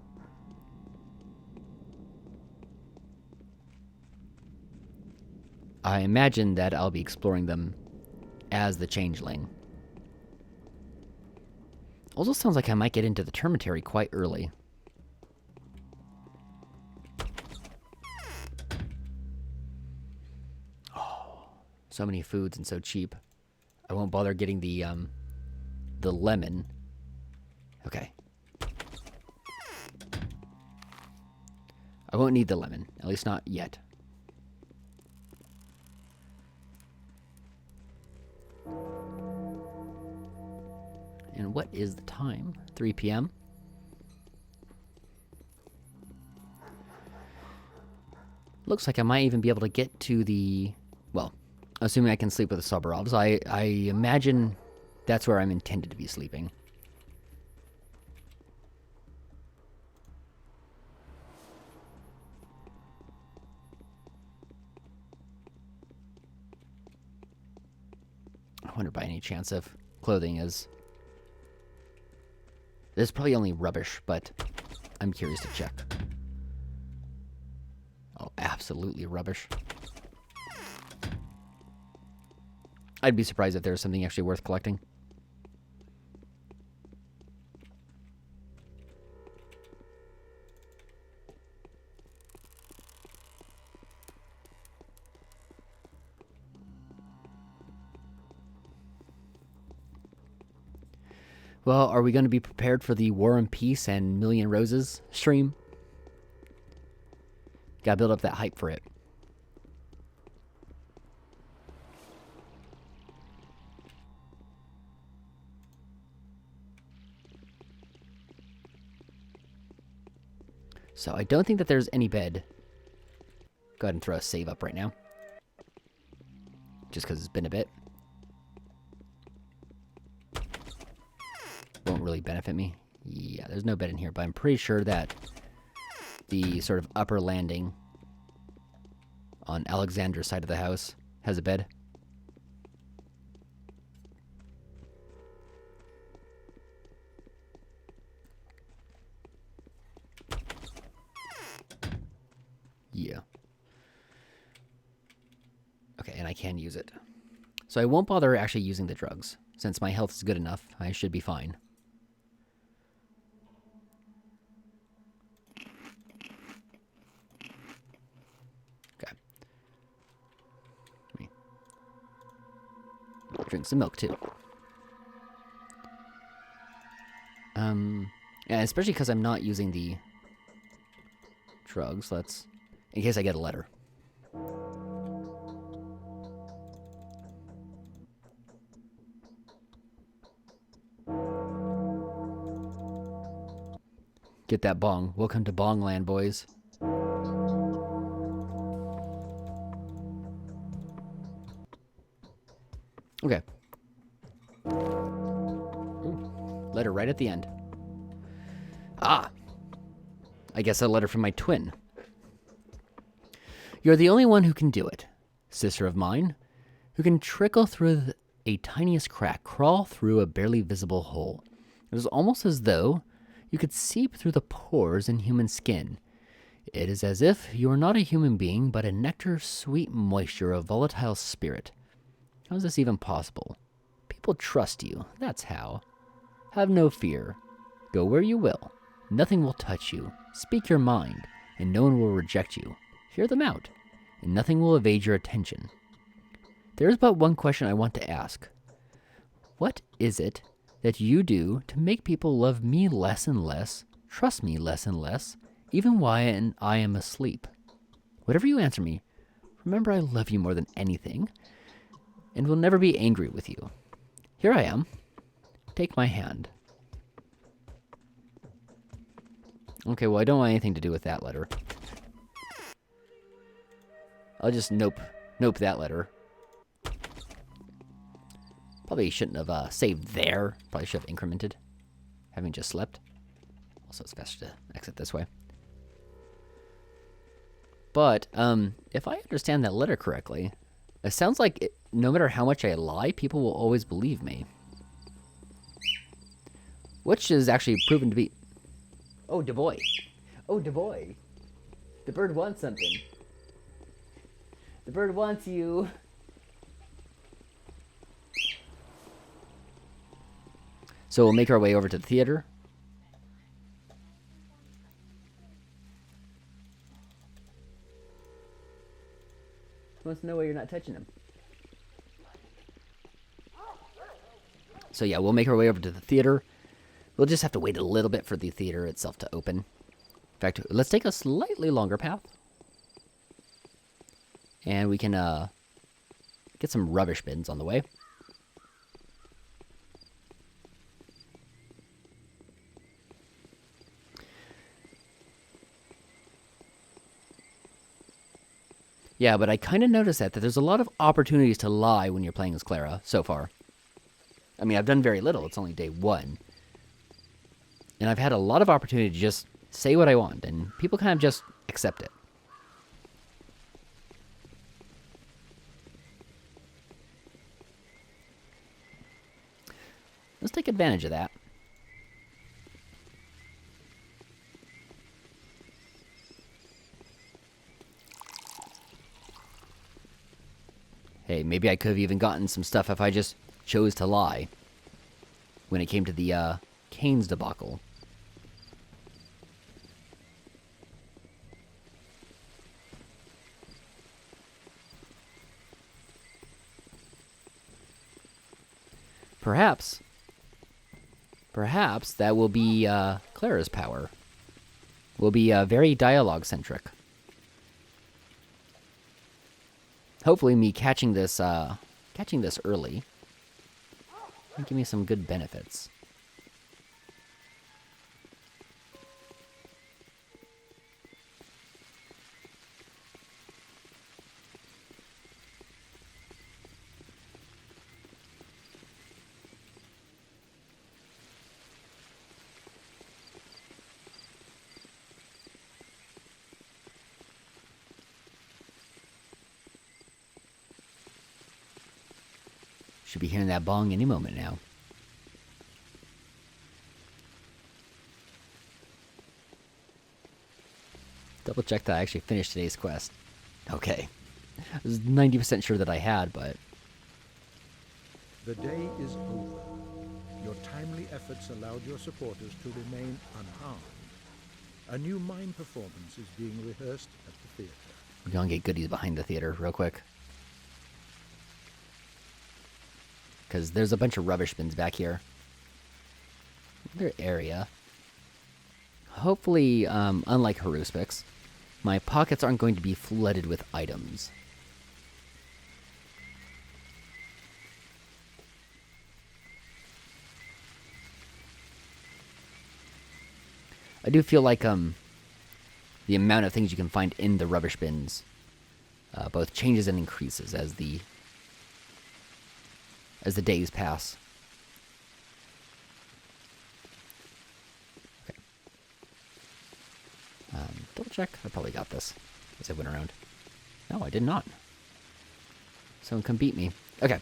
I imagine that I'll be exploring them as the Changeling. Also sounds like I might get into the Termitary quite early. Oh, so many foods and so cheap. I won't bother getting the lemon. Okay. I won't need the lemon, at least not yet. And what is the time? 3 p.m. Looks like I might even be able to get to the... Well, assuming I can sleep with the Sabarovs, I imagine that's where I'm intended to be sleeping. I wonder by any chance if clothing is... This is probably only rubbish, but I'm curious to check. Oh, absolutely rubbish. I'd be surprised if there's something actually worth collecting. Well, are we going to be prepared for the War and Peace and Million Roses stream? Gotta build up that hype for it. So I don't think that there's any bed. Go ahead and throw a save up right now. Just because it's been a bit. Won't really benefit me. Yeah, there's no bed in here, but I'm pretty sure that the sort of upper landing on Alexander's side of the house has a bed. Yeah. Okay, and I can use it. So I won't bother actually using the drugs. Since my health is good enough, I should be fine. Okay. Let me drink some milk too. Yeah, especially because I'm not using the drugs. Let's, in case I get a letter. Get that bong. Welcome to Bongland, boys. Okay. Ooh, letter right at the end. Ah! I guess a letter from my twin. You're the only one who can do it, sister of mine, who can trickle through a tiniest crack, crawl through a barely visible hole. It is almost as though you could seep through the pores in human skin. It is as if you are not a human being, but a nectar-sweet moisture of volatile spirit. How is this even possible? People trust you, that's how. Have no fear. Go where you will. Nothing will touch you. Speak your mind, and no one will reject you. Hear them out, and nothing will evade your attention. There is but one question I want to ask. What is it that you do to make people love me less and less, trust me less and less, even while I am asleep? Whatever you answer me, remember I love you more than anything, and will never be angry with you. Here I am. Take my hand. Okay, well, I don't want anything to do with that letter. I'll just nope that letter. Probably shouldn't have saved there. Probably should have incremented, having just slept. Also, it's faster to exit this way. But if I understand that letter correctly, it sounds like no matter how much I lie, people will always believe me. Which is actually proven to be... Oh, the boy. Oh, the boy. The bird wants something. The bird wants you. So we'll make our way over to the theater. He wants to know why you're not touching him. So yeah, we'll make our way over to the theater. We'll just have to wait a little bit for the theater itself to open. In fact, let's take a slightly longer path. And we can get some rubbish bins on the way. Yeah, but I kind of noticed that there's a lot of opportunities to lie when you're playing as Clara so far. I mean, I've done very little. It's only day 1. And I've had a lot of opportunity to just say what I want, and people kind of just accept it. Let's take advantage of that. Hey, maybe I could have even gotten some stuff if I just chose to lie when it came to the Kane's debacle. perhaps that will be Clara's power. Will be very dialogue-centric. Hopefully me catching this early will give me some good benefits. Should be hearing that bong any moment now. Double check that I actually finished today's quest. Okay. I was 90% sure that I had, but... The day is over. Your timely efforts allowed your supporters to remain unharmed. A new mime performance is being rehearsed at the theater. We're gonna get goodies behind the theater real quick. Because there's a bunch of rubbish bins back here. Another area. Hopefully, unlike Haruspix, my pockets aren't going to be flooded with items. I do feel like the amount of things you can find in the rubbish bins both changes and increases as the days pass. Okay. Double check. I probably got this as I went around. No, I did not. Someone come beat me. Okay.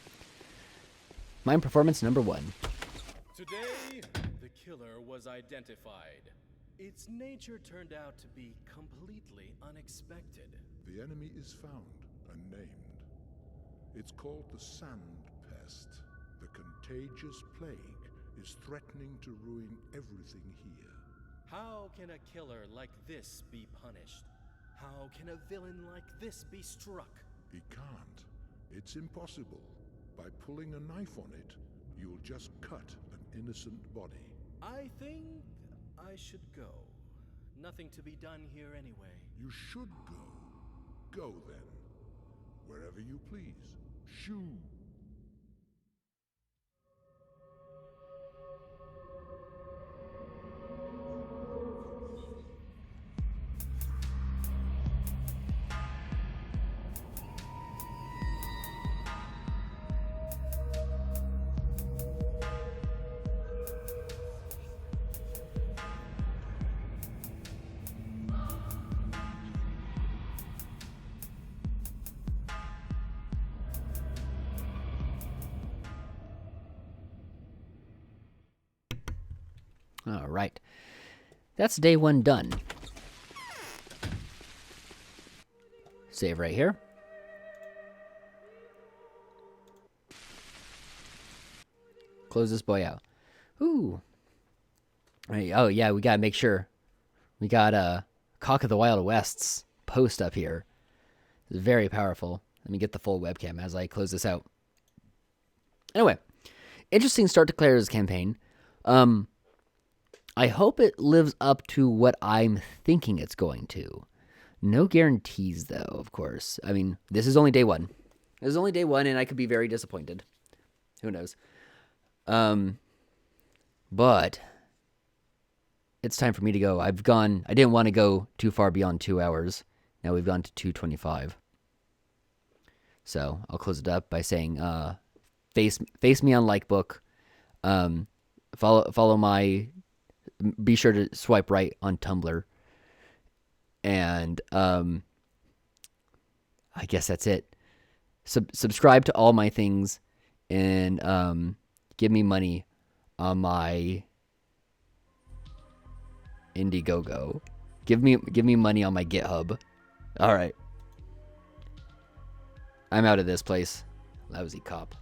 Mime performance number 1. Today, the killer was identified. Its nature turned out to be completely unexpected. The enemy is found and named. It's called the Sand Pest. The contagious plague is threatening to ruin everything here. How can a killer like this be punished? How can a villain like this be struck? He can't. It's impossible. By pulling a knife on it, you'll just cut an innocent body. I think I should go. Nothing to be done here anyway. You should go. Go then. Wherever you please. Shoo! All right. That's day 1 done. Save right here. Close this boy out. Ooh. Right. Oh, yeah, we gotta make sure. We got a Cock of the Wild West's post up here. It's very powerful. Let me get the full webcam as I close this out. Anyway, interesting start to Clara's campaign. I hope it lives up to what I'm thinking it's going to. No guarantees, though, of course. I mean, this is only day 1. This is only day 1, and I could be very disappointed. Who knows? But it's time for me to go. I didn't want to go too far beyond 2 hours. Now we've gone to 2:25. So I'll close it up by saying, face me on Likebook. Follow my... Be sure to swipe right on Tumblr. And I guess that's it. Subscribe to all my things and give me money on my Indiegogo. Give me money on my GitHub. All right. I'm out of this place. Lousy cop.